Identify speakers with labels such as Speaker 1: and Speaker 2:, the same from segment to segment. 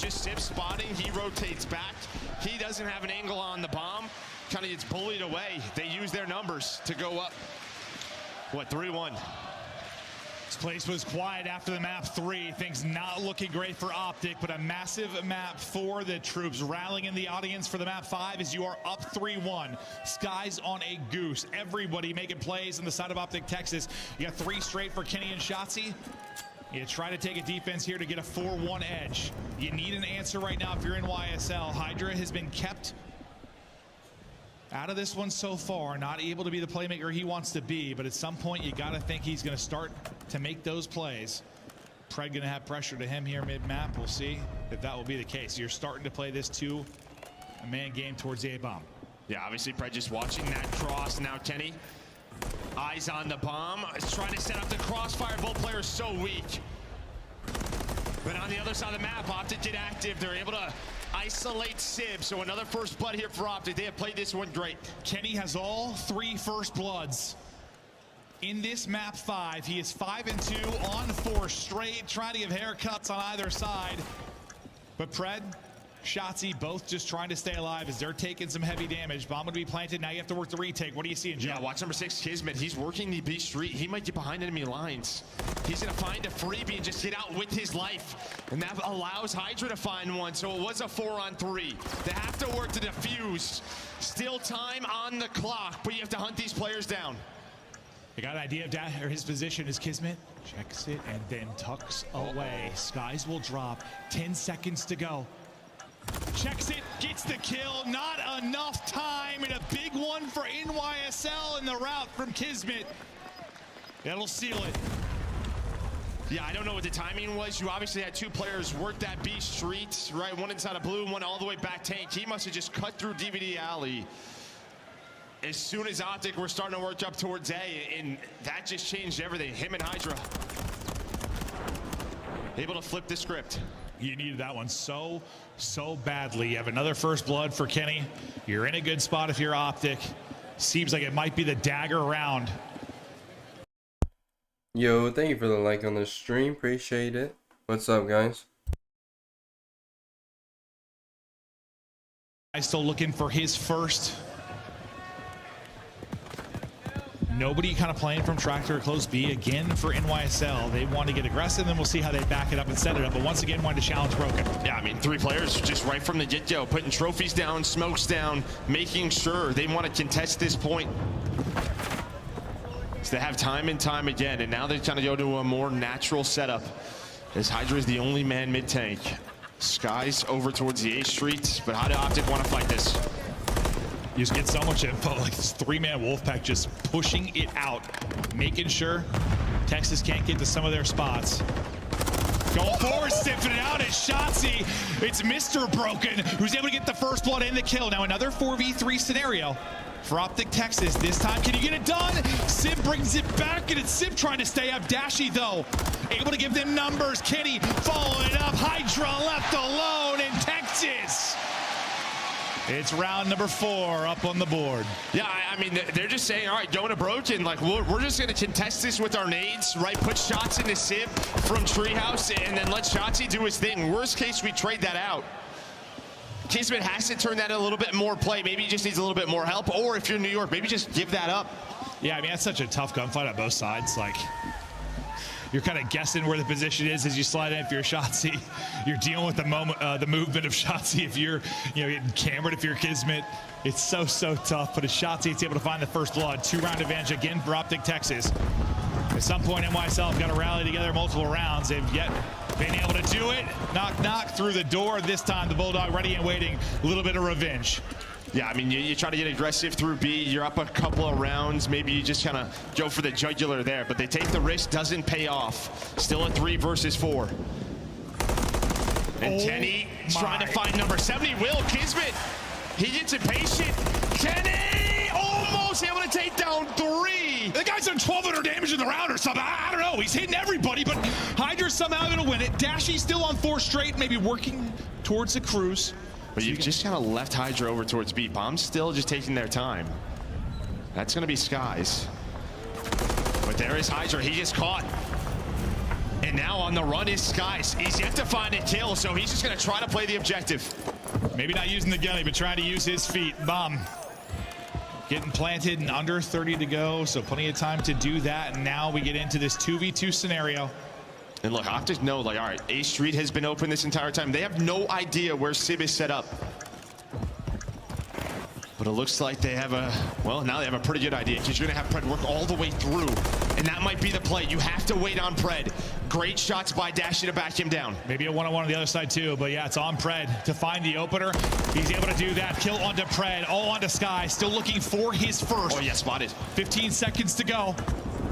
Speaker 1: There's just Sip spotting. He rotates back. He doesn't have an angle on the bomb. Kind of gets bullied away. They use their numbers to go up. What, 3-1?
Speaker 2: This place was quiet after the map 3. Things not looking great for Optic, but a massive map for the troops. Rallying in the audience for the map 5 as you are up 3-1. Skies on a goose. Everybody making plays on the side of Optic Texas. You got 3 straight for Kenny and Shotzi. You try to take a defense here to get a 4-1 edge. You need an answer right now if you're in YSL. Hydra has been kept out of this one so far, not able to be the playmaker he wants to be, but at some point you got to think he's going to start to make those plays. Pred going to have pressure to him here mid-map. We'll see if that will be the case. You're starting to play this 2-man game towards the A-bomb.
Speaker 1: Yeah, obviously Pred just watching that cross. Now Kenny, eyes on the bomb. Is trying to set up the crossfire. Both players so weak. But on the other side of the map, Optic get active. They're able to isolate Sib, so another first blood here for Optic. They have played this one great.
Speaker 2: Kenny has all 3 first bloods in this map 5. He is 5-2 on 4 straight, trying to give haircuts on either side. But Pred, Shotzi both just trying to stay alive as they're taking some heavy damage. Bomb would be planted. Now you have to work the retake. What do you see in Joe?
Speaker 1: Yeah, watch number 6, Kismet. He's working the B street. He might get behind enemy lines. He's going to find a freebie and just get out with his life. And that allows Hydra to find one. So it was a 4-on-3. They have to work to defuse. Still time on the clock, but you have to hunt these players down.
Speaker 2: You got an idea of that, or his position is Kismet. Checks it and then tucks away. Skies will drop. 10 seconds to go. Checks it, gets the kill, not enough time, and a big one for NYSL in the route from Kismet. That'll seal it.
Speaker 1: Yeah, I don't know what the timing was. You obviously had 2 players work that B street, right? One inside of blue, one all the way back tank. He must have just cut through DVD alley. As soon as Optic were starting to work up towards A, and that just changed everything. Him and Hydra able to flip the script.
Speaker 2: You needed that one so badly. You have another first blood for Kenny. You're in a good spot if you're Optic. Seems like it might be the dagger round.
Speaker 3: Yo, thank you for the like on the stream. Appreciate it. What's up, guys?
Speaker 2: Still looking for his first. Nobody kind of playing from tractor or close B again for NYSL. They want to get aggressive, and then we'll see how they back it up and set it up. But once again, wanted to challenge Broken.
Speaker 1: Yeah, I mean, 3 players just right from the get-go, putting trophies down, smokes down, making sure they want to contest this point. So they have time and time again, and now they kind of go to a more natural setup as Hydra is the only man mid-tank. Skies over towards the A street, but how do Optic want to fight this?
Speaker 2: You just get so much info, like this 3-man Wolfpack just pushing it out, making sure Texas can't get to some of their spots. Going forward, sniffing it out as Shotzi. It's Mr. Broken who's able to get the first blood and the kill. Now another 4v3 scenario for Optic Texas. This time, can you get it done? Sib brings it back, and it's Sib trying to stay up. Dashy, though, able to give them numbers. Kenny following it up. Hydra left alone in Texas. It's round number 4 up on the board.
Speaker 1: Yeah, I mean, they're just saying, all right, going to Broken, like, we're just going to contest this with our nades, right? Put shots into Sib from Treehouse, and then let Shotzi do his thing. Worst case, we trade that out. Kismet has to turn that a little bit more play. Maybe he just needs a little bit more help, or if you're New York, maybe just give that up.
Speaker 2: Yeah, I mean, that's such a tough gunfight on both sides. Like, you're kind of guessing where the position is as you slide in. If you're Shotzi, you're dealing with the moment, the movement of Shotzi. If you're, getting cambered, if you're Kismet, it's so tough. But as Shotzi, it's able to find the first blood. 2-round advantage again for Optic Texas. At some point, NYSL have got to rally together multiple rounds. They've yet been able to do it. Knock through the door. This time, the Bulldog ready and waiting. A little bit of revenge.
Speaker 1: Yeah, I mean, you try to get aggressive through B. You're up a couple of rounds. Maybe you just kind of go for the jugular there, but they take the risk. Doesn't pay off. Still a 3 versus 4. And Kenny trying to find number 70. Will Kismet, he gets impatient. Kenny almost able to take down 3.
Speaker 2: The guy's done 1,200 damage in the round or something. I don't know. He's hitting everybody, but Hydra's somehow going to win it. Dashy's still on 4 straight, maybe working towards the cruise.
Speaker 1: But you've just kind of left Hydra over towards B. Bomb's still just taking their time. That's going to be Skies. But there is Hydra. He just caught. And now on the run is Skies. He's yet to find a kill, so he's just going to try to play the objective.
Speaker 2: Maybe not using the gunny, but trying to use his feet. Bomb. Getting planted and under 30 to go, so plenty of time to do that. And now we get into this 2v2 scenario.
Speaker 1: And look, Optic know, like, all right, A Street has been open this entire time. They have no idea where Sib is set up. But it looks like they have a, well, now they have a pretty good idea, because you're going to have Pred work all the way through. And that might be the play. You have to wait on Pred. Great shots by Dashy to back him down.
Speaker 2: Maybe a one-on-one on the other side too, but yeah, it's on Pred to find the opener. He's able to do that. Kill onto Pred, all onto Sky. Still looking for his first.
Speaker 1: Oh yeah, spotted.
Speaker 2: 15 seconds to go.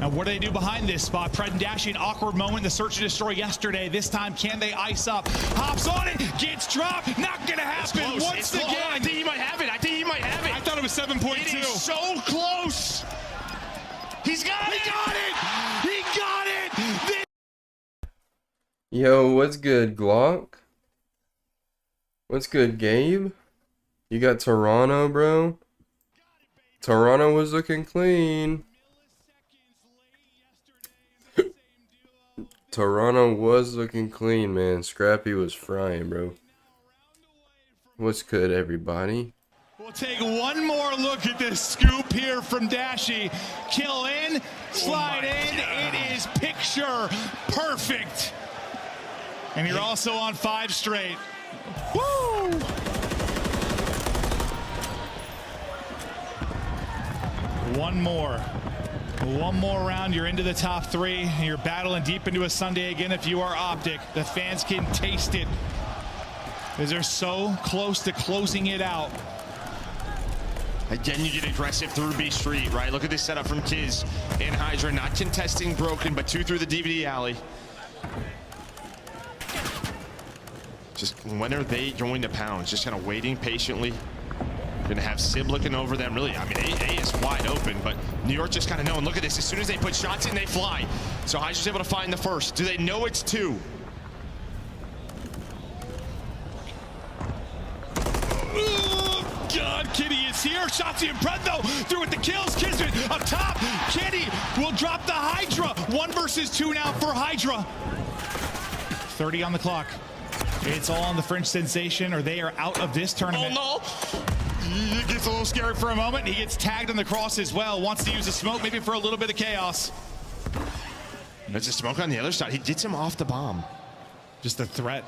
Speaker 2: Now what do they do behind this spot? Pred and Dashy, an awkward moment. The search and destroy yesterday. This time, can they ice up? Hops on it, gets dropped. Not gonna happen once again.
Speaker 1: I think he might have it. I think he might have it.
Speaker 2: I thought it was 7.2.
Speaker 1: It is so close. He's got it. He got it. He got it.
Speaker 3: Yo, what's good, Glock? What's good, Gabe? You got Toronto, bro? Toronto was looking clean. Toronto was looking clean, man. Scrappy was frying, bro. What's good, everybody?
Speaker 2: We'll take one more look at this scoop here from Dashy. Kill in, slide in. It is picture perfect. And you're also on 5 straight. Woo! One more round, you're into the top 3, and you're battling deep into a Sunday again if you are Optic. The fans can taste it, because they're so close to closing it out.
Speaker 1: Again, you get aggressive through B Street, right? Look at this setup from Kiz and Hydra. Not contesting Broken, but 2 through the DVD alley. Just when are they going to pound? Just kind of waiting patiently. Gonna have Sib looking over them. Really, I mean, A is wide open, but New York just kind of know. And look at this. As soon as they put shots in, they fly. So Hydra's able to find the first. Do they know it's 2?
Speaker 2: God, Kitty is here. Shotzi and Pred, though, through with the kills. Kismet up top. Kitty will drop the Hydra. 1 versus 2 now for Hydra. 30 on the clock. It's all on the French sensation, or they are out of this tournament.
Speaker 1: Oh, no.
Speaker 2: It gets a little scary for a moment. He gets tagged on the cross as well. Wants to use a smoke, maybe for a little bit of chaos.
Speaker 1: There's a smoke on the other side. He gets him off the bomb.
Speaker 2: Just a threat.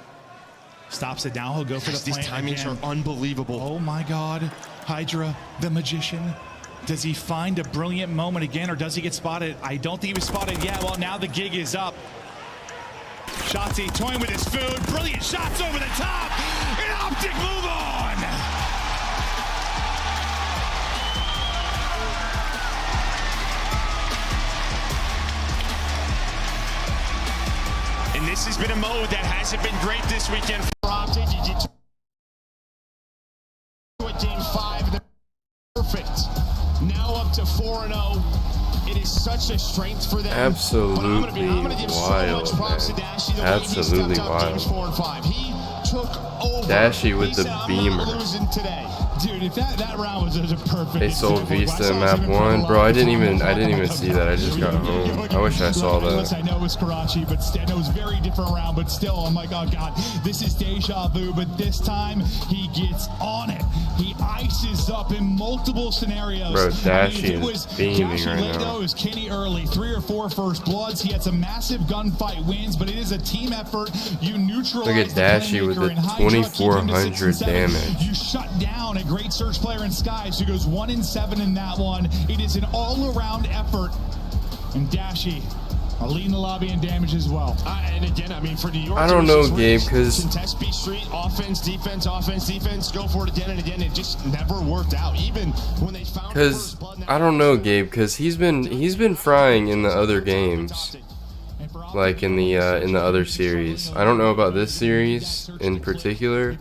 Speaker 2: Stops it down. He'll go for the
Speaker 1: These
Speaker 2: plant
Speaker 1: timings
Speaker 2: again.
Speaker 1: are unbelievable.
Speaker 2: Oh my God. Hydra, the magician. Does he find a brilliant moment again, or does he get spotted? I don't think he was spotted yet. Well, now the gig is up. Shotzi toying with his food. Brilliant shots over the top. And Optic move on.
Speaker 1: And this has been a mode that hasn't been great this weekend for Optic. You get to a game 5. Perfect. Now up to 4-0. It is such a strength for them.
Speaker 3: Absolutely
Speaker 1: I'm gonna give
Speaker 3: wild,
Speaker 1: so much props
Speaker 3: man.
Speaker 1: to Dashy, the way he
Speaker 3: Absolutely
Speaker 1: stepped up
Speaker 3: wild.
Speaker 1: games 4 and 5. He took over.
Speaker 3: Dashy with
Speaker 1: He
Speaker 3: the
Speaker 1: said, I'm
Speaker 3: beamer.
Speaker 1: not losing today.
Speaker 2: Dude, if that round was a perfect.
Speaker 3: They sold Vista in map 1, bro. I didn't even see that. I just got home. I wish I saw that.
Speaker 2: I know it was Karachi, but I know it was a very different round. But still, I'm like, oh God, this is deja vu. But this time, he gets on it. He ices up in multiple scenarios.
Speaker 3: Bro, Dashy
Speaker 2: I mean,
Speaker 3: is beaming right now.
Speaker 2: It was Kenny early, 3 or 4 first bloods. He had some massive gunfight wins, but it is a team effort. You neutralize.
Speaker 3: Look at Dashy with the 2400 damage.
Speaker 2: You shut down a great search player in Skies, who goes 1 and 7 in that one. It is an all-around effort, and Dashy leading the lobby in damage as well.
Speaker 1: And again, I mean, for New York,
Speaker 3: I don't know, Gabe, because
Speaker 1: contest B Street, offense, defense, go for it again and again. It just never worked out, even when they found.
Speaker 3: Because I don't know, Gabe, because he's been frying in the other games, like in the other series. I don't know about this series in particular.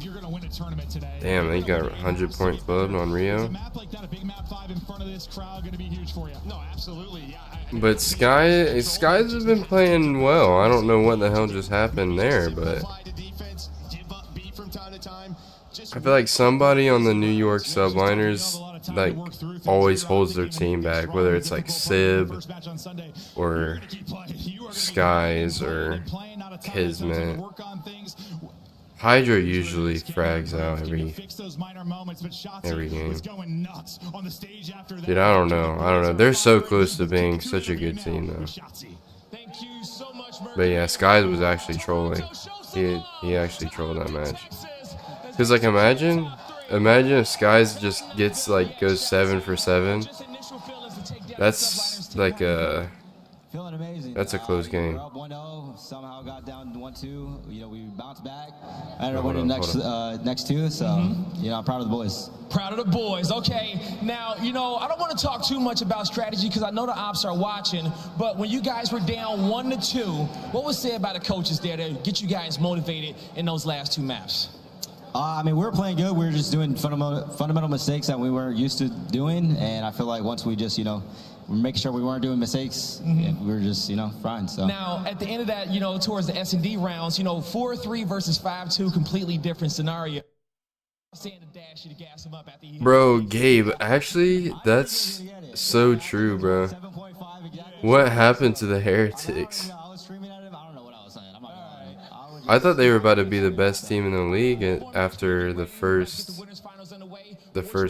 Speaker 3: Damn, they got 100-point club on Rio. But Skies have been playing well. I don't know what the hell just happened there, but
Speaker 1: give up B from time to time.
Speaker 3: I feel like somebody on the New York subliners like always holds their team back, whether it's like Sib or Skies or Kismet. Hydra usually frags out every game. Dude, I don't know. They're so close to being such a good team though. But yeah, Skies was actually trolling. He actually trolled that match. Cause like imagine if Skies just gets like goes 7 for 7. That's like
Speaker 4: Feeling amazing.
Speaker 3: that's a close game.
Speaker 4: We're up 1-0, somehow got down 1-2. You know, we bounced back. I ended up winning next two, so you know, I'm proud of the boys.
Speaker 5: Proud of the boys. Okay, now, you know, I don't want to talk too much about strategy because I know the ops are watching, but when you guys were down 1-2, what was said by the coaches there to get you guys motivated in those last 2 maps?
Speaker 4: I mean, we were playing good. We were just doing fundamental mistakes that we weren't used to doing, and I feel like once we just, you know, make sure we weren't doing mistakes, we were just, you know, fine. So
Speaker 5: now at the end of that, you know, towards the S&D rounds, you know, 4-3 versus 5-2, completely different scenario. Saying to dash you to gas him up after he
Speaker 3: Bro, Gabe, actually that's so true, bro. What happened to the Heretics? I thought they were about to be the best team in the league after the first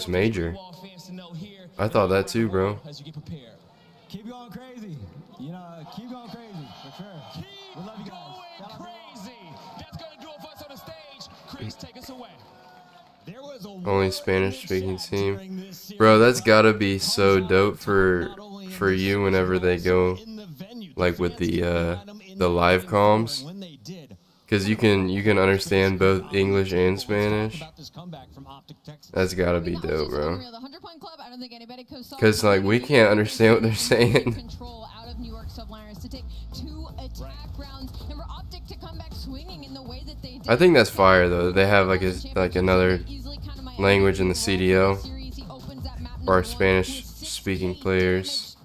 Speaker 3: major. I thought that too, bro.
Speaker 4: Keep going crazy. You know, keep going crazy for sure. We love you guys.
Speaker 5: Crazy. That's gonna do it for us on the stage. Chris, take us away.
Speaker 3: Only Spanish speaking team. Bro, that's gotta be so dope for you whenever they go like with the live comms. Because you can understand both English and Spanish. That's gotta be dope, bro. Because like we can't understand what they're saying. I think that's fire though. They have like another language in the CDL, or Spanish speaking players.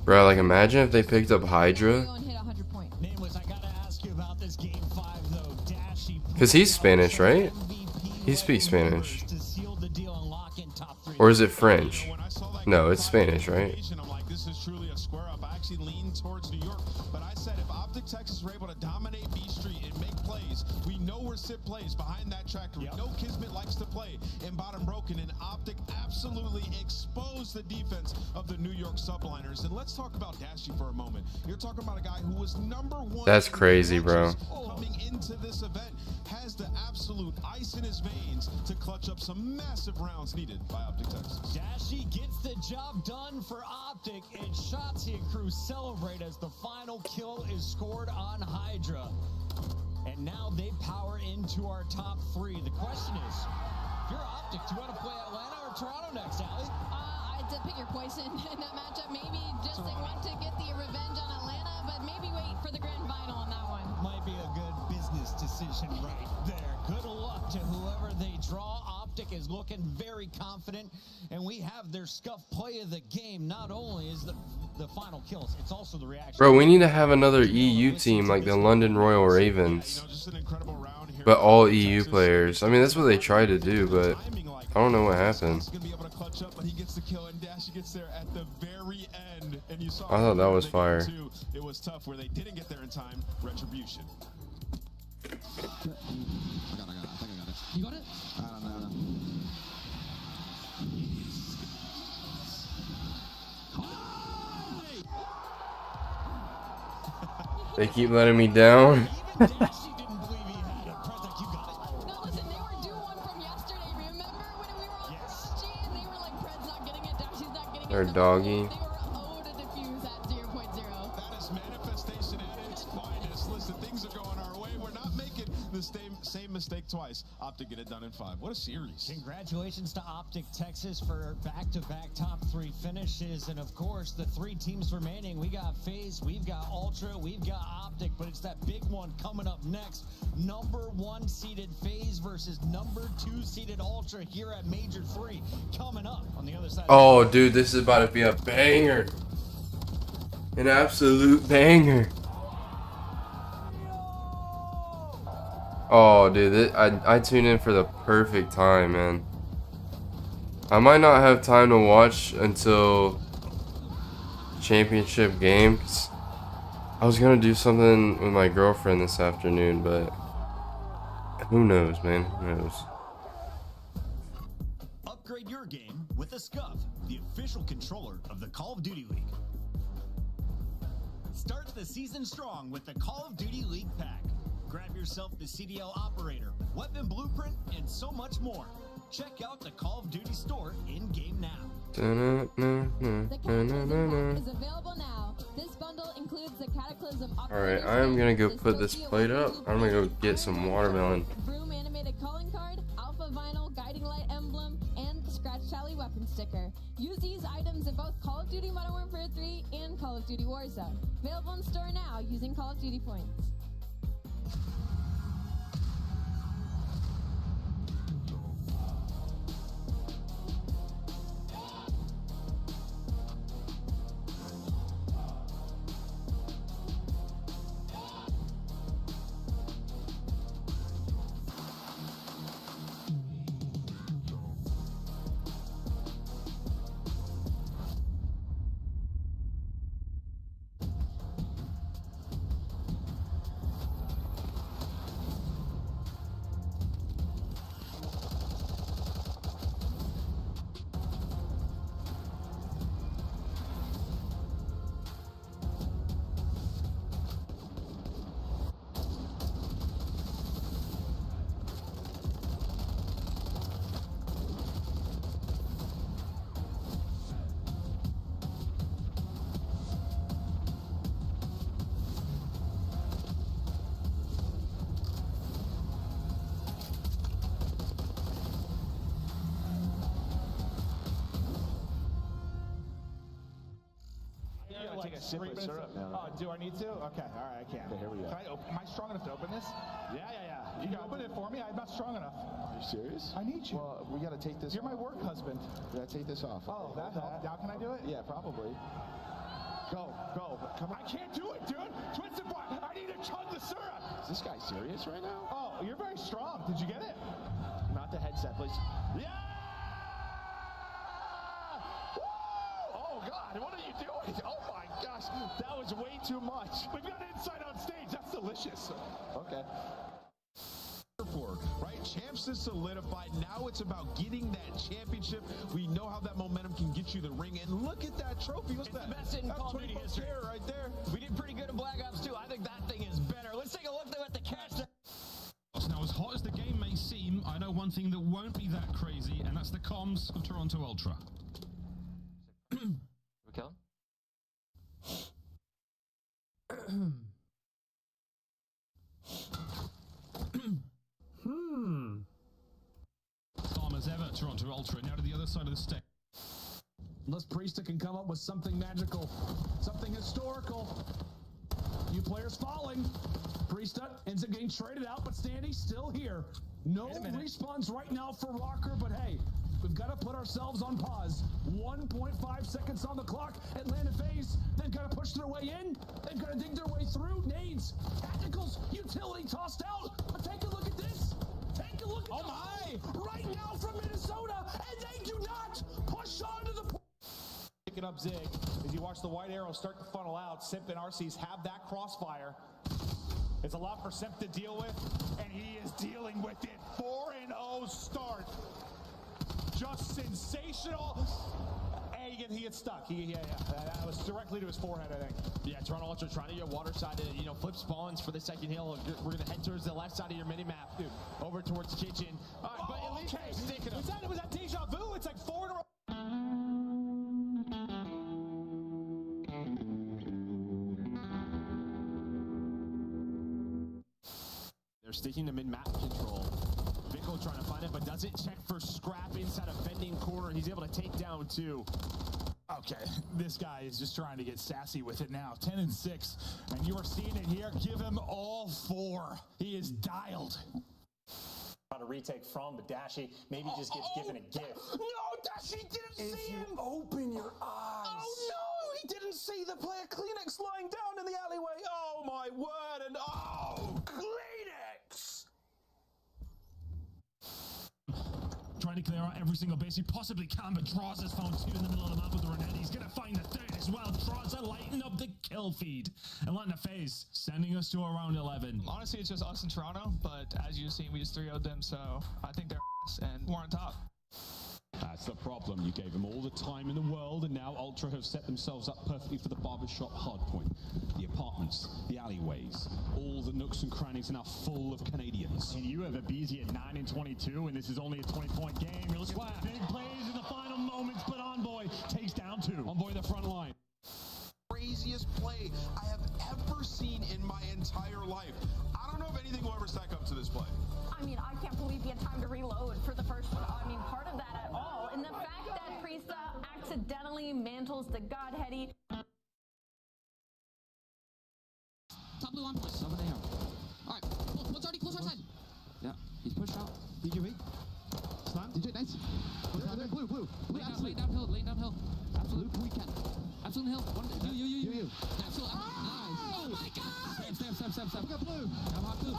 Speaker 3: Bro, like imagine if they picked up Hydra. Because he's Spanish, right? He speaks Spanish. Or is it French? No, it's Spanish, right?
Speaker 1: This is truly a square up. I actually lean towards New York, but I said if Optic Texas were able to dominate B Street and make plays, we know where Sip plays behind that tractor. We know Kismet likes to play in bottom broken, and Optic absolutely exposed the defense of the New York subliners. And let's talk about Dashy for a moment. You're talking about a guy who was #1.
Speaker 3: That's crazy, bro.
Speaker 1: Coming into this event, has the absolute ice in his veins to clutch up some massive rounds needed by Optic Texas.
Speaker 6: Dashy gets the job done for Optic, and Shotzi and crew celebrate as the final kill is scored on Hydra. And now they power into our top 3. The question is, if you're Optic, do you want to play Atlanta or Toronto next, Allie?
Speaker 7: I'd pick your poison in that matchup. Maybe just they want to get the revenge on Atlanta, but maybe wait for the grand final on that one.
Speaker 6: Might be a good business decision right there. Good luck to whoever they draw. Optic is looking very confident, and we have their scuff play of the game. Not only is the final kills, it's also the reaction.
Speaker 3: Bro, we need to have another EU team like the London Royal Ravens. But all EU players. I mean, that's what they tried to do, but I don't know what happened. I thought that was fire.
Speaker 1: It was tough where they didn't get there in time. Retribution.
Speaker 4: I think I got it.
Speaker 7: You got it?
Speaker 4: I don't know.
Speaker 3: They keep letting me down.
Speaker 7: No, listen, they were due one from yesterday. Remember when we were on SG and they were like, Pred's not getting it, Dashy's not getting it.
Speaker 3: Or Doggy.
Speaker 7: They were owed a defuse at 0.0.
Speaker 1: That is manifestation at its finest. Listen, things are going our way. We're not making the same mistake twice. Optic get it done in 5. What a series.
Speaker 6: Congratulations to Optic Texas for back-to-back top 3 finishes. And of course, the 3 teams remaining. We got FaZe, we've got Ultra, we've got Optic, but it's that big one coming up next. #1 seeded FaZe versus #2 seeded Ultra here at Major 3. Coming up on the other side.
Speaker 3: Oh, dude, this is about to be a banger. An absolute banger. Oh, dude, I tuned in for the perfect time, man. I might not have time to watch until championship games. I was gonna do something with my girlfriend this afternoon, but who knows, man? Who knows?
Speaker 8: Upgrade your game with a Scuff, the official controller of the Call of Duty League. Start the season strong with the Call of Duty League pack. Grab yourself the CDL operator, weapon blueprint, and so much more. Check out the Call of Duty store in-game now.
Speaker 7: The Cataclysm pack is available now. This bundle includes the Cataclysm
Speaker 3: Alright, I am gonna go put this plate up. I'm gonna go get some watermelon.
Speaker 7: Broom animated calling card, alpha vinyl guiding light emblem, and scratch tally weapon sticker. Use these items in both Call of Duty Modern Warfare 3 and Call of Duty Warzone. Available in store now using Call of Duty points.
Speaker 9: Take a sip of syrup now.
Speaker 2: Oh, do I need to? Okay, all right, I can.
Speaker 9: Okay, here we go.
Speaker 2: Can I open, am I strong enough to open this? Yeah. You can open it for me. I'm not strong enough.
Speaker 9: Are you serious?
Speaker 2: I need you.
Speaker 9: Well, we gotta take this.
Speaker 2: You're my work husband.
Speaker 9: We gotta take this off.
Speaker 2: Oh, that helped. Now can I do it?
Speaker 9: Yeah, probably. Go. Come on.
Speaker 2: I can't do it, dude. Twisted bar. I need to chug the syrup.
Speaker 9: Is this guy serious right now?
Speaker 2: Oh, you're very strong. Did you get it?
Speaker 9: Not the headset, please.
Speaker 2: Yeah! Woo! Oh, God, what are you doing? Oh, my gosh, that was way too much. We've got inside on stage. That's delicious.
Speaker 9: Okay.
Speaker 10: Right? Champs is solidified. Now it's about getting that championship. We know how that momentum can get you the ring. And look at that trophy. What's that?
Speaker 11: The best in Call of Duty history
Speaker 10: right there.
Speaker 11: We did pretty good in Black Ops 2. I think that thing is better. Let's take a look at the cash.
Speaker 12: Now, as hot as the game may seem, I know one thing that won't be that crazy, and that's the comms of Toronto Ultra.
Speaker 11: We kill him?
Speaker 12: Calm as ever, Toronto Ultra. Now to the other side of the stage.
Speaker 5: Unless Priesta can come up with something magical, something historical. Few players falling. Priesta ends up getting traded out, but Standy's still here. No respawns right now for Rocker, but hey, we've got to put ourselves on pause. 1.5 seconds on the clock. Atlanta FaZe, they've got to push their way in. They've got to dig their way through. Nades, tacticals, utility tossed out. But take a look at this. Take a look at right now from Minnesota, and they do not push on to the
Speaker 2: Picking up Zig as you watch the white arrow start to funnel out. Simp and RCs have that crossfire. It's a lot for Simp to deal with, and he is dealing with it. 4-0 start. Just sensational. And he gets stuck. That was directly to his forehead, I think.
Speaker 11: Yeah, Toronto Ultra trying to get water side to, flip spawns for the second hill. We're going to head towards the left side of your mini-map, over towards Kitchen. But at least they're sticking them.
Speaker 2: Was that deja vu? It's like 4 in a row.
Speaker 11: They're sticking to mid-map control. Vico trying to find it, but doesn't check for scrap inside a bending corner. He's able to take down 2.
Speaker 2: Okay, this guy is just trying to get sassy with it now. 10 and 6, and you are seeing it here. Give him all 4. He is dialed.
Speaker 13: A retake from, but Dashy maybe just gets given a gift.
Speaker 5: No, Dashy didn't see him.
Speaker 13: Open your eyes.
Speaker 5: Oh no, he didn't see the player Kleenex lying down in the alleyway. Oh my word, and Kleenex!
Speaker 12: trying to clear out every single base he possibly can, but Draws has found 2 in the middle of the map with the Renetti. He's going to find the 3rd as well. Draws are lighting up the kill feed. And letting the phase, sending us to around 11.
Speaker 14: Honestly, it's just us in Toronto, but as you've seen, we just 3-0'd them, so I think they're ass and we're on top.
Speaker 15: That's the problem. You gave them all the time in the world, and now Ultra have set themselves up perfectly for the barbershop hardpoint. The apartments, the alleyways, all the nooks and crannies are now full of Canadians.
Speaker 16: And you have a BZ at 9 and 22, and this is only a 20-point game. You're looking at big plays in the final moments, but Envoy takes down 2.
Speaker 15: Envoy the front line.
Speaker 10: Craziest play I have ever seen in my entire life. I don't know if anything will ever stack up to this play.
Speaker 7: I mean, I can't believe you had time to reload for the first one. I mean, part of that at all. And the fact that Priesta accidentally mantles the Godheady.
Speaker 17: Top blue on point. Over there. All right. What's already close our side? Yeah. He's pushed out. DJ weak. Slam. DJ nice. Blue. Lane downhill. Absolute. We can. Absolute hill. You. Absolute. Nice. Oh my God. Step. We got blue. I'm hot blue.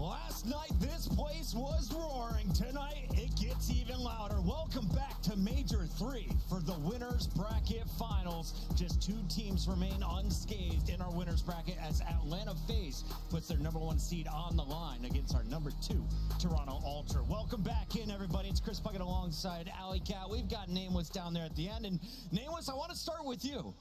Speaker 6: Last night, this place was roaring. Tonight, it gets even louder. Welcome back to Mw3 for the Winners Bracket Finals. Just 2 teams remain unscathed in our Winners Bracket as Atlanta FaZe puts their #1 seed on the line against our #2 Toronto Ultra. Welcome back in, everybody. It's Chris Puckett alongside Alley Cat. We've got Nameless down there at the end. And Nameless, I want to start with you.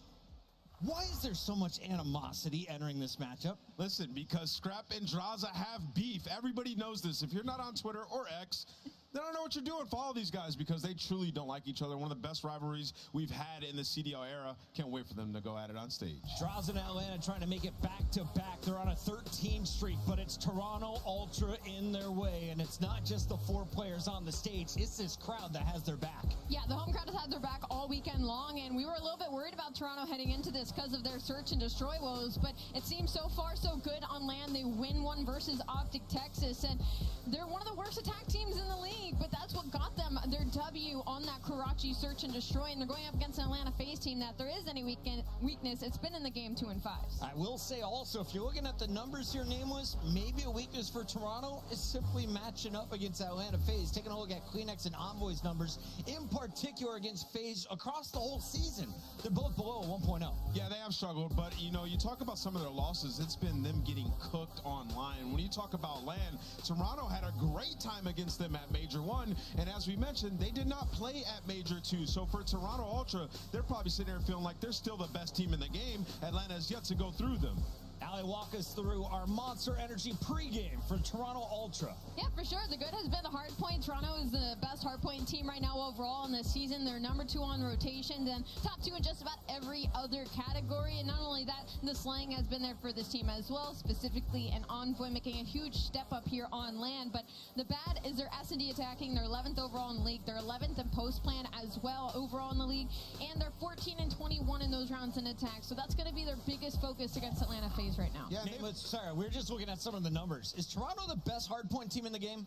Speaker 6: Why is there so much animosity entering this matchup?
Speaker 10: Listen, because Scrap and Draza have beef. Everybody knows this. If you're not on Twitter or X, they don't know what you're doing. Follow these guys because they truly don't like each other. One of the best rivalries we've had in the CDL era. Can't wait for them to go at it on stage.
Speaker 6: Draza and Atlanta trying to make it back-to-back. They're on a 13 streak, but it's Toronto Ultra in their way. And it's not just the 4 players on the stage. It's this crowd that has their back.
Speaker 7: Yeah, the home crowd has had their back all weekend long, and we were a little bit worried about Toronto heading into this because of their search and destroy woes, but it seems so far so good on land. They win one versus Optic Texas, and they're one of the worst attack teams in the league, but that's what got them their W on that Karachi search and destroy, and they're going up against an Atlanta FaZe team that there is any weakness. It's been in the game 2 and 5s.
Speaker 6: I will say also, if you're looking at the numbers here, Nameless, maybe a weakness for Toronto is simply matching up against Atlanta FaZe. Taking a look at Kleenex and Envoy's numbers, in particular against FaZe across the whole season. They're both below 1.0.
Speaker 10: Yeah, they have struggled, but you know, you talk about some of their losses, it's been them getting cooked online. When you talk about land, Toronto had a great time against them at Major 1, and as we mentioned, they did not play at Major 2. So for Toronto Ultra, they're probably sitting there feeling like they're still the best team in the game. Atlanta has yet to go through them.
Speaker 6: Allie, walk us through our Monster Energy pregame for Toronto Ultra.
Speaker 7: Yeah, for sure. The good has been the hard point. Toronto is the best hard point team right now overall in this season. They're #2 on rotation, then top 2 in just about every other category. And not only that, the slang has been there for this team as well, specifically an Envoy making a huge step up here on land. But the bad is their S&D attacking. They're 11th overall in the league. They're 11th in post plan as well overall in the league. And they're 14 and 21 in those rounds in attack. So that's going to be their biggest focus against Atlanta FaZe right now.
Speaker 6: Yeah, sorry, we're just looking at some of the numbers. Is Toronto the best hardpoint team in the game?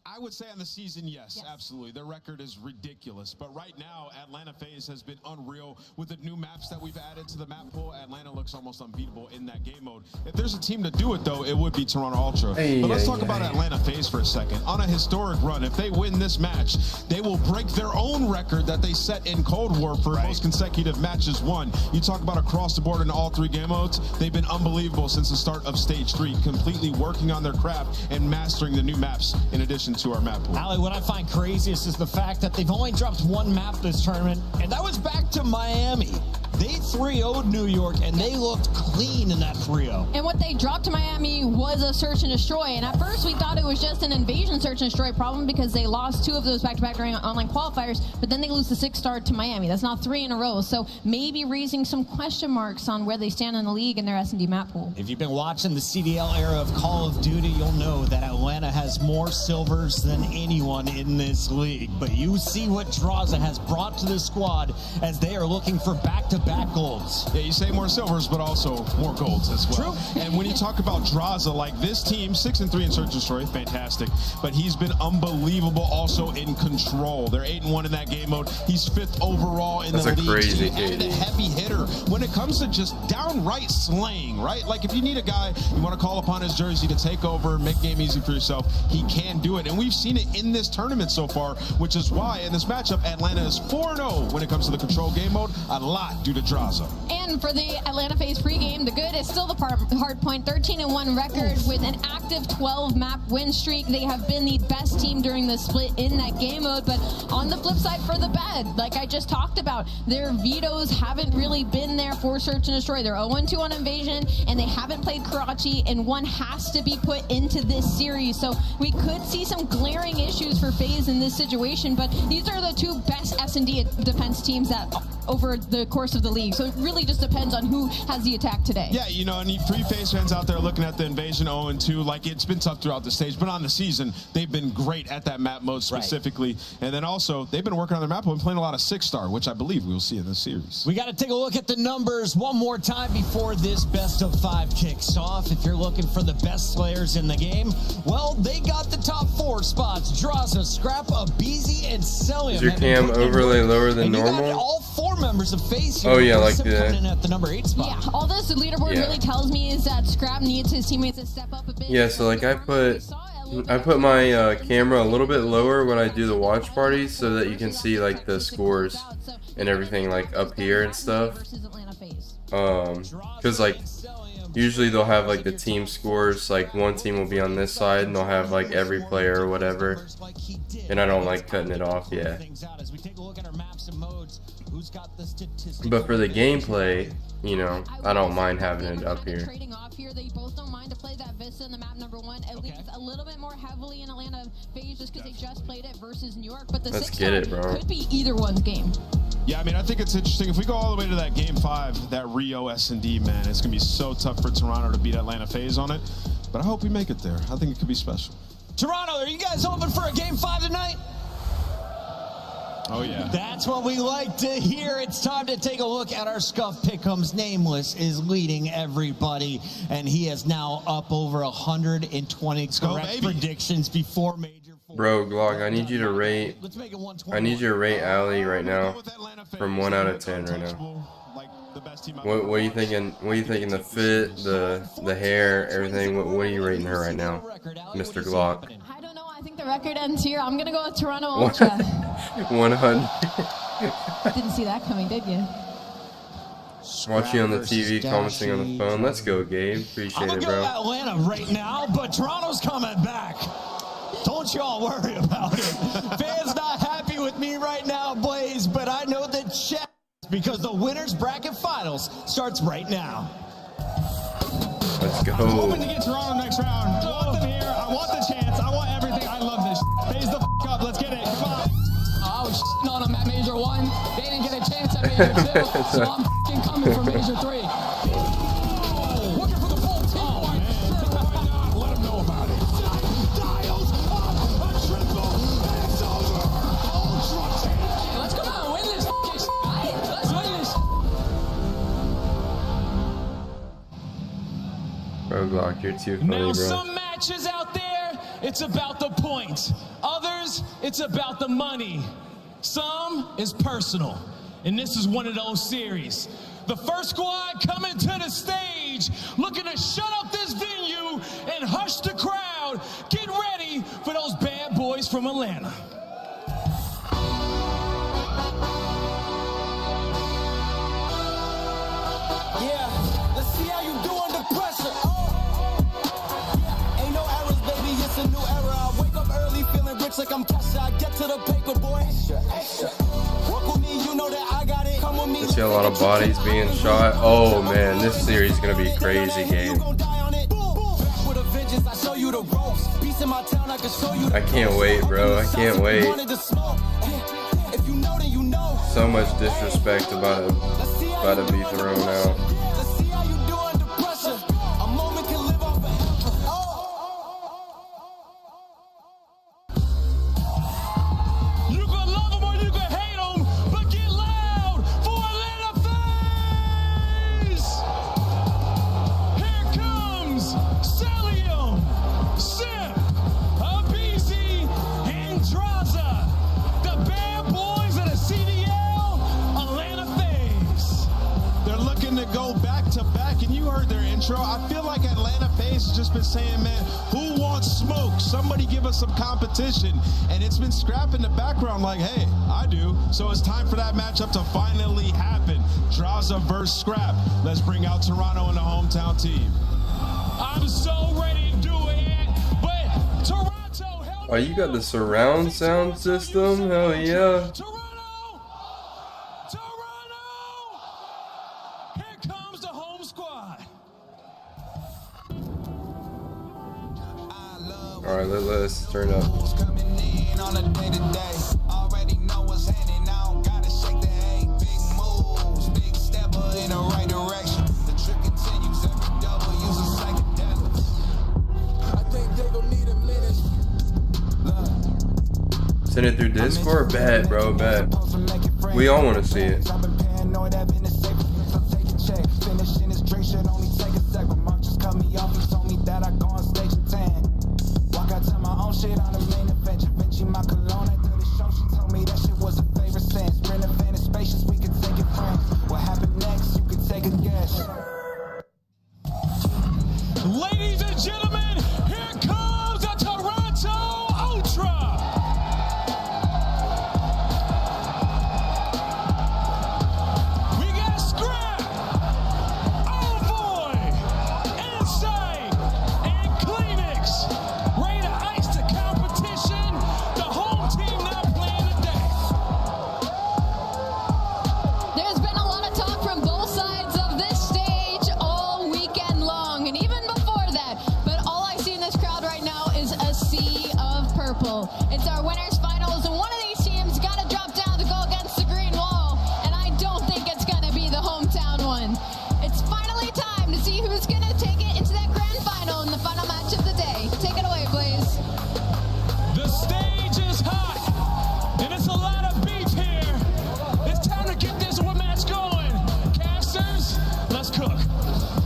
Speaker 10: I would say on the season, yes, absolutely. Their record is ridiculous. But right now, Atlanta FaZe has been unreal with the new maps that we've added to the map pool. Atlanta looks almost unbeatable in that game mode. If there's a team to do it, though, it would be Toronto Ultra. But let's talk about Atlanta FaZe for a second. On a historic run, if they win this match, they will break their own record that they set in Cold War for most consecutive matches won. You talk about across the board in all 3 game modes, they've been unbelievable since the start of Stage 3, completely working on their craft and mastering the new maps in addition to our map pool.
Speaker 6: Allie, what I find craziest is the fact that they've only dropped 1 map this tournament, and that was back to Miami. They 3-0'd New York, and they looked clean in that 3-0.
Speaker 7: And what they dropped to Miami was a search and destroy. And at first, we thought it was just an invasion search and destroy problem because they lost 2 of those back-to-back during online qualifiers, but then they lose the 6-star to Miami. That's now 3 in a row. So maybe raising some question marks on where they stand in the league and their S&D map pool.
Speaker 6: If you've been watching the CDL era of Call of Duty, you'll know that Atlanta has more silvers than anyone in this league. But you see what Draza has brought to the squad as they are looking for back-to-back
Speaker 8: back-to-back golds.
Speaker 10: Yeah, you say more silvers, but also more golds as well.
Speaker 8: True.
Speaker 10: And when you talk about Draza, like this team, 6-3 in Search and Destroy, fantastic. But he's been unbelievable also in control. They're 8-1 in that game mode. He's 5th overall in the league.
Speaker 3: That's a crazy
Speaker 10: and a heavy hitter when it comes to just downright slaying, right? Like if you need a guy, you want to call upon his jersey to take over, make game easy for yourself, he can do it. And we've seen it in this tournament so far, which is why in this matchup, Atlanta is 4-0 when it comes to the control game mode, a lot due to Draza.
Speaker 7: And for the Atlanta FaZe pregame, the good is still the hard point, 13-1 record with an active 12-map win streak. They have been the best team during the split in that game mode, but on the flip side for the bad, like I just talked about, their vetoes haven't really been there for Search and Destroy. They're 0-2 on Invasion, and they haven't played Karachi, and one has to be put into this series. So we could see some glaring issues for FaZe in this situation, but these are the two best S&D defense teams that over the course of the league. So it really just depends on who has the attack today.
Speaker 10: Yeah, you know, and for you FaZe fans out there looking at the Invasion 0-2, like it's been tough throughout the stage, but on the season, they've been great at that map mode specifically. Right. And then also, they've been working on their map mode and playing a lot of 6-star, which I believe we will see in this series.
Speaker 8: We got to take a look at the numbers one more time before this best of 5 kicks off. If you're looking for the best slayers in the game, well, they got the top 4 spots. Draza, Scrap, Abizi, and Celium.
Speaker 3: Is your cam overlay lower than normal?
Speaker 8: All 4 members of FaZe here.
Speaker 3: Oh yeah, like
Speaker 8: coming in at the number 8 spot.
Speaker 7: Yeah, all this leaderboard really tells me is that Scrap needs his teammates to step up a bit.
Speaker 3: Yeah, so like I put my camera a little bit lower when I do the watch parties so that you can see like the scores and everything like up here and stuff. Because like usually they'll have like the team scores, like one team will be on this side and they'll have like every player or whatever, and I don't like cutting it off. Yeah, but for the gameplay, you know, I don't mind having it up here.
Speaker 7: They both don't mind to play that Vista in the map number 1. It leads a little bit more heavily in Atlanta FaZe just because they just played it versus New York, but the 6-star could be either one's game.
Speaker 10: Yeah, I mean, I think it's interesting. If we go all the way to that game 5, that Rio S&D, man, it's going to be so tough for Toronto to beat Atlanta FaZe on it. But I hope we make it there. I think it could be special.
Speaker 8: Toronto, are you guys hoping for a game 5 tonight?
Speaker 10: Oh, yeah.
Speaker 8: That's what we like to hear. It's time to take a look at our Scuff Pick'ems. Nameless is leading everybody, and he is now up over 120 correct predictions before Major 4.
Speaker 3: Bro, Glock, I need you to rate. I need you to rate Ali right now, from 1 out of 10 right now. What are you thinking? What are you thinking? The fit, the hair, everything. What are you rating her right now, Mr. Glock?
Speaker 7: I don't know. I think the record ends here. I'm gonna go with Toronto Ultra.
Speaker 3: 100.
Speaker 7: Didn't see that coming, did you?
Speaker 3: Watching on the TV, commenting on the phone. Let's go, Gabe. Appreciate it, bro.
Speaker 8: I'm gonna go Atlanta right now, but Toronto's coming back. Don't y'all worry about it. Fans not happy with me right now, Blaze, but I know that chat, because the winners bracket finals starts right now.
Speaker 3: Let's go.
Speaker 14: I'm hoping to get Toronto next round. I want them here. I want the chance. I want everything. I love this. Phase the up. Let's get it. Come on.
Speaker 18: I was on them at Major 1. They didn't get a chance at Major 2. So I'm coming for Major 3. Looking for the full team.
Speaker 16: Why not? Let them know about it. Dials up a triple. It's over. Ultra team.
Speaker 18: Let's come out and win this. Let's win this.
Speaker 3: Bro, Glock, you're too funny,
Speaker 5: Now,
Speaker 3: bro.
Speaker 5: some matches out there, it's about the points. Others, it's about the money. Some is personal. And this is one of those series. The first squad coming to the stage, looking to shut up this venue and hush the crowd. Get ready for those bad boys from Atlanta.
Speaker 19: Yeah, let's see how you do under pressure. Ain't no errors, baby, it's a new era. I wake up early feeling rich like I'm Kesha. I get to the paper, boy. Walk with me, you know that I got it. Come with me.
Speaker 3: I see a lot of bodies being shot. Oh man, this series is gonna be crazy, game. I can't wait, bro. I can't wait. So much disrespect about to be thrown out.
Speaker 5: You can love them or you can hate them, but get loud for Atlanta FaZe!
Speaker 10: intro, I feel like Atlanta FaZe has just been saying, man, who wants smoke? Somebody give us some competition. And it's been Scrap in the background like, hey, I do. So it's time for that matchup to finally happen. Draza versus Scrap. Let's bring out Toronto and the hometown team.
Speaker 5: I'm so ready to do it, but Toronto.
Speaker 3: Oh, you got the surround sound system? Hell yeah. Alright, let's turn up. Send it through Discord? Bad, bro, bad. We all want to see it.
Speaker 5: Ladies and gentlemen, here comes the Toronto Ultra. We got Scrap, Envoy, Insight, and Kleenex ready to ice the competition. The home team not playing today.
Speaker 7: There's been a lot of talk from both sides of this stage all weekend long, and even before that, but all I see in this crowd right now is a sea of purple. It's our winners finals, and one of these teams got to drop down to go against the green wall, and I don't think it's going to be the hometown one. It's finally time to see who's going to take it into that grand final in the final match of the day. Take it away, Blaze.
Speaker 5: The stage is hot, and it's a lot of beef here. It's time to get this one match going. Casters, let's cook.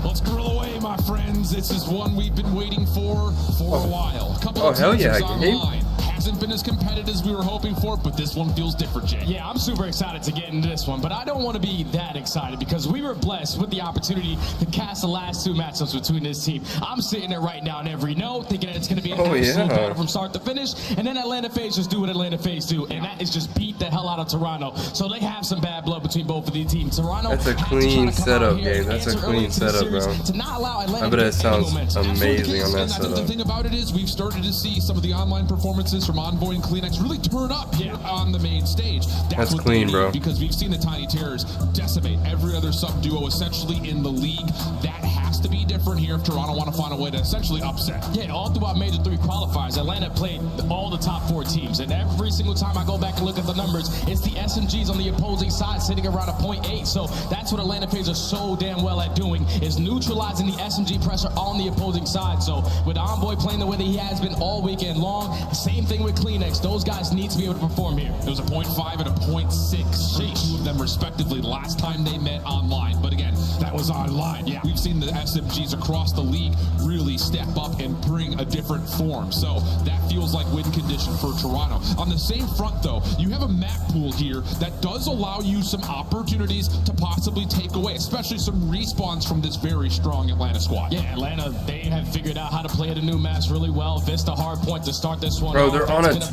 Speaker 10: Let's grill away, my friends. This is one we've been waiting for a while. A couple
Speaker 3: Oh,
Speaker 10: of
Speaker 3: hell
Speaker 10: teams
Speaker 3: yeah,
Speaker 10: online. Hasn't been as competitive as we were hoping for, but this one feels different, Jay.
Speaker 5: Yeah, I'm super excited to get into this one, but I don't want to be that excited because we were blessed with the opportunity to cast the last two matchups between this team. I'm sitting there right now in every note thinking that it's going to be an absolute battle from start to finish, and then Atlanta FaZe just do what Atlanta FaZe do, and that is just beat the hell out of Toronto. So they have some bad blood between both of these teams. Toronto.
Speaker 3: That's a clean setup, Gabe. That's a clean setup, bro.
Speaker 5: To not allow Atlanta
Speaker 3: I bet it sounds
Speaker 10: Absolutely
Speaker 3: amazing on that
Speaker 10: and I think the
Speaker 3: setup.
Speaker 10: thing about it is we've started to see some of the online performances from Envoy and Kleenex really turn up here on the main stage.
Speaker 3: That's
Speaker 10: what
Speaker 3: clean,
Speaker 10: they
Speaker 3: bro.
Speaker 10: need, because we've seen the Tiny Terrors decimate every other sub duo essentially in the league. That has to be different here if Toronto want to find a way to essentially upset.
Speaker 5: Yeah, all throughout Major 3 qualifiers, Atlanta played all the top 4 teams, and every single time I go back and look at the numbers, it's the SMGs on the opposing side sitting around a 0.8. So that's what Atlanta FaZe are so damn well at doing, is neutralizing the SMG pressure on the opposing side. So with Envoy playing the way that he has been all weekend long, same thing with Kleenex. Those guys need to be able to perform here.
Speaker 10: It was a 0.5 and a 0.6 for two of them respectively last time they met online. But again, that was online. Yeah, we've seen the SMGs across the league really step up and bring a different form. So that feels like win condition for Toronto. On the same front, though, you have a map pool here that does allow you some opportunities to possibly take away, especially some respawns from this very strong Atlanta squad.
Speaker 5: Yeah, Atlanta, they have figured out how to play the new maps really well. Vista hardpoint to start this one.
Speaker 3: Bro, they're on a
Speaker 5: 12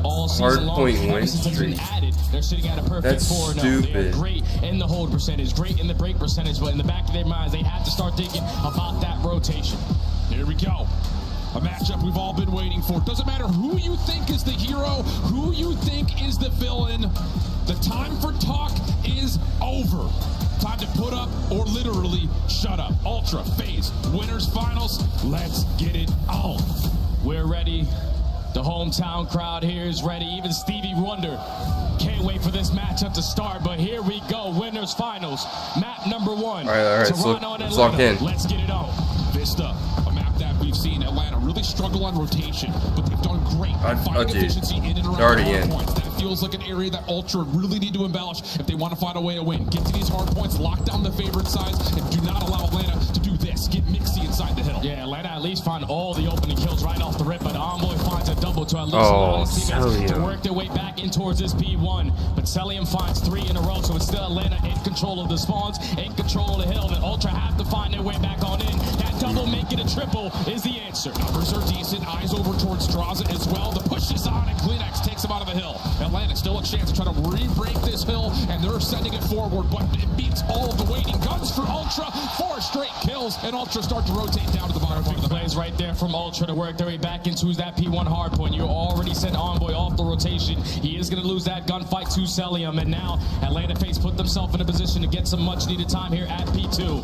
Speaker 3: hardpoint win streak.
Speaker 5: They're sitting at a perfect
Speaker 3: That's
Speaker 5: 4-0.
Speaker 3: stupid.
Speaker 5: They're great in the hold percentage, great in the break percentage, but in the back of their minds, they have to start thinking about that rotation.
Speaker 10: Here we go. A matchup we've all been waiting for. Doesn't matter who you think is the hero, who you think is the villain. The time for talk is over. Time to put up or literally shut up. Ultra FaZe winners finals. Let's get it on.
Speaker 5: We're ready. The hometown crowd here is ready. Even Stevie Wonder can't wait for this matchup to start. But here we go. Winners finals. Map number 1.
Speaker 3: All right.
Speaker 5: Toronto and
Speaker 3: Let's lock in.
Speaker 5: Let's get it on.
Speaker 10: Vista, a map that we've seen Atlanta really struggle on rotation, but they've done great at finding efficiency in and around the hard points. That feels like an area that Ultra really need to embellish if they want to find a way to win. Get to these hard points, lock down the favorite sides, and do not allow Atlanta to do this. Get Mixy inside the hill.
Speaker 5: Yeah, Atlanta at least find all the opening kills right off the rip, but Envoy finds a double to at least allow his teammates to
Speaker 3: Celium.
Speaker 5: work their way back in towards this P1. But Celium finds 3 in a row, so it's still Atlanta in control of the spawns, in control of the hill. And Ultra have to find their way back on in. That double make it a triple is the answer.
Speaker 10: Numbers are decent. Eyes over towards Draza as well. The push is on, and Kleenex takes him out of the hill. Atlanta still a chance to try to re-break this hill, and they're sending it forward, but it beats all of the waiting guns for Ultra. 4 straight kills, and Ultra start to rotate down to the bottom part of the
Speaker 5: plays right there from Ultra to work their way back into that P1 hardpoint. You already sent Envoy off the rotation. He is going to lose that gunfight to Celium, and now Atlanta FaZe put themselves in a position to get some much-needed time here at P2.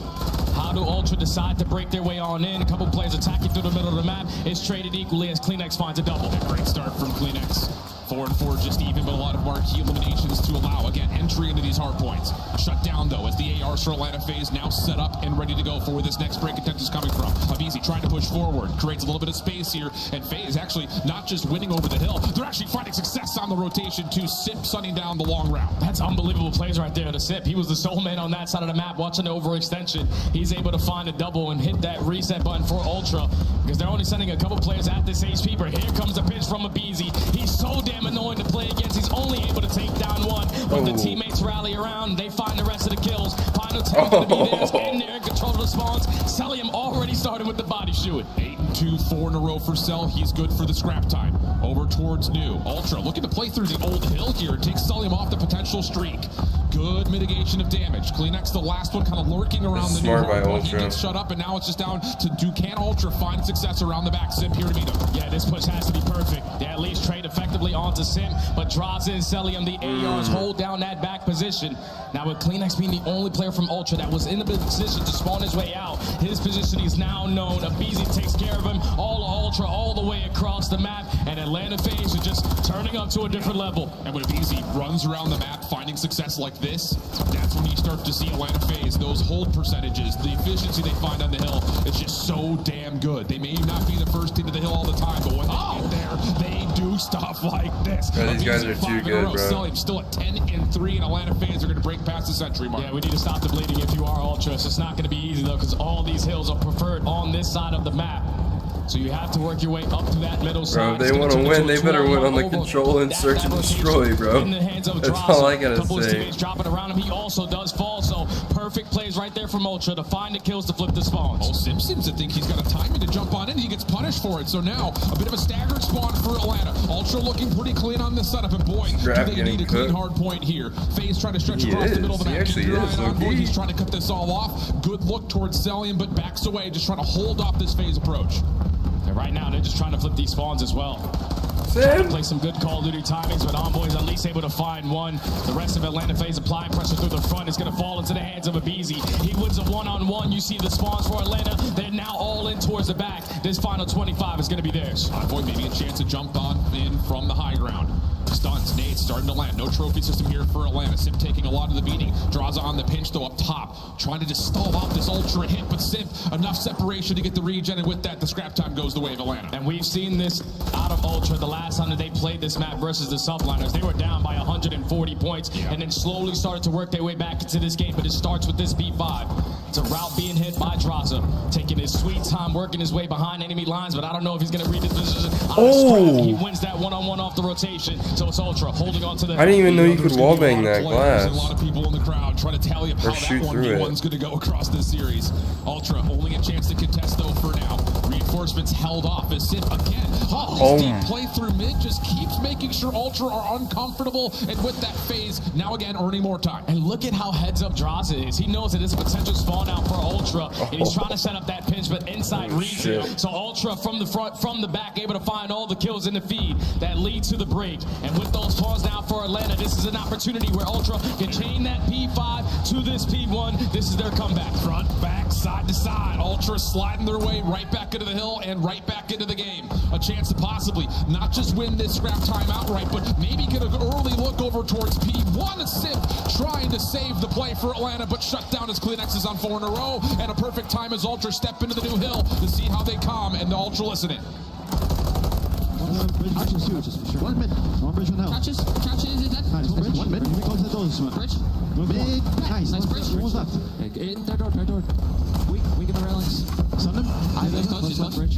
Speaker 5: How do Ultra decide to break their way on in? A couple players attacking through the middle of the map. It's traded equally as Kleenex finds a double.
Speaker 10: A great start from Kleenex. 4-4 just even, but a lot of marquee eliminations to allow, again, entry into these hard points. Shut down, though, as the ARs for Atlanta FaZe now set up and ready to go for where this next break attempt is coming from. Abizi trying to push forward, creates a little bit of space here, and FaZe actually not just winning over the hill, they're actually finding success on the rotation to Sip sunning down the long round.
Speaker 5: That's unbelievable plays right there to Sip. He was the sole man on that side of the map watching the overextension. He's able to find a double and hit that reset button for Ultra because they're only sending a couple players at this HP, but here comes the pitch from Abizi. He's so damn annoying to play against. He's only able to take down one, but the teammates rally around. They find the rest of the kills. Final 10 going to be theirs, and they're in control of the spawns. Celium already started with the body shoot.
Speaker 10: 8-2, 4 in a row for Cell. He's good for the scrap time. Over towards New. Ultra looking to play through the old hill here. Takes Celium off the potential streak. Good mitigation of damage. Kleenex, the last one, kind of lurking around the new hardpoint. He gets shut up, and now it's just down to can Ultra find success around the back. Sim here to meet him.
Speaker 5: Yeah, this push has to be perfect. They at least trade effectively onto Sim, but Draza and Celium, the ARs, hold down that back position. Now with Kleenex being the only player from Ultra that was in the position to spawn his way out, his position is now known. Abizi takes care of him, all Ultra, all the way across the map, and Atlanta FaZe are just turning up to a different level.
Speaker 10: And when Abizi runs around the map, finding success like this, that's when you start to see Atlanta FaZe, those hold percentages, the efficiency they find on the hill is just so damn good. They may not be the first team to the hill all the time, but when they get there, they do stuff like this.
Speaker 3: Bro, these guys are too good, bro.
Speaker 10: Still at 10-3, and Atlanta FaZe are going to break past the century mark.
Speaker 5: Yeah, we need to stop the bleeding if you are Ultras. It's not going to be easy, though, because all these hills are preferred on this side of the map. So you have to work your way up to that middle side.
Speaker 3: Bro, if they want to win, they better win on the control and search and destroy, bro. That's all I gotta say.
Speaker 5: Dropping around him, he also does fall. So perfect plays right there from Ultra to find the kills to flip the spawns.
Speaker 10: Oh, Sim seems to think he's got a timing to jump on in. He gets punished for it. So now a bit of a staggered spawn for Atlanta. Ultra looking pretty clean on this setup, and boy, do they need a clean hard point here. FaZe trying to stretch across the middle of the map. Keep your eye on Envoy. He's trying to cut this all off. Good look towards Celium, but backs away, just trying to hold off this FaZe approach.
Speaker 5: And right now, they're just trying to flip these spawns as well. Play some good Call of Duty timings, but Envoy's at least able to find one. The rest of Atlanta FaZe applying pressure through the front. It's going to fall into the hands of Abizi. He wins a one-on-one. You see the spawns for Atlanta. They're now all in towards the back. This final 25 is going to be theirs.
Speaker 10: Envoy maybe a chance to jump on in from the high ground. Stunts, nades starting to land. No trophy system here for Atlanta. Sim taking a lot of the beating. Draws on the pinch, though, up top. Trying to just stall off this Ultra hit, but Sim, enough separation to get the regen, and with that, the scrap time goes the way of Atlanta.
Speaker 5: And we've seen this out of Ultra the last time that they played this map versus the Subliners. They were down by 140 points, and then slowly started to work their way back into this game, but it starts with this B5. It's a route being hit by Draza, taking his sweet time, working his way behind enemy lines, but I don't know if he's going to read his position. He wins that one-on-one off the rotation. So it's Ultra holding on to the.
Speaker 3: I didn't even know you could wallbang that glass.
Speaker 10: A lot of people in the crowd trying to tally up how that 1v1's going to go across this series. Ultra only a chance to contest though for now. Reinforcements held off as Sip again. His deep play through mid just keeps making sure Ultra are uncomfortable, and with that FaZe now again earning more time.
Speaker 5: And look at how heads up Draza is. He knows that it's a potential spawn out for Ultra, and he's trying to set up that pinch, but inside region. So Ultra from the front, from the back, able to find all the kills in the feed that lead to the break. And with those spawns now for Atlanta, this is an opportunity where Ultra can chain that P5 to this P1. This is their comeback.
Speaker 10: Front, back, side to side. Ultra sliding their way right back into the hill and right back into the game. A chance to possibly not just win this scrap time outright, but maybe get an early look over towards P1. Sip trying to save the play for Atlanta, but shut down as Kleenex is on 4 in a row. And a perfect time as Ultra step into the new hill to see how they calm, and the Ultra listening.
Speaker 9: Touches huge. 1 minute. One bridge now.
Speaker 17: Touches is that?
Speaker 9: Nice. 1 minute. We close the doors.
Speaker 17: Bridge.
Speaker 9: Mid. Nice.
Speaker 17: Nice bridge.
Speaker 9: What was that?
Speaker 17: In third door. Weak in the railings.
Speaker 9: Sun him.
Speaker 17: Close.
Speaker 9: Bridge.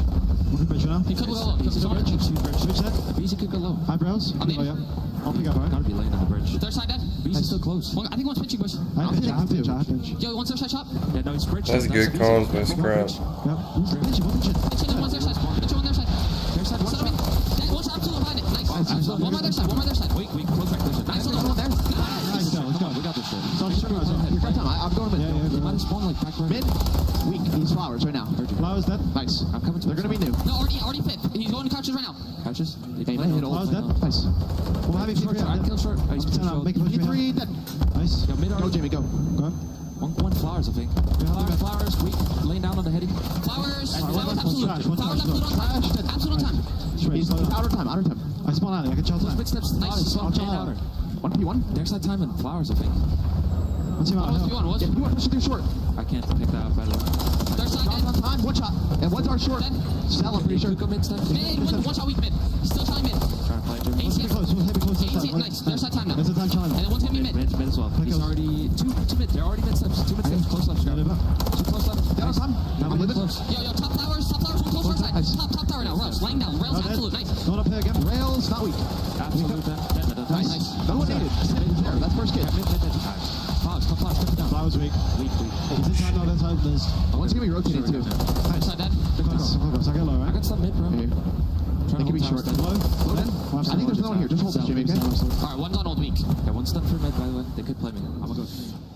Speaker 9: One bridge now.
Speaker 17: He could go low.
Speaker 9: Bridge set.
Speaker 17: Easy could go low.
Speaker 9: Eyebrows.
Speaker 17: I'm in.
Speaker 9: Oh, yeah. I'll pick up, alright?
Speaker 17: Gotta be laying on the bridge. Third side dead. Beast is still close. I think one's pitching, boys.
Speaker 9: I have pitch.
Speaker 17: Yo, you want third side shot? Yeah, no, he's bridge.
Speaker 3: That's good comms by Scrap.
Speaker 9: Yep. Who's the pitch? One pitch.
Speaker 17: Pitching on one third side. Pitching on their side. Their side. One side. One shot, two behind it. Nice. One by their side. One by their side. Weak. Close back. Nice. One there.
Speaker 9: Nice. Let's go.
Speaker 17: We got this shit.
Speaker 9: So just turn around.
Speaker 17: First time. I'm going mid.
Speaker 9: Yeah.
Speaker 17: He might have spawned like back
Speaker 9: Mid. Weak. These flowers right now.
Speaker 17: Flowers
Speaker 9: dead.
Speaker 17: Nice. I'm coming to.
Speaker 9: They're gonna be new.
Speaker 17: No, already fit. He's going to couches right now. Couches?
Speaker 9: Hey, hit flowers dead. Nice. Well, have you
Speaker 17: short. I'd kill short.
Speaker 9: Make a push.
Speaker 17: Three dead.
Speaker 9: Nice.
Speaker 17: Go,
Speaker 9: Jamie. Go.
Speaker 17: One flowers, I think. Flowers, weak, laying down on the heady. Flowers, absolute. Flowers, absolute on time.
Speaker 9: He's outer time. I spawn out. I can chill time.
Speaker 17: Quick steps, nice. Outer.
Speaker 9: 1p1.
Speaker 17: There's that time and flowers, I think.
Speaker 9: What's your out?
Speaker 17: You want pushing through short. I can't pick that up, by the way. There's side dead.
Speaker 9: On time. One shot. And one's our short. Sell, I'm pretty sure.
Speaker 17: Go mid step. One shot weak mid. Still trying mid. Trying to play Jimmy.
Speaker 9: Heavy close.
Speaker 17: Nice. There's that time now.
Speaker 9: There's a time challenge.
Speaker 17: And then one's hit me mid. Mid as well. He's already two mid. They're already mid steps. Two mid steps. Close left. Two close left.
Speaker 9: Down time.
Speaker 17: Now we're close. Yo, top flowers. One close right side. Top tower now. Rails. Laying down. Rails absolute. Nice.
Speaker 9: Going up here again. Rails not weak.
Speaker 17: Absolute. Nice.
Speaker 9: No one needed. That's first kid.
Speaker 17: Flowers.
Speaker 9: Flowers weak. Weak. Is this side? No, that side. There's.
Speaker 17: One's gonna be rotating too. Side dead.
Speaker 9: Focus. I get low, right?
Speaker 17: I got some mid, bro.
Speaker 9: They can be short. Low. I think there's no one here. Just hold this, Jimmy, okay?
Speaker 17: Alright, one's on old week. Yeah, one step for mid, by the way. They could play me. I'm gonna go.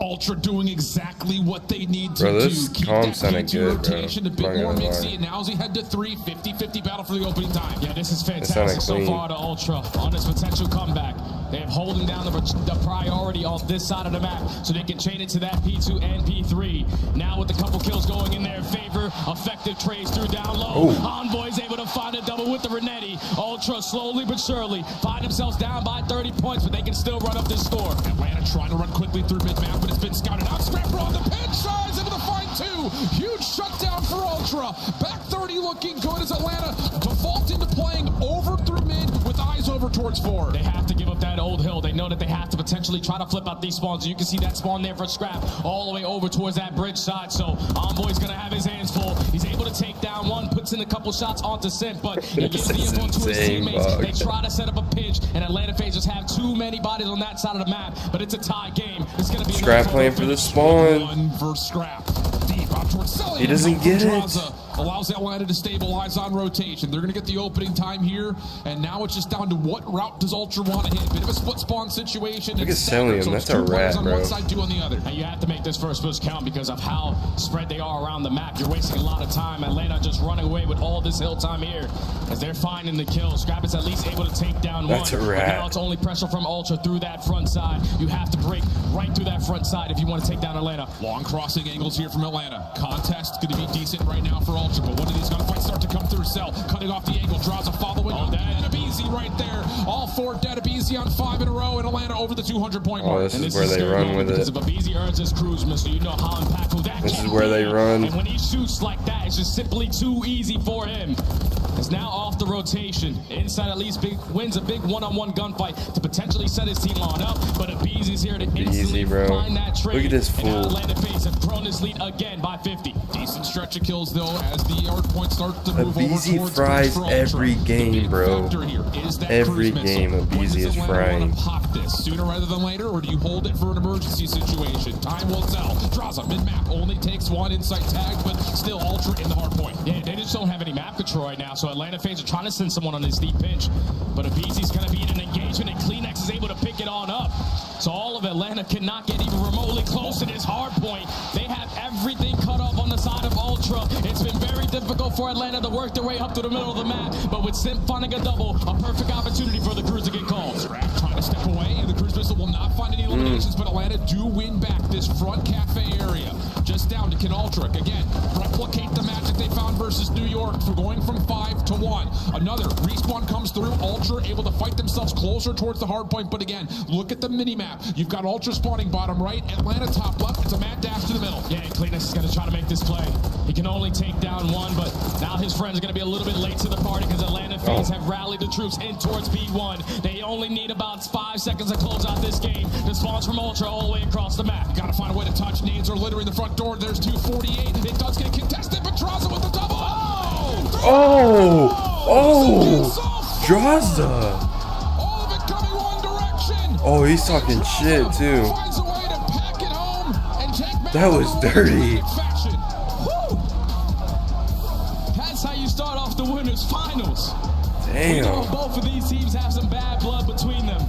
Speaker 10: Ultra doing exactly what they need to
Speaker 3: Bro,
Speaker 10: do.
Speaker 3: this
Speaker 10: Keep
Speaker 3: comm
Speaker 10: that
Speaker 3: sounded
Speaker 10: P2
Speaker 3: good,
Speaker 10: rotation
Speaker 3: bro.
Speaker 10: a bit more
Speaker 3: Not gonna
Speaker 10: mixy,
Speaker 3: lie.
Speaker 10: and now as he head to 3, 50-50 battle for the opening time.
Speaker 2: Yeah, this is
Speaker 3: sounded
Speaker 2: fantastic so
Speaker 3: clean.
Speaker 2: far to Ultra on this potential comeback. They have holding down the priority on this side of the map so they can chain it to that P2 and P3. Now with a couple kills going in their favor, effective trades through down low.
Speaker 3: Ooh.
Speaker 2: Envoy's able to find a double with the Renetti. Ultra slowly but surely find themselves down by 30 points, but they can still run up this score.
Speaker 10: Atlanta trying to run quickly through mid-map, but it's been scouted out. Scrapper on the pinch sides into the fight too. Huge shutdown for Ultra. Back 30 looking good as Atlanta default into playing over through mid with eyes over towards 4.
Speaker 2: They have to give up that old hill. They know that they have to potentially try to flip out these spawns. You can see that spawn there for Scrap all the way over towards that bridge side. So Envoy's going to have his hands full. He's able to take down one, puts in a couple shots onto Simp, but he gives the info to his teammates. They try to set up a pinch, and Atlanta Phasers have too many bodies on that side of the map, but it's a tie game. It's going to be
Speaker 3: Scrap playing for the spawn.
Speaker 10: One for Scrap. Deep out towards Selly.
Speaker 3: He doesn't get it.
Speaker 10: Allows Atlanta to stabilize on rotation. They're going to get the opening time here, and now it's just down to what route does Ultra want to hit. Bit of a split spawn situation.
Speaker 3: Look at Sellium,
Speaker 10: so
Speaker 3: that's
Speaker 10: two
Speaker 3: a
Speaker 10: players
Speaker 3: rat,
Speaker 10: on
Speaker 3: bro.
Speaker 10: one side, 2 on the other.
Speaker 2: And you have to make this first push count because of how spread they are around the map. You're wasting a lot of time. Atlanta just running away with all this hill time here as they're finding the kill. Scrap is at least able to take down
Speaker 3: That's
Speaker 2: one.
Speaker 3: a rat.
Speaker 2: But now it's only pressure from Ultra through that front side. You have to break right through that front side if you want to take down Atlanta.
Speaker 10: Long crossing angles here from Atlanta. Contest going to be decent right now for Ultra, but one of these gunfights start to come through. Cell cutting off the angle, draws a following. Oh, that easy right there. All 4 dead Abizi on 5 in a row, and Atlanta over the 200-point mark.
Speaker 3: Oh, this
Speaker 2: And
Speaker 3: is where they
Speaker 2: scary
Speaker 3: run with
Speaker 2: because
Speaker 3: it.
Speaker 2: if Abizi earns his cruise missile, you know how impactful that
Speaker 3: This
Speaker 2: can
Speaker 3: is where they
Speaker 2: be.
Speaker 3: run.
Speaker 2: And when he shoots like that, it's just simply too easy for him. It's now off the rotation. Inside at least wins a big one-on-one gunfight to potentially set his team on up, but Abizi's here to instantly
Speaker 3: bro.
Speaker 2: find that trade.
Speaker 3: Look at this
Speaker 2: And now
Speaker 3: fool.
Speaker 2: Atlanta Phase have thrown this lead again by 50.
Speaker 10: Decent stretch of kills, though, as the yard point starts to move over
Speaker 3: Abizi
Speaker 10: towards
Speaker 3: fries
Speaker 10: for Ultra.
Speaker 3: every game, bro.
Speaker 10: Factor here is that
Speaker 3: Every
Speaker 10: cruise
Speaker 3: game
Speaker 10: missile. When
Speaker 3: Abizi
Speaker 10: does
Speaker 3: is
Speaker 10: Atlanta
Speaker 3: frying.
Speaker 10: want to pop this sooner rather than later, or do you hold it for an emergency situation? Time will tell. Draws a mid-map, only takes 1 inside tag, but still Ultra in the hard point.
Speaker 2: Yeah, they just don't have any map control right now, so Atlanta Phase are trying to send someone on this deep pinch, but Abizi's going to be in an engagement, and Kleenex is able to pick it on up. So all of Atlanta cannot get even remotely close to this hard point. They have everything cut off on the side of Ultra. It's been very difficult for Atlanta to work their way up to the middle of the map, but with Simp finding a double, a perfect opportunity for the Cruise to get called.
Speaker 10: Scrap trying to step away, and the cruise missile will not find any eliminations, but Atlanta do win back this front cafe area. Just down to Can Ultra again replicate the magic they found versus New York for going from 5 to 1. Another respawn comes through. Ultra able to fight themselves closer towards the hard point, but again, look at the mini map. You've got Ultra spawning bottom right, Atlanta top left. It's a mad dash to the middle.
Speaker 2: Yeah, and Kleenex is going to try to make this play. He can only take down one, but now his friends are going to be a little bit late to the party because Atlanta Phase have rallied the troops in towards B1. They only need about 5 seconds to close out this game. The spawns from Ultra all the way across the map.
Speaker 10: Got to find a way to touch. Nades are littering the front door. There's 248. It does get contested, but draws it with the double. Oh!
Speaker 3: Oh! Oh! Drozda! Oh, he's talking shit too. That was dirty.
Speaker 5: That's how you start off the winners finals.
Speaker 3: Damn.
Speaker 5: We know both of these teams have some bad blood between them.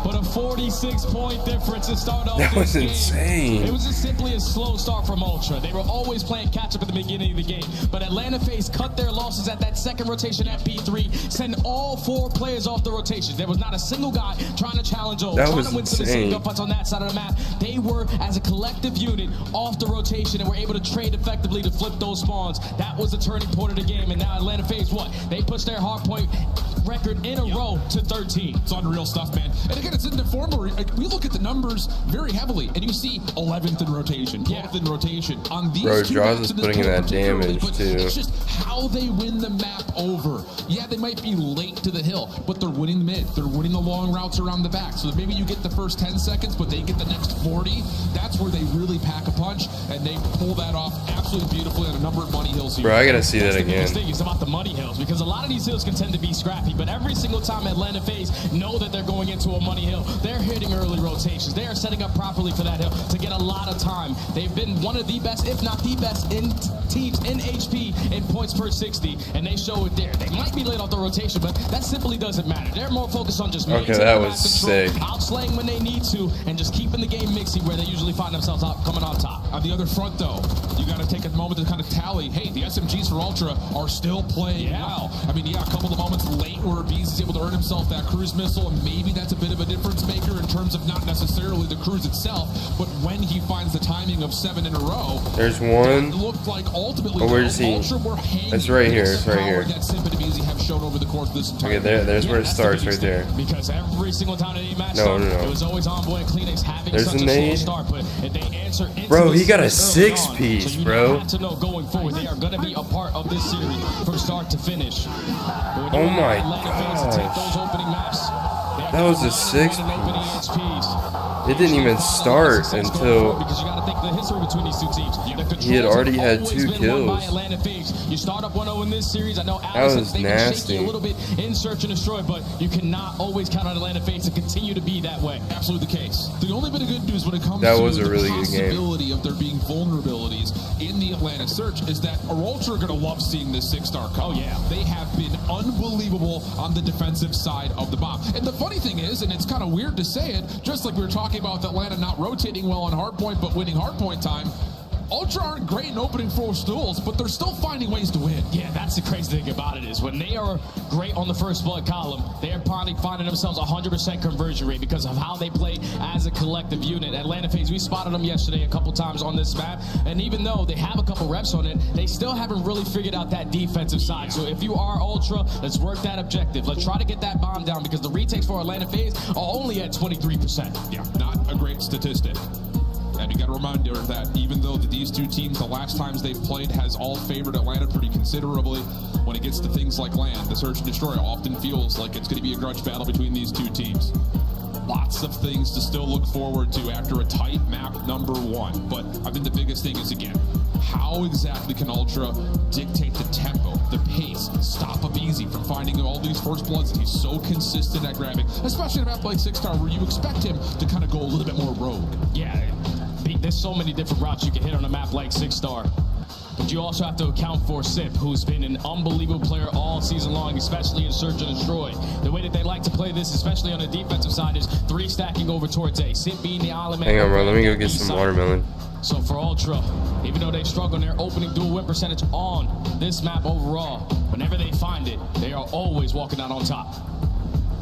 Speaker 5: But a 46-point difference to start off
Speaker 3: that
Speaker 5: this
Speaker 3: was
Speaker 5: game.
Speaker 3: insane.
Speaker 5: It was just simply a slow start from Ultra. They were always playing catch-up at the beginning of the game. But Atlanta FaZe cut their losses at that second rotation at P3, send all 4 players off the rotation. There was not a single guy trying to challenge Ultra,
Speaker 3: That
Speaker 5: trying
Speaker 3: was
Speaker 5: to win some
Speaker 3: insane.
Speaker 5: gunfights on that side of the map. They were, as a collective unit, off the rotation and were able to trade effectively to flip those spawns. That was the turning point of the game. And now Atlanta FaZe, what? They pushed their hardpoint record in a row to 13.
Speaker 10: It's unreal stuff, man. And again, it's in the former. We look at the numbers very heavily, and you see 11th in rotation, 12th in rotation. On these
Speaker 3: Bro,
Speaker 10: two
Speaker 3: Jaws
Speaker 10: maps
Speaker 3: is
Speaker 10: in this
Speaker 3: putting in that damage
Speaker 10: but
Speaker 3: too.
Speaker 10: It's just how they win the map over. Yeah, they might be late to the hill, but they're winning the mid. They're winning the long routes around the back. So maybe you get the first 10 seconds, but they get the next 40. That's where they really pack a punch, and they pull that off absolutely beautifully on a number of money hills here.
Speaker 3: Bro, I gotta see that again.
Speaker 5: The biggest thing is about the money hills, because a lot of these hills can tend to be scrappy, but every single time Atlanta FaZe know that they're going into a money hill, they're hitting early rotations. They are setting up properly for that hill to get a lot of time. They've been one of the best, if not the best, in teams in HP in points per 60, and they show it there. They might be late off the rotation, but that simply doesn't matter. They're more focused on just maintaining
Speaker 3: that was
Speaker 5: control,
Speaker 3: sick.
Speaker 5: outslaying when they need to, and just keeping the game mixy where they usually find themselves coming on top.
Speaker 10: On the other front, though, you got to take a moment to kind of tally. Hey, the SMGs for Ultra are still playing well. I mean, yeah, a couple of moments late where Bees is able to earn himself that cruise missile, and maybe that's a bit of a difference maker in terms of not necessarily the cruise itself, but when he finds the timing of 7 in a row.
Speaker 3: There's one.
Speaker 10: It looked like ultimately
Speaker 3: Oh, where's he?
Speaker 10: Ultra were hanging.
Speaker 3: It's right here. It's right here.
Speaker 10: That Simp and Bees have shown over the course of this entire
Speaker 3: Okay, there's where it
Speaker 5: that's
Speaker 3: starts
Speaker 5: the
Speaker 3: right
Speaker 5: biggest
Speaker 3: there.
Speaker 5: thing, because every single time they matched
Speaker 3: No,
Speaker 5: up,
Speaker 3: no, no.
Speaker 5: it was always Envoy and Kleenex having
Speaker 3: There's
Speaker 5: such
Speaker 3: a
Speaker 5: a slow
Speaker 3: nade.
Speaker 5: start, but if they answer into
Speaker 3: Bro, he
Speaker 5: this
Speaker 3: got a
Speaker 5: early on,
Speaker 3: 6-piece,
Speaker 5: so you
Speaker 3: bro.
Speaker 5: have to know going forward they are going to be a part of this series from start to finish.
Speaker 3: Oh my gosh. That was a 6. It didn't even start until
Speaker 5: because you got to think the history between these two teams.
Speaker 3: he had already had 2 kills.
Speaker 5: You start up 1-0 in this series. I know
Speaker 3: That
Speaker 5: Alex
Speaker 3: was
Speaker 5: is thinking
Speaker 3: nasty.
Speaker 5: shaky a little bit in search and destroy, but you cannot always count on Atlanta FaZe to continue to be that way.
Speaker 10: Absolutely the case. The only bit of good news when it comes
Speaker 3: That
Speaker 10: to
Speaker 3: was a
Speaker 10: the
Speaker 3: really good game.
Speaker 10: possibility of there being vulnerabilities in the Atlanta search is that Ultra are going to love seeing this 6-star come.
Speaker 5: Oh, yeah.
Speaker 10: They have been unbelievable on the defensive side of the bomb. And the funny thing is, and it's kind of weird to say it, just like we were talking about Atlanta not rotating well on hardpoint but winning hardpoint time, Ultra aren't great in opening 4 stools, but they're still finding ways to win.
Speaker 5: Yeah, that's the crazy thing about it is when they are great on the first blood column, they are finding themselves 100% conversion rate because of how they play as a collective unit. Atlanta FaZe, we spotted them yesterday a couple times on this map, and even though they have a couple reps on it, they still haven't really figured out that defensive side. So if you are Ultra, let's work that objective. Let's try to get that bomb down because the retakes for Atlanta FaZe are only at 23%.
Speaker 10: Yeah, not a great statistic. And you got to remind you that even though these two teams, the last times they've played, has all favored Atlanta pretty considerably, when it gets to things like land, the Search and Destroy often feels like it's going to be a grudge battle between these two teams. Lots of things to still look forward to after a tight map number 1. But I think the biggest thing is, again, how exactly can Ultra dictate the tempo, the pace, stop up Easy from finding all these first bloods that he's so consistent at grabbing, especially in a map like 6-star where you expect him to kind of go a little bit more rogue.
Speaker 5: Yeah, there's so many different routes you can hit on a map like 6-star. But you also have to account for Sip, who's been an unbelievable player all season long, especially in Search and Destroy. The way that they like to play this, especially on the defensive side, is 3 stacking over towards A. Sip being the island man.
Speaker 3: Hang on, bro. Let me go get some watermelon.
Speaker 5: So for Ultra, even though they struggle in their opening dual win percentage on this map overall, whenever they find it, they are always walking out on top.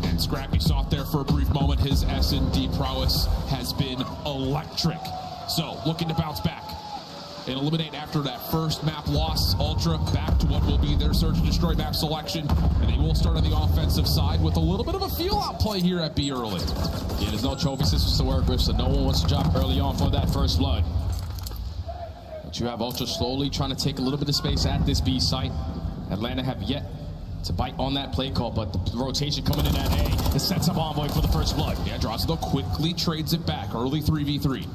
Speaker 10: And Shnappy saw it there for a brief moment. His S&D prowess has been electric. So looking to bounce back and eliminate after that first map loss. Ultra back to what will be their Search and Destroy map selection, and they will start on the offensive side with a little bit of a feel-out play here at B early.
Speaker 5: Yeah, there's no trophy systems to work with, so no one wants to drop early on for that first blood. But you have Ultra slowly trying to take a little bit of space at this B site. Atlanta have yet to bite on that play call, but the rotation coming in at A, it sets up Envoy for the first blood.
Speaker 10: Yeah, Drozda quickly trades it back, early 3v3.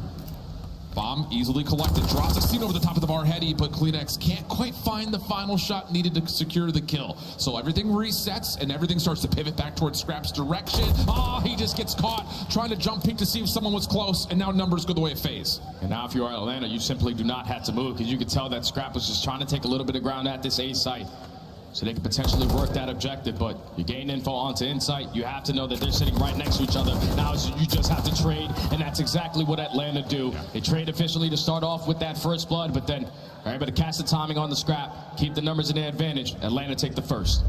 Speaker 20: Bomb easily collected. Draws a scene over the top of the bar heady, but Kleenex can't quite find the final shot needed to secure the kill. So everything resets and everything starts to pivot back towards Scrap's direction. Oh, he just gets caught trying to jump peek to see if someone was close, and now numbers go the way of FaZe.
Speaker 11: And now if you are Atlanta, you simply do not have to move, because you could tell that Scrap was just trying to take a little bit of ground at this A site, so they could potentially work that objective. But you gain info onto Insight, you have to know that they're sitting right next to each other. Now you just have to trade, and that's exactly what Atlanta do. They trade efficiently to start off with that first blood, but then everybody cast the timing on the Scrap, keep the numbers in their advantage. Atlanta take the first.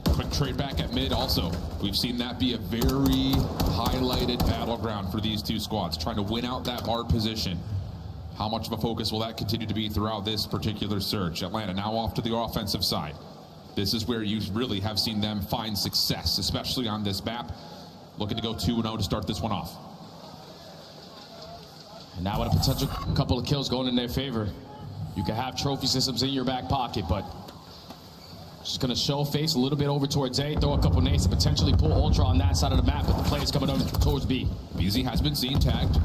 Speaker 20: Quick trade back at mid also. We've seen that be a very highlighted battleground for these two squads, trying to win out that bar position. How much of a focus will that continue to be throughout this particular search? Atlanta now off to the offensive side. This is where you really have seen them find success, especially on this map. Looking to go 2-0 to start this one off.
Speaker 11: And now with a potential couple of kills going in their favor, you can have trophy systems in your back pocket, but just gonna show face a little bit over towards A, throw a couple nades to potentially pull Ultra on that side of the map, but the play is coming over towards B.
Speaker 20: BZ has been seen tagged,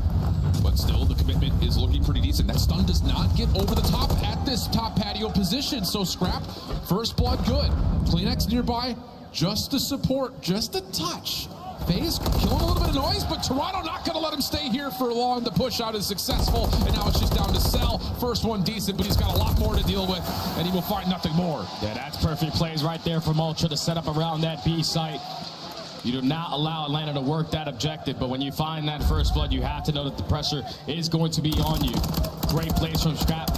Speaker 20: but still the commitment is looking pretty decent. That stun does not get over the top at this top patio position, so Scrap, first blood good. Kleenex nearby, just to support, just a touch. FaZe killing a little bit of noise, but Toronto not going to let him stay here for long. The push out is successful, and now it's just down to Cell. First one decent, but he's got a lot more to deal with, and he will find nothing more.
Speaker 11: Yeah, that's perfect plays right there from Ultra to set up around that B site. You do not allow Atlanta to work that objective, but when you find that first blood, you have to know that the pressure is going to be on you. Great plays from Scrap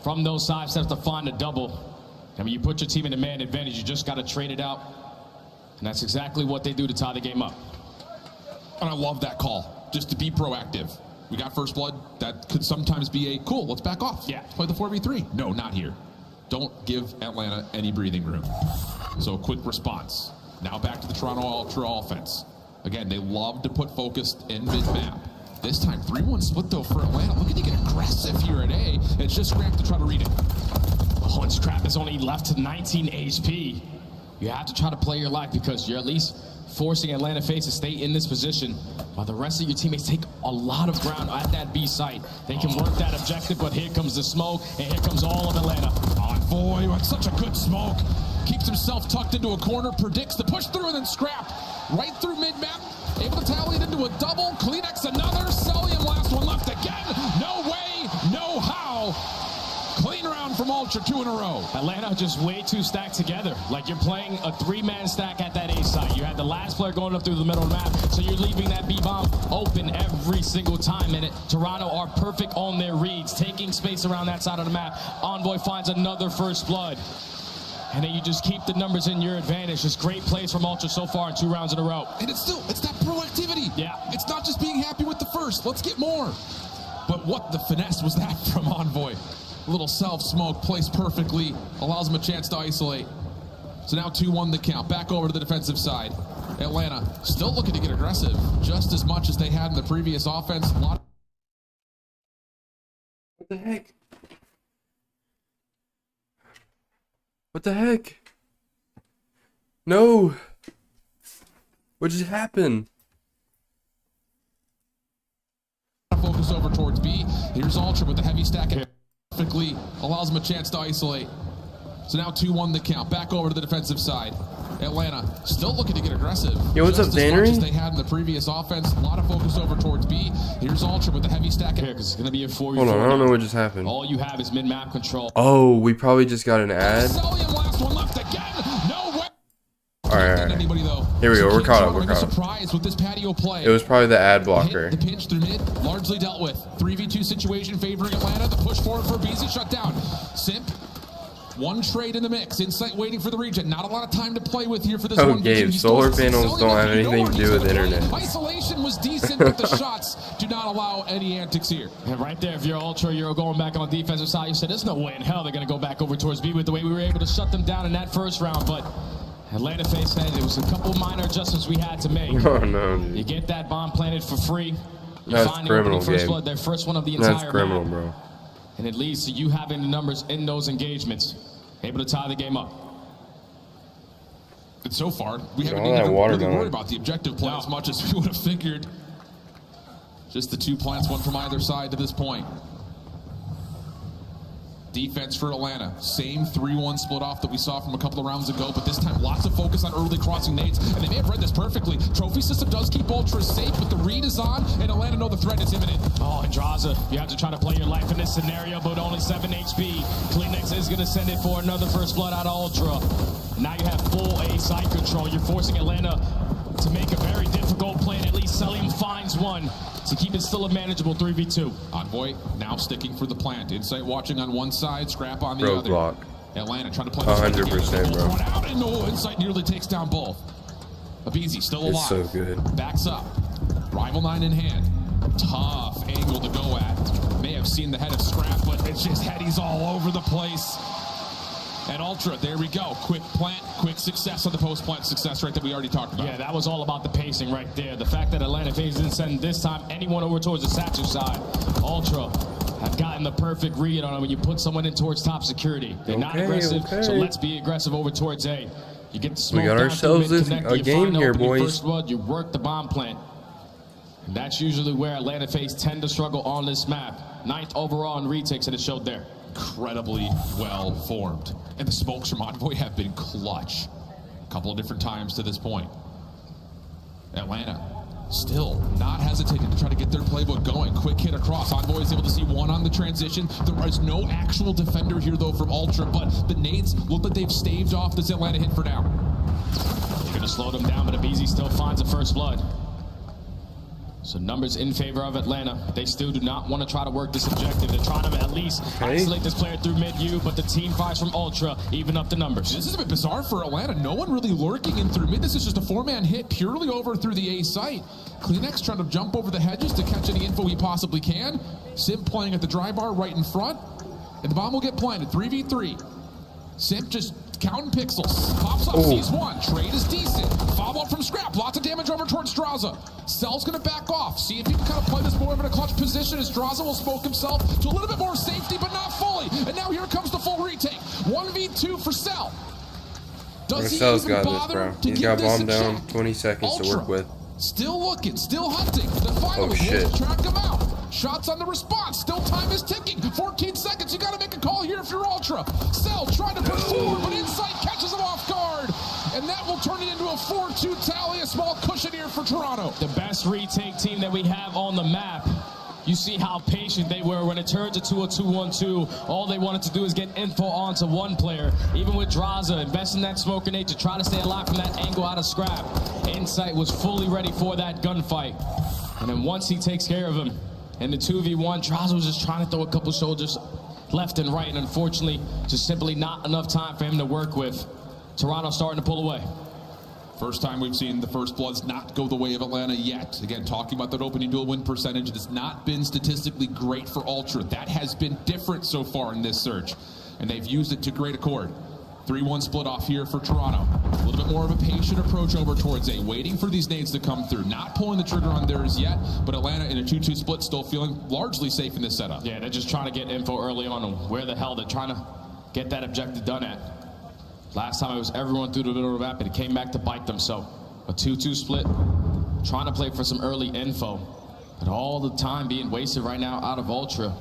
Speaker 11: from those side steps to find a double. I mean, you put your team in a man advantage, you just got to trade it out. And that's exactly what they do to tie the game up.
Speaker 20: And I love that call, just to be proactive. We got first blood. That could sometimes be a, cool, let's back off.
Speaker 11: Yeah.
Speaker 20: Play the 4v3. No, not here. Don't give Atlanta any breathing room. So quick response. Now back to the Toronto Ultra offense. Again, they love to put focus in mid-map. This time, 3-1 split though for Atlanta. Looking to get aggressive here at A. It's just Scrap to try to read it.
Speaker 11: Oh, and Scrap is only left to 19 HP. You have to try to play your life, because you're at least forcing Atlanta FaZe to stay in this position while the rest of your teammates take a lot of ground at that B site. They can work that objective, but here comes the smoke, and here comes all of Atlanta.
Speaker 20: Envoy with such a good smoke. Keeps himself tucked into a corner, predicts the push through, and then Scrap right through mid-map. Able to tally it into a double. Kleenex another. Cellium last one left again. No way, no how. Clean round from Ultra, 2 in a row.
Speaker 11: Atlanta just way too stacked together. Like you're playing a 3-man stack at that A site. You had the last player going up through the middle of the map, so you're leaving that B-bomb open every single time. And Toronto are perfect on their reads, taking space around that side of the map. Envoy finds another first blood. And then you just keep the numbers in your advantage. Just great plays from Ultra so far in 2 rounds in a row.
Speaker 20: And it's that proactivity.
Speaker 11: Yeah.
Speaker 20: It's not just being happy with the first. Let's get more. But what the finesse was that from Envoy? A little self-smoke, placed perfectly, allows him a chance to isolate. So now 2-1 the count. Back over to the defensive side. Atlanta still looking to get aggressive, just as much as they had in the previous offense. What
Speaker 3: the heck? What the heck? No! What just happened?
Speaker 20: Focus over towards B. Here's Ultra with the heavy stack. Perfectly allows him a chance to isolate. So now 2-1 the count. Back over to the defensive side. Atlanta still looking to get aggressive.
Speaker 3: Yo, what's up, Dannery?
Speaker 20: As they had in the previous offense. A lot of focus over towards B. Here's Ultra with the heavy stack.
Speaker 11: Here, because it's going to be a 4v4.
Speaker 3: Hold on, I don't know what just happened.
Speaker 11: All you have is mid-map control.
Speaker 3: Oh, we probably just got an ad.
Speaker 20: Last one left again. No way.
Speaker 3: All right. Here we go. We're caught up. We're caught up.
Speaker 20: Surprise with this patio play.
Speaker 3: It was probably the ad blocker.
Speaker 20: The pinch through mid, largely dealt with. 3v2 situation favoring Atlanta. The push forward for BZ shut down. Simp. One trade in the mix. Insight waiting for the region. Not a lot of time to play with here for this one.
Speaker 3: Gabe, solar panels don't have anything to do with internet.
Speaker 20: Isolation was decent, but the shots do not allow any antics here.
Speaker 11: And right there, if you're Ultra, you're going back on the defensive side. You said, there's no way in hell they're going to go back over towards B with the way we were able to shut them down in that first round. But Atlanta FaZe said it was a couple minor adjustments we had to make.
Speaker 3: Oh, no, dude.
Speaker 11: You get that bomb planted for free. You
Speaker 3: That's
Speaker 11: find
Speaker 3: criminal,
Speaker 11: first
Speaker 3: Gabe.
Speaker 11: blood, their first one of the entire
Speaker 3: That's criminal,
Speaker 11: map.
Speaker 3: bro.
Speaker 11: And it leads to you having the numbers in those engagements, able to tie the game up.
Speaker 20: And so far, we haven't
Speaker 3: All that
Speaker 20: even
Speaker 3: water
Speaker 20: really
Speaker 3: going.
Speaker 20: worried about the objective play as much as we would have figured. Just the 2 plants, one from either side to this point. Defense for Atlanta, same 3-1 split off that we saw from a couple of rounds ago, but this time lots of focus on early crossing nades, and they may have read this perfectly. Trophy system does keep Ultra safe, but the read is on, and Atlanta know the threat is imminent.
Speaker 11: Oh, Andraza, you have to try to play your life in this scenario, but only 7 HP. Kleenex is going to send it for another first blood out of Ultra. Now you have full A side control. You're forcing Atlanta to make a very difficult plan. At least Selim finds one to keep it still a manageable 3v2.
Speaker 20: Envoy now sticking for the plant. Insight watching on one side, Scrap on the
Speaker 3: Roadblock.
Speaker 20: other. Atlanta trying to play
Speaker 3: 100%, bro.
Speaker 20: Out, and Insight nearly takes down both. Abizi still alive.
Speaker 3: It's so good.
Speaker 20: Backs up. Rival 9 in hand. Tough angle to go at. May have seen the head of Scrap, but it's just headies all over the place. And Ultra, there we go. Quick plant, quick success on the post-plant success rate that we already talked about.
Speaker 11: Yeah, that was all about the pacing right there. The fact that Atlanta FaZe didn't send this time anyone over towards the statue side. Ultra have gotten the perfect read on it when you put someone in towards top security. They're not aggressive, so let's be aggressive over towards A. You get the smoke
Speaker 3: We got
Speaker 11: down
Speaker 3: ourselves
Speaker 11: through
Speaker 3: a
Speaker 11: mid-connector,
Speaker 3: game here, boys.
Speaker 11: First blood, you work the bomb plant. And that's usually where Atlanta FaZe tend to struggle on this map. 9th overall in retakes, and it showed there.
Speaker 20: Incredibly well formed. And the smokes from Envoy have been clutch a couple of different times to this point. Atlanta still not hesitating to try to get their playbook going. Quick hit across. Envoy is able to see one on the transition. There is no actual defender here, though, from Ultra, but the nades look like they've staved off this Atlanta hit for now.
Speaker 11: You're going to slow them down, but Abizi still finds a first blood. So numbers in favor of Atlanta. They still do not want to try to work this objective. They're trying to at least isolate this player through mid-U, but the team fires from Ultra, even up the numbers.
Speaker 20: This is a bit bizarre for Atlanta. No one really lurking in through mid. This is just a 4-man hit purely over through the A site. Kleenex trying to jump over the hedges to catch any info he possibly can. Simp playing at the dry bar right in front. And the bomb will get planted. 3v3. Simp just counting pixels. Pops up, sees one. Trade is decent. Follow up from Scrap. Lots of damage over towards Straza. Cell's going to back off. See if he can kind of play this more of in a clutch position as Straza will smoke himself to a little bit more safety, but not fully. And now here comes the full retake. 1v2 for Cell. Does he
Speaker 3: Cell's
Speaker 20: even
Speaker 3: got this,
Speaker 20: bother
Speaker 3: bro.
Speaker 20: to
Speaker 3: He's
Speaker 20: give
Speaker 3: got
Speaker 20: this
Speaker 3: bomb
Speaker 20: a
Speaker 3: down.
Speaker 20: check?
Speaker 3: 20 seconds to
Speaker 20: Ultra
Speaker 3: work with.
Speaker 20: Still looking, still hunting. Then finally,
Speaker 3: shit.
Speaker 20: track him out. Shots on the response. Still time is ticking. 14 seconds. You got to make a call here if you're Ultra. Cell trying to push forward, but Insight catches him off guard. And that will turn it into a 4-2 tally. A small cushion here for Toronto.
Speaker 11: The best retake team that we have on the map. You see how patient they were when it turned to a 2-1-2. All they wanted to do is get info onto one player. Even with Draza, invest in that smoke grenade to try to stay alive from that angle out of Scrap. Insight was fully ready for that gunfight. And then once he takes care of him in the 2v1, Draza was just trying to throw a couple soldiers left and right. And unfortunately, just simply not enough time for him to work with. Toronto starting to pull away.
Speaker 20: First time we've seen the first bloods not go the way of Atlanta yet. Again, talking about that opening duel win percentage, it has not been statistically great for Ultra. That has been different so far in this search, and they've used it to great accord. 3-1 split off here for Toronto. A little bit more of a patient approach over towards A, waiting for these nades to come through. Not pulling the trigger on theirs yet, but Atlanta in a 2-2 split still feeling largely safe in this setup.
Speaker 11: Yeah, they're just trying to get info early on where the hell they're trying to get that objective done at. Last time it was everyone through the middle of the map, and it came back to bite them. So a 2-2 split, trying to play for some early info. But all the time being wasted right now out of Ultra.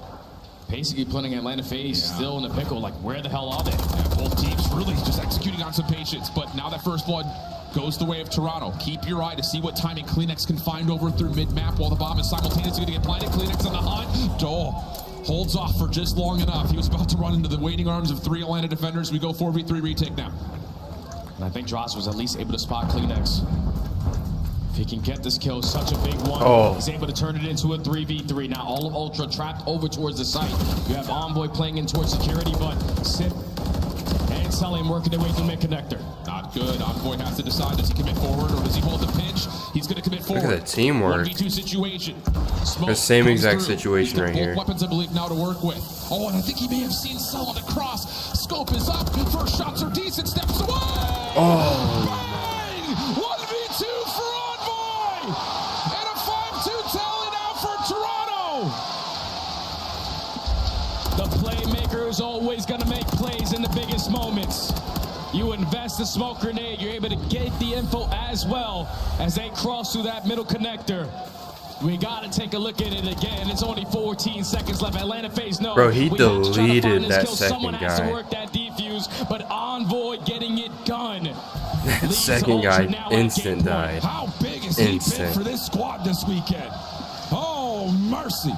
Speaker 11: Basically putting Atlanta FaZe still in the pickle. Like, where the hell are they?
Speaker 20: Yeah, both teams really just executing on some patience. But now that first blood goes the way of Toronto. Keep your eye to see what timing Kleenex can find over through mid-map while the bomb is simultaneously going to get planted. Kleenex on the hunt. Holds off for just long enough. He was about to run into the waiting arms of 3 Atlanta defenders. We go 4v3 retake now.
Speaker 11: And I think Dross was at least able to spot Kleenex. If he can get this kill, such a big one, he's able to turn it into a 3v3. Now all of Ultra trapped over towards the site. You have Envoy playing in towards security, but Sip and Selim working their way through mid-connector.
Speaker 20: Not good. Envoy has to decide, does he commit forward or does he hold the pinch? He's going to commit forward.
Speaker 3: Look at that teamwork.
Speaker 20: 1v2 situation.
Speaker 3: The same exact situation right here.
Speaker 20: Weapons, I believe, now to work with. Oh, and I think he may have seen Cell on the cross. Scope is up. First shots are decent. Steps away.
Speaker 3: Oh.
Speaker 20: Bang! 1v2 for Envoy. And a 5-2 tally now for Toronto.
Speaker 11: The playmaker is always going to make plays in the biggest moments. You invest the smoke grenade, you're able to get the info as well as they cross through that middle connector. We gotta take a look at it again. It's only 14 seconds left. Atlanta FaZe no.
Speaker 3: Bro, he
Speaker 11: we have to try to find
Speaker 3: deleted
Speaker 11: this
Speaker 3: that
Speaker 11: kill.
Speaker 3: second
Speaker 11: Someone has to
Speaker 3: guy.
Speaker 11: work that defuse, but Envoy getting it done.
Speaker 3: That second guy instant died.
Speaker 10: How big is he been
Speaker 3: Instant.
Speaker 10: for this squad this weekend? Oh, mercy.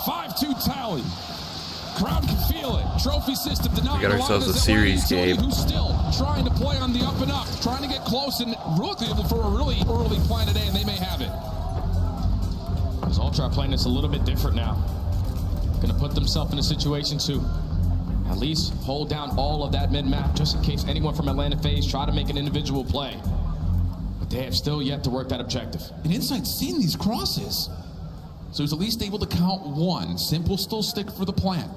Speaker 10: 5-2 tally. Crowd can feel it. Trophy system denying.
Speaker 3: We got ourselves a series game.
Speaker 20: Who's still trying to play on the up and up, trying to get close and looking for a really early plan today, and they may have it.
Speaker 11: Because Ultra are playing this a little bit different now. Gonna put themselves in a situation to at least hold down all of that mid-map, just in case anyone from Atlanta FaZe try to make an individual play. But they have still yet to work that objective.
Speaker 20: And Insight's seen these crosses, so he's at least able to count one. Simp will still stick for the plan.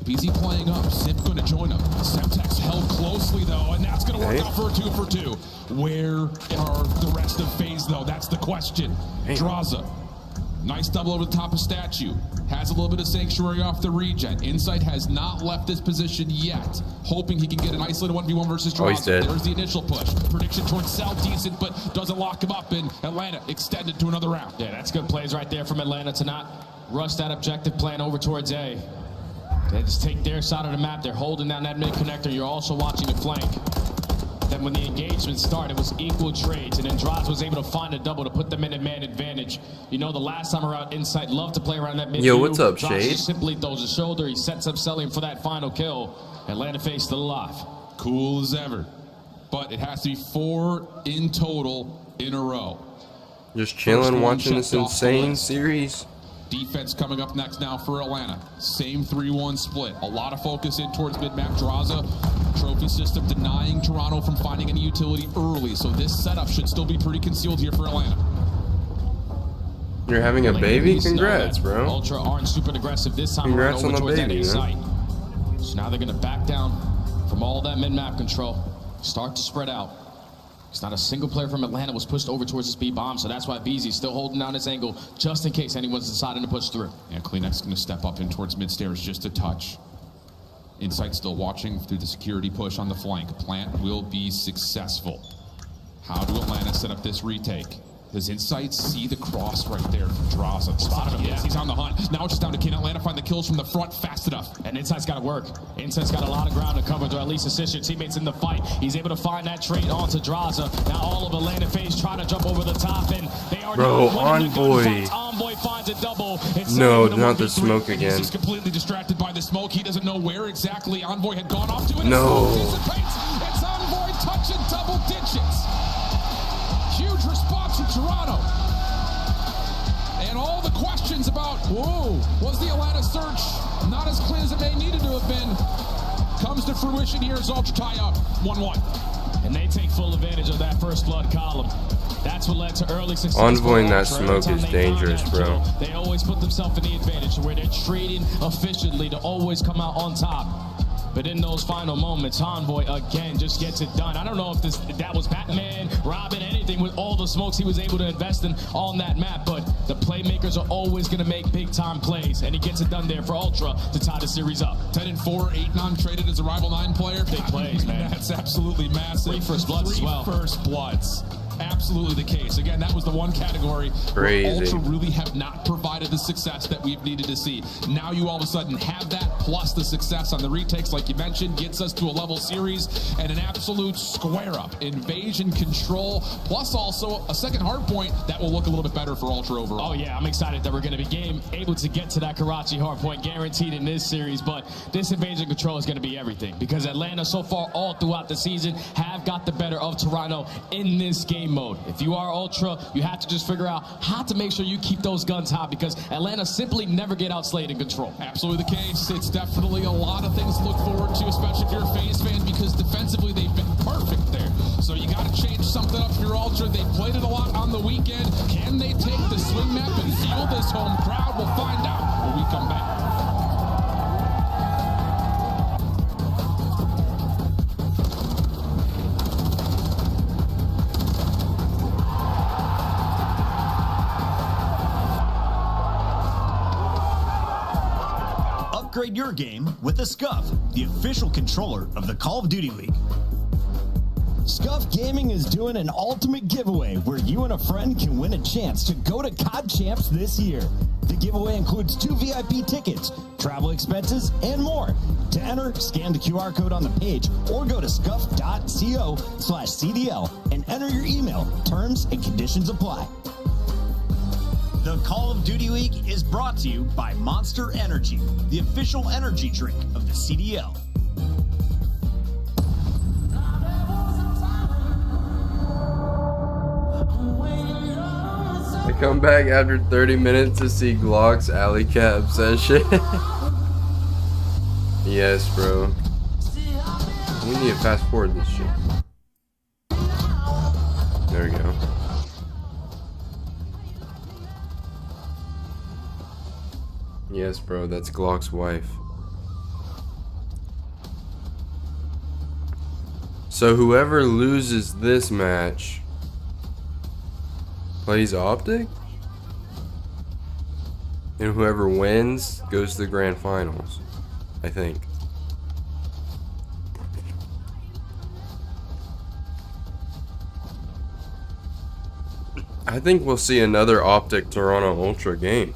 Speaker 20: If he's playing up, Simp going to join him. Semtex held closely though, and that's going to work out for a 2-for-2. Where are the rest of FaZe though? That's the question. Draza, nice double over the top of Statue. Has a little bit of sanctuary off the regen. Insight has not left this position yet. Hoping he can get an isolated 1v1 versus Draza.
Speaker 3: Oh, he's dead.
Speaker 20: There's the initial push. Prediction towards Cell, decent, but doesn't lock him up, and Atlanta extended to another round.
Speaker 11: Yeah, that's good plays right there from Atlanta to not rush that objective plan over towards A. They just take their side of the map. They're holding down that mid connector. You're also watching the flank. Then when the engagement started, it was equal trades, and then Draza was able to find a double to put them in a man advantage. You know, the last time around, Insight loved to play around that mid.
Speaker 3: Yo, what's up,
Speaker 11: Draza
Speaker 3: Shade?
Speaker 11: simply throws a shoulder. He sets up selling for that final kill. Atlanta FaZe still alive.
Speaker 20: Cool as ever. But it has to be 4 in total in a row.
Speaker 3: Just chilling,
Speaker 20: one
Speaker 3: watching this
Speaker 20: checked off the
Speaker 3: insane
Speaker 20: list.
Speaker 3: series.
Speaker 20: Defense coming up next now for Atlanta. Same 3-1 split. A lot of focus in towards mid-map. Draza, trophy system denying Toronto from finding any utility early. So this setup should still be pretty concealed here for Atlanta.
Speaker 3: You're having a baby? Congrats, bro.
Speaker 11: Ultra aren't super aggressive this time.
Speaker 3: Congrats
Speaker 11: around
Speaker 3: on
Speaker 11: over
Speaker 3: the
Speaker 11: towards
Speaker 3: baby,
Speaker 11: that A
Speaker 3: man.
Speaker 11: site. So now they're going to back down from all that mid-map control. Start to spread out. It's not a single player from Atlanta was pushed over towards the speed bomb, so that's why BZ's still holding down his angle just in case anyone's deciding to push through.
Speaker 20: Yeah, Kleenex going to step up in towards mid-stairs just a touch. Insight still watching through the security push on the flank. Plant will be successful. How do Atlanta set up this retake? Does Insight see the cross right there from Draza? Spotted him, yes, he's on the hunt. Now it's just down to can Atlanta find the kills from the front fast enough?
Speaker 11: And Insight's got to work. Insight's got a lot of ground to cover to at least assist your teammates in the fight. He's able to find that trade onto Draza. Now all of Atlanta FaZe trying to jump over the top, and they are
Speaker 3: Bro,
Speaker 11: not winning the
Speaker 3: Envoy.
Speaker 11: gunfights. Envoy finds a double. It's
Speaker 3: No,
Speaker 11: 7 to
Speaker 3: not the
Speaker 11: 1v3.
Speaker 3: smoke again.
Speaker 20: He's completely distracted by the smoke. He doesn't know where exactly Envoy had gone off to. And
Speaker 3: No.
Speaker 20: It dissipates. It's Envoy touching double digits. Huge response from Toronto. And all the questions about, whoa, was the Atlanta search not as clean as it may needed to have been, comes to fruition here as Ultra tie up 1-1.
Speaker 11: And they take full advantage of that first blood column. That's what led to early success.
Speaker 3: Envoying that
Speaker 11: for Ultra.
Speaker 3: smoke
Speaker 11: Every
Speaker 3: is
Speaker 11: time they find
Speaker 3: dangerous,
Speaker 11: that
Speaker 3: bro.
Speaker 11: kill, they always put themselves in the advantage where they're trading efficiently to always come out on top. But in those final moments, Envoy again just gets it done. I don't know if that was Batman, Robin, anything with all the smokes he was able to invest in on that map. But the playmakers are always going to make big time plays, and he gets it done there for Ultra to tie the series up.
Speaker 20: 10-4, 8 non-traded as a rival 9 player.
Speaker 11: Big plays, man.
Speaker 20: That's absolutely massive.
Speaker 11: 3 first bloods as well.
Speaker 20: 3 first bloods. Absolutely the case. Again, that was the one category
Speaker 3: Crazy.
Speaker 20: where Ultra really have not provided the success that we've needed to see. Now you all of a sudden have that, plus the success on the retakes, like you mentioned, gets us to a level series and an absolute square-up. Invasion control, plus also a second hard point that will look a little bit better for Ultra overall.
Speaker 11: Oh yeah, I'm excited that we're going to be able to get to that Karachi hard point guaranteed in this series, but this invasion control is going to be everything because Atlanta so far all throughout the season have got the better of Toronto in this game mode. If you are Ultra, you have to just figure out how to make sure you keep those guns hot because Atlanta simply never get outslayed in control.
Speaker 20: Absolutely the case. It's definitely a lot of things to look forward to, especially if you're a FaZe fan, because defensively they've been perfect there. So you got to change something up if you're Ultra. They played it a lot on the weekend. Can they take the swing map and fuel this home crowd? We'll find out when we come back.
Speaker 8: Upgrade your game with the Scuff, the official controller of the Call of Duty League. Scuff Gaming is doing an ultimate giveaway where you and a friend can win a chance to go to COD Champs this year. The giveaway includes 2 VIP tickets, travel expenses, and more. To enter, scan the QR code on the page or go to scuff.co/CDL and enter your email. Terms and conditions apply.
Speaker 21: The Call of Duty Week is brought to you by Monster Energy, the official energy drink of the CDL.
Speaker 3: I come back after 30 minutes to see Glock's alley cap session. Yes, bro. We need to fast forward this shit. There we go. Yes, bro, that's Glock's wife. So whoever loses this match plays Optic, and whoever wins goes to the grand finals, I think. I think we'll see another Optic Toronto Ultra game.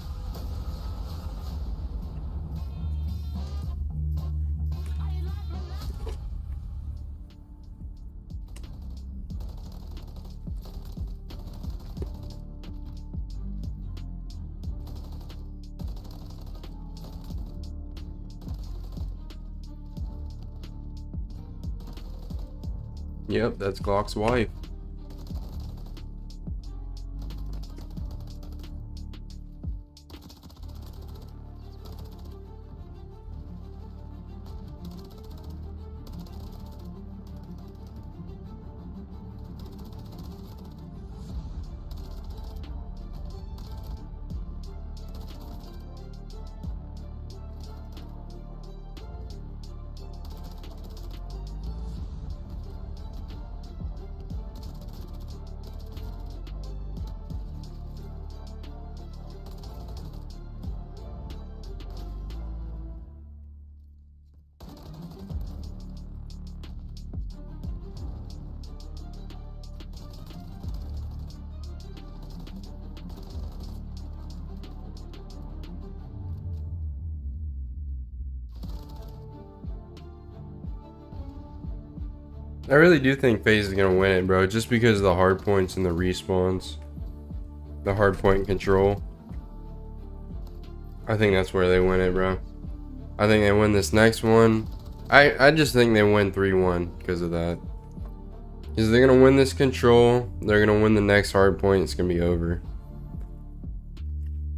Speaker 3: Yep, that's Glock's wife. I really do think FaZe is gonna win it, bro, just because of the hard points and the respawns. The hard point control. I think that's where they win it, bro. I think they win this next one. I just think they win 3-1 because of that. Because they're gonna win this control, they're gonna win the next hard point, it's gonna be over.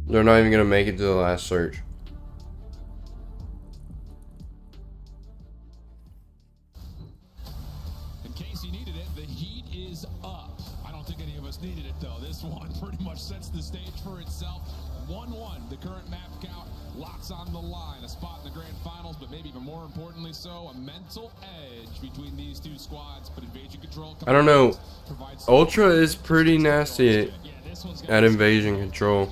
Speaker 3: They're not even gonna make it to the last search.
Speaker 10: Sets the stage for itself. 1-1, the current map count, lots on the line, a spot in the grand finals, but maybe even more importantly so, a mental edge between these two squads. But invasion control,
Speaker 3: I don't know, Ultra is pretty nasty at invasion control.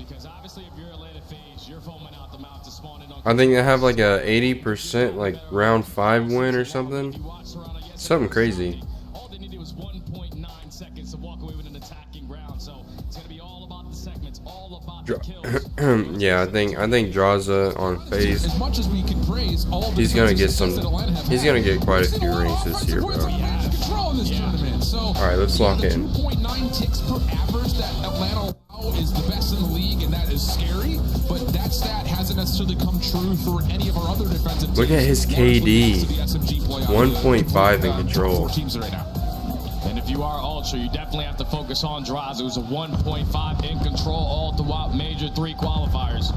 Speaker 3: I think they have like a 80% like round 5 win or something. Something crazy. Yeah, I think Draza on FaZe.
Speaker 20: As much as we can praise all
Speaker 3: he's gonna get some. He's gonna get quite a few rings this year, bro. All right, let's lock in.
Speaker 20: 2.9 ticks per average that Atlanta is the best in the league, and that is scary. But that stat hasn't necessarily come true for any of our other defensive teams.
Speaker 3: Look at his KD, 1.5 in control.
Speaker 11: And if you are Ultra, you definitely have to focus on Draza, who's a 1.5 in control all throughout Major 3 qualifiers.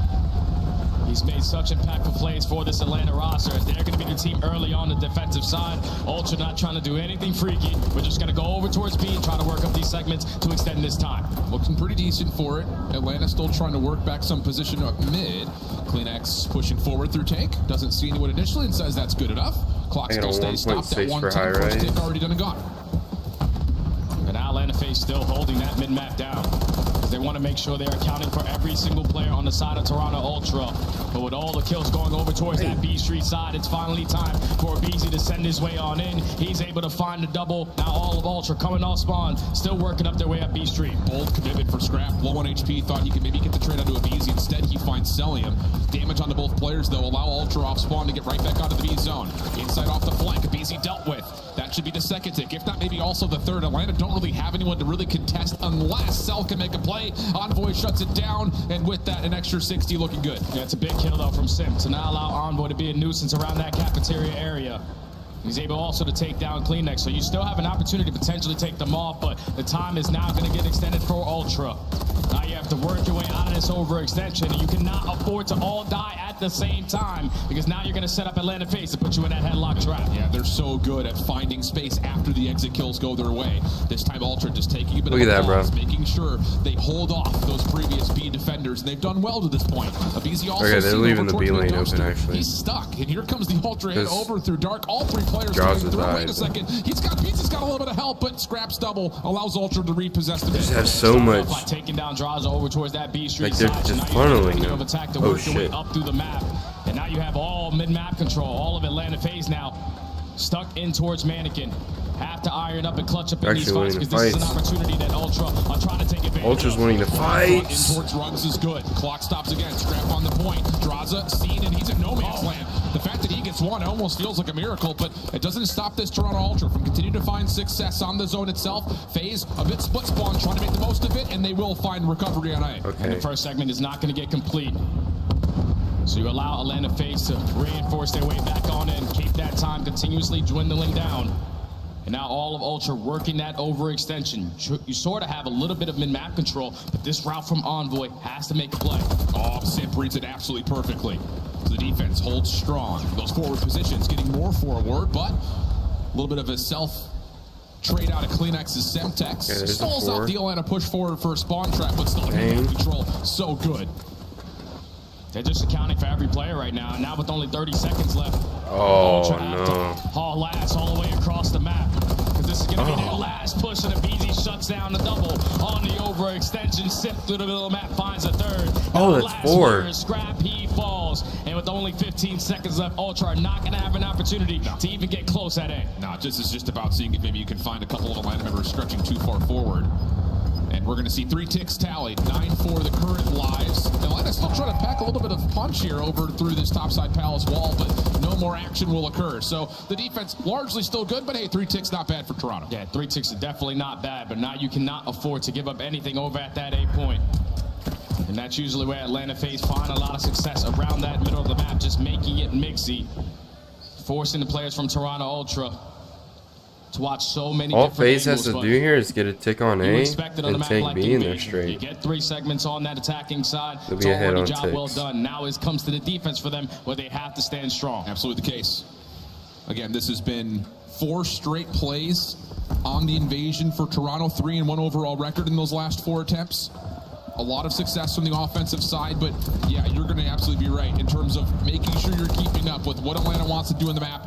Speaker 11: He's made such impactful plays for this Atlanta roster. They're going to be the team early on the defensive side. Ultra not trying to do anything freaky. We're just going to go over towards B and try to work up these segments to extend this time.
Speaker 20: Looking pretty decent for it. Atlanta still trying to work back some position up mid. CleanX pushing forward through tank. Doesn't see anyone initially and says that's good enough. Clock still stays stopped at 110. First tick already done and gone.
Speaker 11: And now Atlanta FaZe still holding that mid-map down. They want to make sure they're accounting for every single player on the side of Toronto Ultra. But with all the kills going over towards that B Street side, it's finally time for BZ to send his way on in. He's able to find a double. Now all of Ultra coming off spawn, still working up their way up B Street.
Speaker 20: Bold commitment for Scrap. Low on HP, thought he could maybe get the trade onto a BZ. Instead, he finds Celium. Damage onto both players, though. Allow Ultra off spawn to get right back onto the B zone. Inside off the flank, BZ dealt with. That should be the second tick, if not maybe also the third. Atlanta don't really have anyone to really contest unless Cell can make a play. Envoy shuts it down, and with that, an extra 60 looking good.
Speaker 11: Yeah, it's a big kill, though, from Sim to not allow Envoy to be a nuisance around that cafeteria area. He's able also to take down Kleenex, so you still have an opportunity to potentially take them off, but the time is now going to get extended for Ultra. Now you have to work your way out of this overextension, and you cannot afford to all die at the same time, because now you're going to set up Atlanta FaZe to put you in that headlock trap.
Speaker 20: Yeah, they're so good at finding space after the exit kills go their way. This time Ultra just taking a bit of a pause, making sure they hold off those previous B defenders, and they've done well to this point. BZ also
Speaker 3: okay, they're leaving the B lane open, actually.
Speaker 20: He's stuck, and here comes the Ultra hit over through Dark. All three players
Speaker 3: Jaws
Speaker 20: going through.
Speaker 3: died.
Speaker 20: Wait a second, BZ's got a little bit of help, but Scrap's double allows Ultra to repossess the
Speaker 3: They just have so much.
Speaker 11: By taking down Draza over towards that B Street
Speaker 3: Like they're
Speaker 11: side.
Speaker 3: just
Speaker 11: So now
Speaker 3: funneling
Speaker 11: you
Speaker 3: them.
Speaker 11: attack to
Speaker 3: Oh
Speaker 11: work your way
Speaker 3: shit.
Speaker 11: up through the map. And now you have all mid-map control, all of Atlanta FaZe now stuck in towards Mannequin. Have to iron up and clutch up in these fights, because this is an opportunity that Ultra are trying to take advantage
Speaker 3: Ultra's winning the fight.
Speaker 20: In towards Rugs is good. Clock stops again. Scrap on the point. Draza seen, and he's in no man's land. The fact that he gets one almost feels like a miracle, but it doesn't stop this Toronto Ultra from continuing to find success on the zone itself. FaZe a bit split spawn, trying to make the most of it, and they will find recovery on A.
Speaker 11: And the first segment is not going to get complete. So you allow Atlanta FaZe to reinforce their way back on in, keep that time continuously dwindling down. And now all of Ultra working that overextension. You sort of have a little bit of mid-map control, but this route from Envoy has to make a play.
Speaker 20: Oh, Simp reads it absolutely perfectly. The defense holds strong. Those forward positions getting more forward, but a little bit of a self trade out of Kleenex's Semtex. Stalls out the Atlanta push forward for a spawn trap, but still in control. So good.
Speaker 11: They're just accounting for every player right now. And now with only 30 seconds left,
Speaker 3: Oh,
Speaker 11: Ultra have to haul ass all the way across the map. Because this is going to be their last push, and the BZ shuts down the double on the overextension. Sip through the middle of the map, finds a third.
Speaker 3: Oh, that's
Speaker 11: last
Speaker 3: 4.
Speaker 11: player, Scrap, he falls. And with only 15 seconds left, Ultra are not going to have an opportunity to even get close at A.
Speaker 20: No, this is just about seeing if maybe you can find a couple of Atlanta members stretching too far forward. And we're going to see 3 ticks tallied, 9 for the current lives. Atlanta's still trying to pack a little bit of punch here over through this topside Palace wall, but no more action will occur. So the defense largely still good, but hey, 3 ticks not bad for Toronto.
Speaker 11: Yeah, 3 ticks are definitely not bad, but now you cannot afford to give up anything over at that A point. And that's usually where Atlanta FaZe find a lot of success around that middle of the map, just making it mixy, forcing the players from Toronto Ultra to watch so many
Speaker 3: all
Speaker 11: different
Speaker 3: FaZe has
Speaker 11: angles,
Speaker 3: to do here is get a tick on A and take
Speaker 11: like
Speaker 3: B in their
Speaker 11: Invasion.
Speaker 3: straight.
Speaker 11: You get 3 segments on that attacking side.
Speaker 3: They'll
Speaker 11: It's
Speaker 3: be ahead
Speaker 11: already
Speaker 3: on
Speaker 11: job well
Speaker 3: ticks.
Speaker 11: done. Now it comes to the defense for them, where they have to stand strong.
Speaker 20: Absolutely the case. Again, this has been 4 straight plays on the Invasion for Toronto, 3-1 overall record in those last 4 attempts. A lot of success from the offensive side, but yeah, you're going to absolutely be right in terms of making sure you're keeping up with what Atlanta wants to do in the map.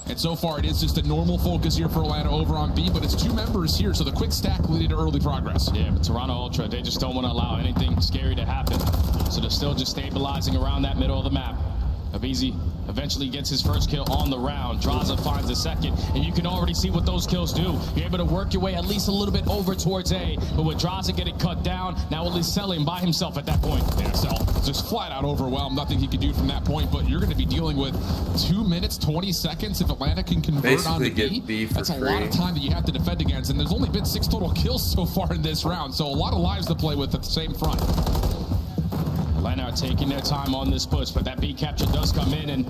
Speaker 20: And so far, it is just a normal focus here for Atlanta over on B, but it's 2 members here, so the quick stack leading to early progress.
Speaker 11: Yeah, but Toronto Ultra, they just don't want to allow anything scary to happen. So they're still just stabilizing around that middle of the map. Avizi eventually gets his first kill on the round. Draza finds a second, and you can already see what those kills do. You're able to work your way at least a little bit over towards A, but with Draza getting cut down, now at least Selling by himself at that point.
Speaker 20: Yeah, Sel just flat out overwhelmed. Nothing he can do from that point, but you're going to be dealing with 2 minutes, 20 seconds if Atlanta can convert on B. That's a lot of time that you have to defend against, and there's only been 6 total kills so far in this round, so a lot of lives to play with at the same front.
Speaker 11: Atlanta are taking their time on this push, but that B capture does come in, and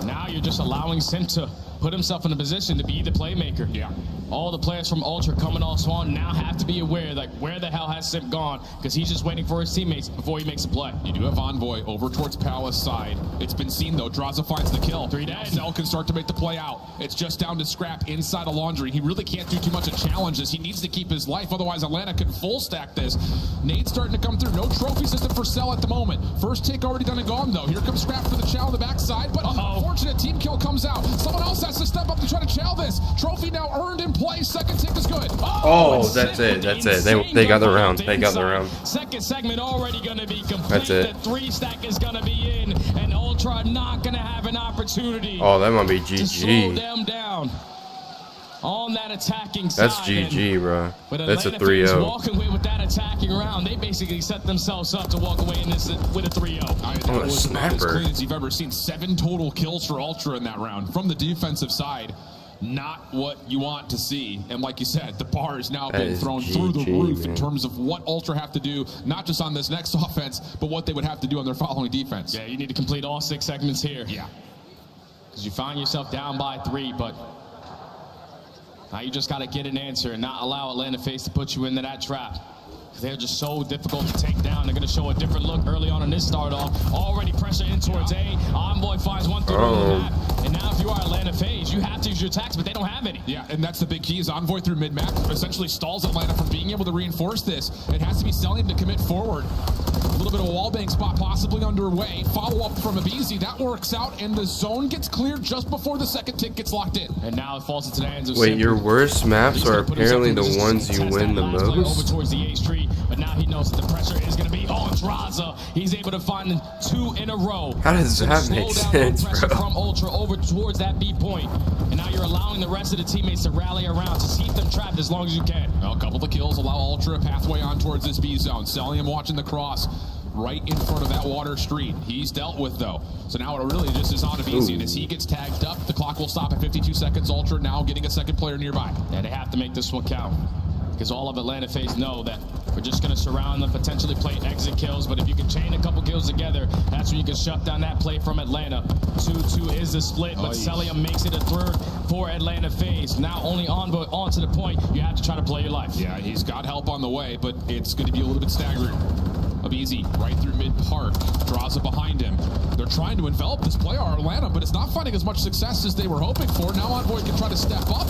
Speaker 11: now you're just allowing Sim to put himself in a position to be the playmaker.
Speaker 20: Yeah.
Speaker 11: All the players from Ultra coming off Swan now have to be aware, like, where the hell has Sim gone? Because he's just waiting for his teammates before he makes a play.
Speaker 20: You do have Envoy over towards Palace side. It's been seen, though. Draza finds the kill.
Speaker 11: 3 dead.
Speaker 20: Cell can start to make the play out. It's just down to Scrap inside of Laundry. He really can't do too much of challenges. He needs to keep his life, otherwise Atlanta could full stack this. Nade's starting to come through. No trophy system for Cell at the moment. First take already done and gone, though. Here comes Scrap for the chow on the backside, but unfortunate team kill comes out. Someone else has has to step up to try to chow this. Trophy now earned in play. Second tick is good.
Speaker 3: Oh, that's it. That's it. They got the round. They got the round.
Speaker 11: Second segment already going to be complete.
Speaker 3: That's it.
Speaker 11: The 3 stack is going to be in, and Ultra not going to have an opportunity.
Speaker 3: Oh, that might be
Speaker 11: to slow
Speaker 3: GG.
Speaker 11: them down on that attacking side.
Speaker 3: That's GG, bro.
Speaker 11: But
Speaker 3: That's a
Speaker 11: Atlanta Phase
Speaker 3: 3-0.
Speaker 11: walking away with that attacking round. They basically set themselves up to walk away in this with a 3-0.
Speaker 20: That
Speaker 3: Oh, a
Speaker 20: was about as
Speaker 3: snapper.
Speaker 20: clean as you've ever seen. 7 total kills for Ultra in that round. From the defensive side, not what you want to see. And like you said, the bar has now
Speaker 3: That
Speaker 20: been
Speaker 3: is
Speaker 20: thrown through the
Speaker 3: GG,
Speaker 20: roof in
Speaker 3: man.
Speaker 20: terms of what Ultra have to do, not just on this next offense, but what they would have to do on their following defense.
Speaker 11: Yeah, you need to complete all 6 segments here.
Speaker 20: Yeah.
Speaker 11: Because you find yourself down by 3, but now you just got to get an answer and not allow Atlanta Phase to put you into that trap. They're just so difficult to take down. They're going to show a different look early on in this start off. Already pressure in towards A. Envoy finds one through on the map. And now if you are Atlanta Phase, you have to use your attacks, but they don't have any.
Speaker 20: Yeah, and that's the big key is Envoy through mid-map essentially stalls Atlanta from being able to reinforce this. It has to be Selling to commit forward. A little bit of a wallbang spot possibly underway. Follow-up from Abizi. That works out, and the zone gets cleared just before the second tick gets locked in.
Speaker 11: And now it falls into the hands of
Speaker 3: Wait,
Speaker 11: Simp.
Speaker 3: your worst maps
Speaker 11: He's
Speaker 3: are
Speaker 11: gonna put himself
Speaker 3: apparently
Speaker 11: in
Speaker 3: the
Speaker 11: position
Speaker 3: ones
Speaker 11: to
Speaker 3: you
Speaker 11: test
Speaker 3: win
Speaker 11: that
Speaker 3: the
Speaker 11: last play over
Speaker 3: most?
Speaker 11: towards the Ace tree, but now he knows that the pressure is going to be on Draza. He's able to find 2 in a row.
Speaker 3: How does
Speaker 11: So
Speaker 3: that
Speaker 11: slow
Speaker 3: make
Speaker 11: down
Speaker 3: sense,
Speaker 11: that pressure
Speaker 3: bro?
Speaker 11: from Ultra over towards that B point. And now you're allowing the rest of the teammates to rally around to keep them trapped as long as you can.
Speaker 20: Well, a couple of kills allow Ultra a pathway on towards this B zone. Sellium watching the cross right in front of that water street. He's dealt with, though. So now it really just is on Abizi. And as he gets tagged up, the clock will stop at 52 seconds. Ultra now getting a second player nearby.
Speaker 11: Yeah, they have to make this one count. Because all of Atlanta Phase know that we're just going to surround them, potentially play exit kills. But if you can chain a couple kills together, that's when you can shut down that play from Atlanta. 2-2 is the split, but Sellium makes it a third for Atlanta Phase. Now only on to the point, you have to try to play your life.
Speaker 20: Yeah, he's got help on the way, but it's going to be a little bit staggering. Abizi right through mid-park, draws it behind him. They're trying to envelop this player, Atlanta, but it's not finding as much success as they were hoping for. Now Envoy can try to step up.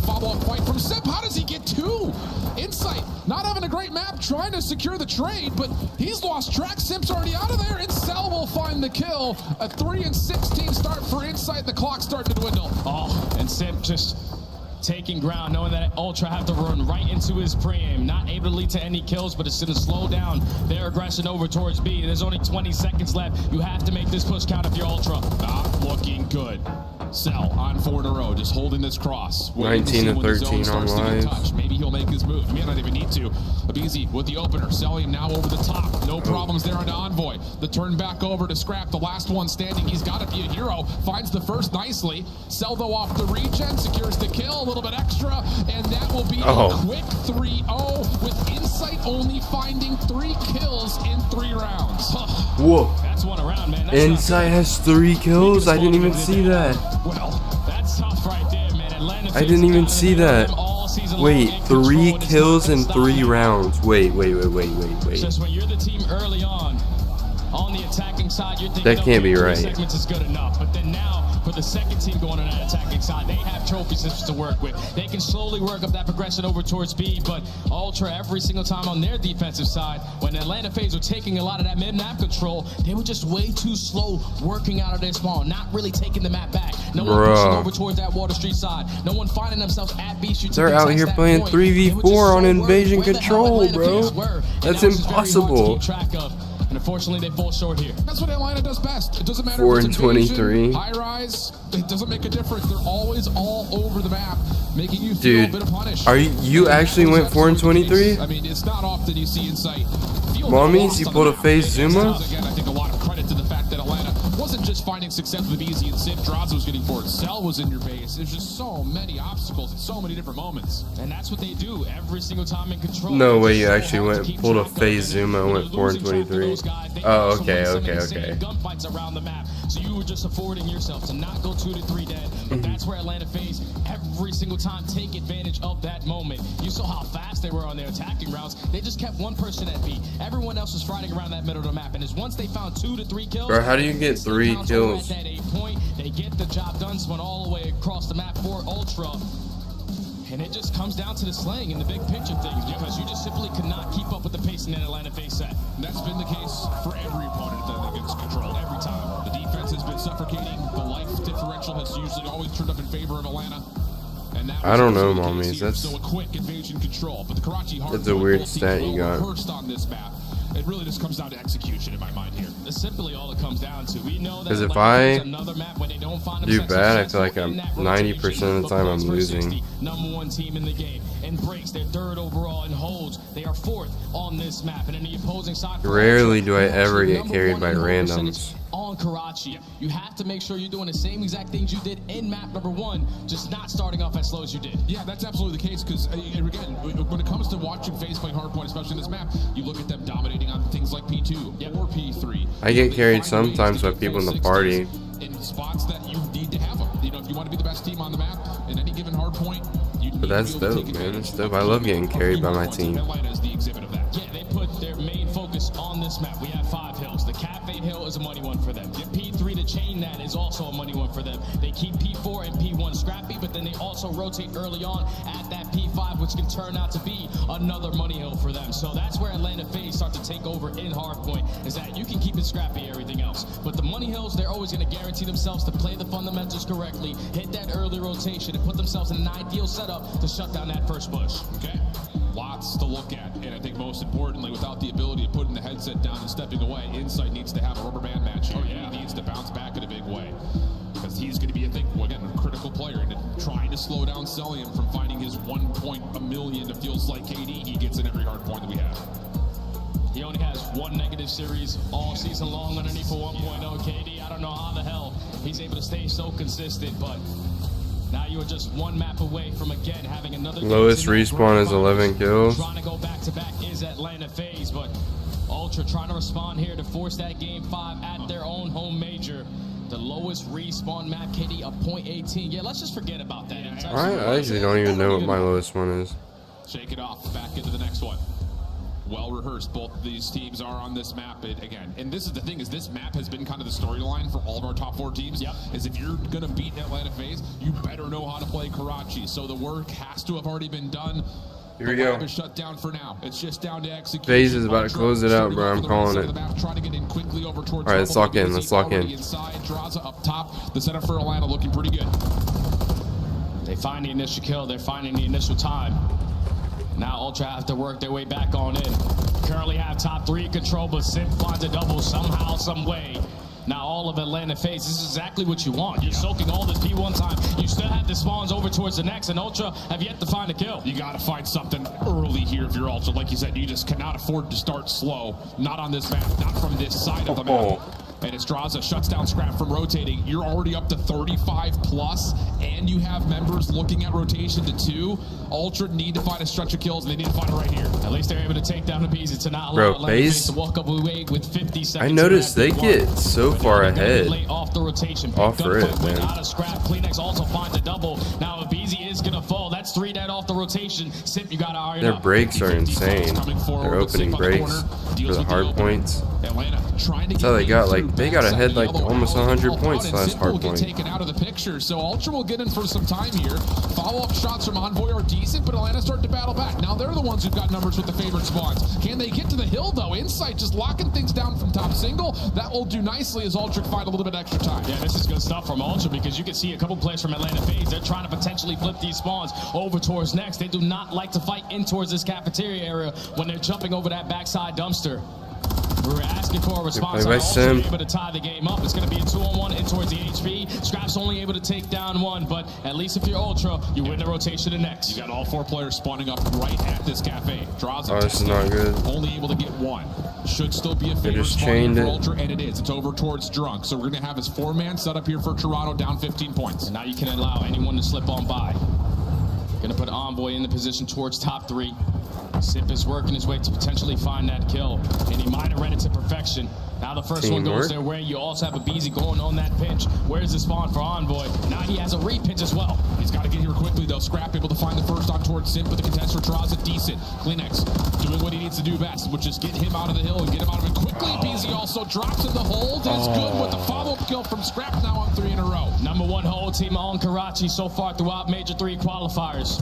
Speaker 20: Follow-up fight from Sip. How does he get 2? Insight, not having a great map, trying to secure the trade, but he's lost track. Simp's already out of there, and Cell will find the kill. A 3-16 start for Insight. The clock's starting to dwindle.
Speaker 11: Oh, and Simp just taking ground, knowing that Ultra have to run right into his pre-aim. Not able to lead to any kills, but it's going to slow down their aggression over towards B. There's only 20 seconds left. You have to make this push count if you're Ultra.
Speaker 20: Not looking good. Cell on 4 in a row, just holding this cross.
Speaker 3: 19-13 on live.
Speaker 20: Maybe he'll make his move. He may not even need to. Abizi with the opener. Selling now over the top. No problems there on Envoy. The turn back over to Scrap. The last one standing. He's got to be a hero. Finds the first nicely. Cell though off the regen. Secures the kill. A little bit extra. And that will be a quick 3-0 with Insight only finding 3 kills in 3 rounds.
Speaker 3: Whoa.
Speaker 11: That's one around, man.
Speaker 3: Insight has 3 kills? I didn't even see that.
Speaker 11: Well, that's tough right there, man. Atlanta
Speaker 3: I didn't even see that. Wait, 3 kills in 3 rounds. Wait.
Speaker 11: Just when you're the team early on the attacking side, you're thinking,
Speaker 3: That can't be right.
Speaker 11: segments is good enough. But then now, for the second team going on that attacking side, they have trophy systems to work with. They can slowly work up that progression over towards B, but Ultra every single time on their defensive side, when Atlanta Phase were taking a lot of that mid-map control, they were just way too slow working out of their spawn, not really taking the map back. No one pushing over towards that Water Street side. No one finding themselves at B shooting.
Speaker 3: They're out here playing 3v4 on invasion control, bro. That's impossible.
Speaker 11: And unfortunately, they fall short here.
Speaker 20: That's what Atlanta does best. It doesn't matter
Speaker 3: 4
Speaker 20: if
Speaker 3: and
Speaker 20: it's invasion,
Speaker 3: 23.
Speaker 20: high rise. It doesn't make a difference. They're always all over the map, making you feel a bit of punish.
Speaker 3: Are you actually went 4 and 23?
Speaker 20: I mean, it's not often you see Insight.
Speaker 3: Mommies, you pulled a phase Zuma?
Speaker 20: Again, I think a lot of credit to the fact that Atlanta wasn't just finding success with Easy and Sid. Draza was getting forward. Cell was in your base. There's just so many obstacles at so many different moments.
Speaker 11: And that's what they do every single time in control.
Speaker 3: No way you actually pulled a phase Zuma and went 4 and 23. Oh, okay.
Speaker 11: Gunfights around the map. So you were just affording yourself to not go 2 to 3 dead. But that's where Atlanta Phase every single time take advantage of that moment. You saw how fast they were on their attacking rounds. They just kept one person at B. Everyone else was fighting around that middle of the map. And once they found 2 to 3 kills,
Speaker 3: bro, how do you get 3 kills?
Speaker 11: At that 8 point, they get the job done, spun all the way across the map for Ultra. And it just comes down to the slaying and the big picture things, because you just simply could not keep up with the pace in that Atlanta Phase set.
Speaker 20: That's been the case for every opponent that gets controlled every time. The defense has been suffocating. The life differential has usually always turned up in favor of Atlanta. And that
Speaker 3: I don't know, mommies. That's
Speaker 20: so a quick invasion control, but the Karachi
Speaker 3: that's a weird stat you got.
Speaker 20: On this map. It really just comes down to execution in my mind here.
Speaker 11: That's simply all it comes down to. We know that
Speaker 3: because if I do bad, I feel like I'm 90% of the time I'm losing.
Speaker 11: #1 team in the game and breaks their 3rd overall and holds. They are 4th on this map, and in the opposing side.
Speaker 3: Rarely do I ever get carried by randoms.
Speaker 11: On Karachi, you have to make sure you're doing the same exact things you did in map #1, just not starting off as slow as you did.
Speaker 20: Yeah, that's absolutely the case, because again, when it comes to watching FaZe play hardpoint, especially in this map, you look at them dominating on things like P2 or P3.
Speaker 3: I get carried sometimes by people in the party.
Speaker 20: In spots that you need to have them. You know, if you want to be the best team on the map in any given hardpoint, you
Speaker 3: But that's dope, man. That's dope. I love getting carried by my team.
Speaker 20: Atlanta is the exhibit of that.
Speaker 11: Yeah, they put their main focus on this map. We have 5 hills. The Cafe Hill is a money one for them. P3 to chain that is also a money one for them. They keep P4 and P1 scrappy, but then they also rotate early on at that P5, which can turn out to be another money hill for them. So that's where Atlanta FaZe start to take over in hardpoint, is that you can keep it scrappy, everything else. But the money hills, they're always going to guarantee themselves to play the fundamentals correctly, hit that early rotation, and put themselves in an ideal setup to shut down that first push.
Speaker 20: Okay. Lots to look at, and I think most importantly, without the ability of putting the headset down and stepping away, Insight needs to have a rubber band match here. He needs to bounce back in a big way, because he's going to be, I think, again, a critical player, and trying to slow down Celium from finding his 1 point a million, it feels like KD, he gets in every hard point that we have.
Speaker 11: He only has 1 negative series all season long underneath a 1.0 KD. I don't know how the hell he's able to stay so consistent, but now you are just 1 map away from again having another.
Speaker 3: Lowest respawn is 11 kills.
Speaker 11: Trying to go back to back is Atlanta FaZe, but Ultra trying to respond here to force that game 5 at their own home major. The lowest respawn map, KD, a .18. Yeah, let's just forget about that.
Speaker 3: I actually don't even know what my lowest one is.
Speaker 20: Shake it off, back into the next one. Well rehearsed, both of these teams are on this map again. And this is the thing, is this map has been kind of the storyline for all of our top 4 teams. Is if you're going to beat Atlanta FaZe, you better know how to play Karachi. So the work has to have already been done.
Speaker 3: Here we go.
Speaker 20: Is shut down for now. It's just down to execution.
Speaker 3: FaZe is about to close it out, bro. I'm calling it. All right, let's lock in. Let's lock in.
Speaker 20: Inside, Draza up top. The setup for Atlanta looking pretty good.
Speaker 11: They find the initial kill. They're finding the initial time. Now Ultra have to work their way back on in. Currently have top 3 control, but Simp finds a double somehow, some way. Now all of Atlanta FaZe, this is exactly what you want. You're soaking all this P1 time. You still have the spawns over towards the next, and Ultra have yet to find a kill.
Speaker 20: You got to find something early here if you're Ultra. Like you said, you just cannot afford to start slow. Not on this map, not from this side of the map. And Estraza shuts down Scrap from rotating. You're already up to 35 plus, and you have members looking at rotation to 2. Ultra need to find a stretch of kills, and they need to find it right here.
Speaker 11: At least they're able to take down the bees. It's not allow
Speaker 3: FaZe,
Speaker 11: to walk up away with 50 seconds.
Speaker 3: I noticed they get so far ahead
Speaker 11: off the rotation.
Speaker 3: off rip, man.
Speaker 11: Out of Scrap. Kleenex also finds a double. Now if Easy is gonna fall, that's 3 dead off the rotation. Simp, you gotta iron
Speaker 3: Their
Speaker 11: up.
Speaker 3: breaks are insane. Their opening breaks for the hard points. That's how they got, like, they got ahead like almost 100 points last hard point.
Speaker 20: Taken out of the picture, so Ultra will get in for some time here. Follow-up shots from Envoy are decent, but Atlanta starting to battle back. Now they're the ones who've got numbers with the favorite spawns. Can they get to the hill though? Insight just locking things down from top single. That will do nicely as Ultra find a little bit extra time.
Speaker 11: Yeah, this is good stuff from Ultra, because you can see a couple players from Atlanta FaZe. They're trying to potentially flip these spawns over towards next. They do not like to fight in towards this cafeteria area when they're jumping over that backside dumpster. We're asking for a response. Ultra able to tie the game up. It's going to be a 2-on-1 in towards the HP. Scrap's only able to take down 1, but at least if you're Ultra, you win the rotation to next.
Speaker 20: You got all 4 players spawning up right at this cafe. Draws
Speaker 3: this is not good.
Speaker 20: Only able to get 1. Should still be a favorite spawn for Ultra, and it is. It's over towards Drunk. So we're going to have his 4-man set up here for Toronto, down 15 points.
Speaker 11: And now you can allow anyone to slip on by. Going to put Envoy in the position towards top 3. Simp is working his way to potentially find that kill, and he might have read it to perfection. Now the first one goes their way. You also have a Beezy going on that pinch. Where's the spawn for Envoy? Now he has a re-pinch as well.
Speaker 20: He's got to get here quickly though. Scrap able to find the first on towards Simp, but the contester draws it decent. Kleenex doing what he needs to do best, which is get him out of the hill and get him out of it quickly. Beezy also drops in the hold. It's good with the follow-up kill from Scrap, now on 3 in a row.
Speaker 11: #1 whole team on Karachi so far throughout Major 3 qualifiers.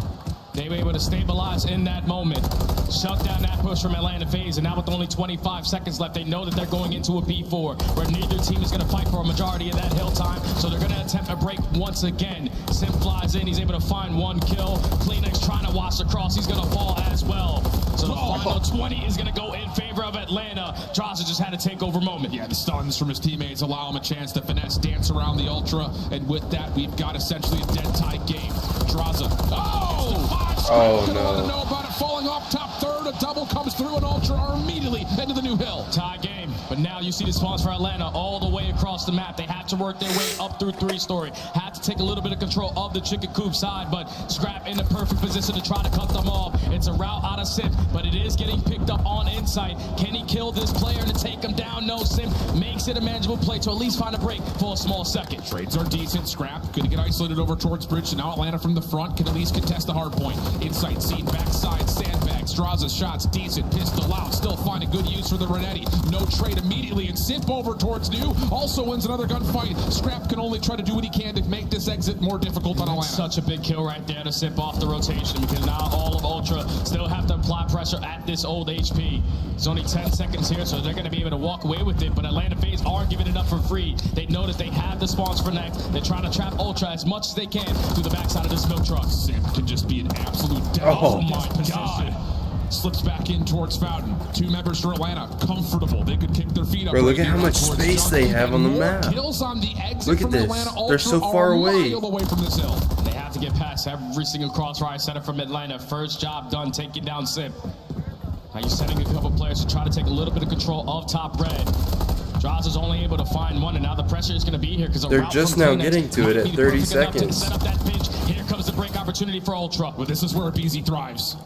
Speaker 11: They were able to stabilize in that moment, shut down that push from Atlanta FaZe, and now with only 25 seconds left, they know that they're going into a P4, where neither team is going to fight for a majority of that hill time, so they're going to attempt a break once again. Sim flies in, he's able to find one kill. Kleenex trying to watch across, he's going to fall as well. So the final 20 is going to go in favor of Atlanta. Draza just had a takeover moment.
Speaker 20: Yeah, the stuns from his teammates allow him a chance to finesse, dance around the Ultra, and with that, we've got essentially a dead-tie game. Draza.
Speaker 3: Oh,
Speaker 20: no.
Speaker 3: no.
Speaker 20: Want to know about it falling off top third. A double comes through, and Ultra are immediately into the new hill.
Speaker 11: Tie game, but now you see the spawns for Atlanta all the way across the map. They have to work their way up through 3-story. Have to take a little bit of control of the chicken coop side, but Scrap in the perfect position to try to cut them off. It's a route out of Sim, but it is getting picked up on Insight. Can he kill this player to take him down? No, Sim makes it a manageable play to at least find a break for a small second.
Speaker 20: Trades are decent. Scrap gonna get isolated over towards bridge, and now Atlanta from the front can at least contest the hard point. Insight seen backside, sandbags. Draza's shots decent, pistol out, still finding good use for the Renetti. No trade immediately, and Simp over towards New also wins another gunfight. Scrap can only try to do what he can to make this exit more difficult on Atlanta.
Speaker 11: Such a big kill right there to Simp off the rotation, because now all of Ultra still have to apply pressure at this old HP. It's only 10 seconds here, so they're going to be able to walk away with it, but Atlanta FaZe are giving it up for free. They know that they have the spawns for next. They're trying to trap Ultra as much as they can through the backside of this milk truck.
Speaker 20: Simp can just be an absolute devil. Oh my God. Slips back in towards Fountain. 2 members for Atlanta. Comfortable. They could kick their feet up.
Speaker 3: Bro, look at how much space they have on the map.
Speaker 20: Kills on the exit
Speaker 3: Look at
Speaker 20: from
Speaker 3: this.
Speaker 20: Atlanta.
Speaker 3: They're so far away.
Speaker 20: Away from this hill.
Speaker 11: They have to get past every single crossfire center from Atlanta. First job done, taking down Simp. Now you're setting a couple players to try to take a little bit of control of top red. Draza's only able to find one, and now the pressure is going to be here because
Speaker 3: they're just now getting to it at 30 seconds.
Speaker 11: Set up that pinch. Here comes the break opportunity for Ultra.
Speaker 20: Well, this is where BZ thrives.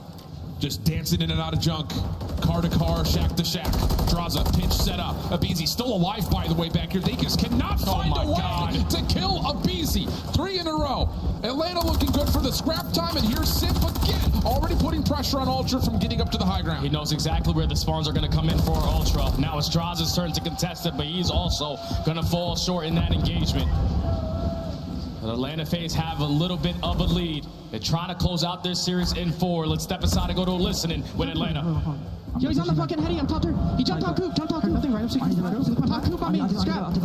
Speaker 20: Just dancing in and out of junk. Car to car, shack to shack. Draza, pinch set up. Abizi still alive, by the way, back here. They just cannot find a way to kill Abizi. 3 in a row. Atlanta looking good for the scrap time, and here's Simp again, already putting pressure on Ultra from getting up to the high ground.
Speaker 11: He knows exactly where the spawns are going to come in for Ultra. Now it's Draza's turn to contest it, but he's also going to fall short in that engagement. The Atlanta FaZe have a little bit of a lead. They're trying to close out this series in 4. Let's step aside and go to a listening with Atlanta.
Speaker 17: Yo, he's on the fucking heady. I'm top third. He jumped on coop. Jumped on coop. Nothing right. I'm top coop on me. Scrap.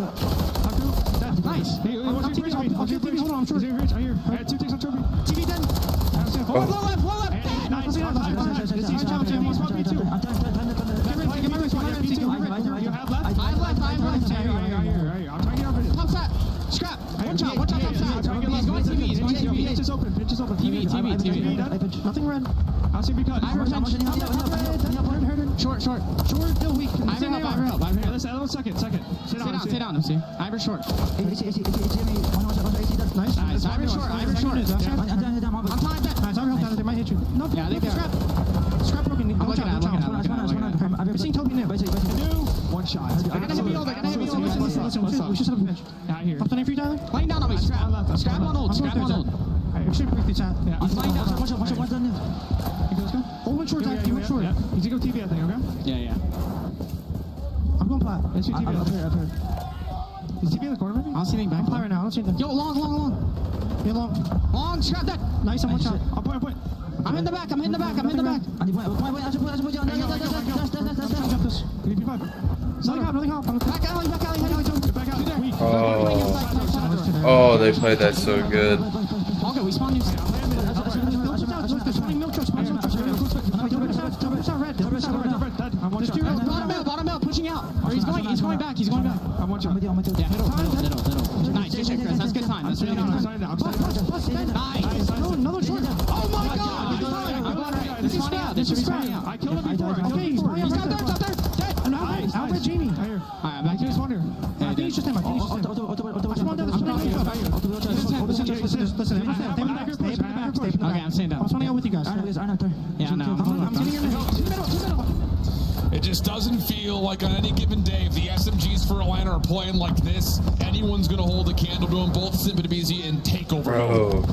Speaker 17: Nice. Hey, what's your TV? I'll get TV. Hold on. I'm short. Right here. I had 2 things on turbo. TV 10. Low left. Low left. Nice. He's jumping. He's supposed to be 2. Get my wrist. You have left? I have left. I have left. I'm trying to get over it. Top side. Scrap. Watch out. Watch out. Top side. He's going TV. He's going TV. Pitch is open. Pitch is open. TV. Nothing red. I'll see if we cut. Short. Still weak. I've help. Let's second. Sit down. MC. Ivor short. Nice. Ivor short. I'm tying that. Nice. Ivor help. They might hit you. No. Yeah, they scrap. Scrap broken. I'm looking at. I've seen Toby now. One shot. They're gonna hit me all. Listen. We should set up a bench. Yeah, here. Pop the name for you, Tyler. Laying down on me. Scrap on hold. We should break the chat. Yeah. I'm laying down. Watch out. Let's go. Oh, went short. You went short. He's gonna go TV, I think. Okay. Yeah. I'm going plat. Let's see TV. Up here. Is TV in the corner, maybe? I don't see anything back. I'm plat right now. I don't see anything. Yo, long. Yeah, long. Scrap that. Nice. On one shot. I'll point. I'm in the back. Point. Really hard. Back alley.
Speaker 3: Oh, they played that so good.
Speaker 17: Okay, we spawned you. Bottom out, pushing out. Or he's going back. I'm one shot. Yeah, middle. Nice, good shit, Chris. That's good time. That's really good time. Nice. Another short. Oh my God! This is scrap. I killed him before. He's top there. Dead. Albert Jamie. Alright, I'm back here. I think he's just him. Okay, I'm staying down. I'm spawning out with you guys. Yeah, no. I'm sitting in the middle.
Speaker 20: It just doesn't feel like on any given day, if the SMGs for Atlanta are playing like this, anyone's going to hold a candle to them, both Simp and BZ, and take over.
Speaker 3: Bro.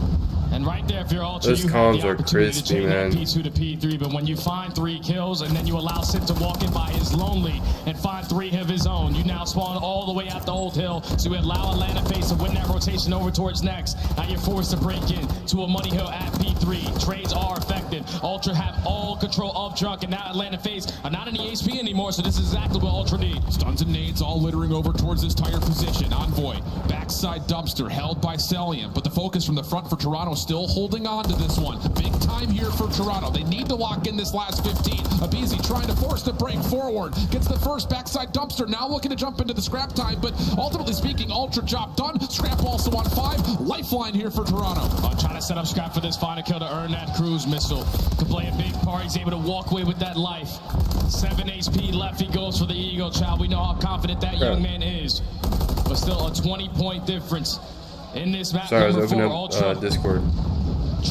Speaker 11: And right there, if you're Ultra,
Speaker 3: those
Speaker 11: you have
Speaker 3: comms
Speaker 11: the
Speaker 3: are
Speaker 11: opportunity to
Speaker 3: crispy,
Speaker 11: change
Speaker 3: man.
Speaker 11: that P2 to P3. But when you find 3 kills and then you allow Sip to walk in by his lonely and find 3 of his own, you now spawn all the way out the Old Hill. So you allow Atlanta FaZe to win that rotation over towards next. Now you're forced to break in to a Money Hill at P3. Trades are effective. Ultra have all control of Drunk, and now Atlanta FaZe are not in the HP anymore. So this is exactly what Ultra need.
Speaker 20: Stuns and nades all littering over towards this tire position. Envoy, backside dumpster, held by Celium, but the focus from the front for Toronto still holding on to this one. Big time here for Toronto. They need to lock in this last 15. Abizi trying to force the break forward. Gets the first backside dumpster. Now looking to jump into the scrap time, but ultimately speaking, Ultra job done. Scrap also on 5. Lifeline here for Toronto.
Speaker 11: Trying to set up Scrap for this final kill to earn that cruise missile. Could play a big part. He's able to walk away with that life. 7 HP left. He goes for the Eagle Child. We know how confident that young man is. But still a 20-point difference in this map.
Speaker 3: Sorry, I was
Speaker 11: Number
Speaker 3: opening
Speaker 11: 4,
Speaker 3: up Discord.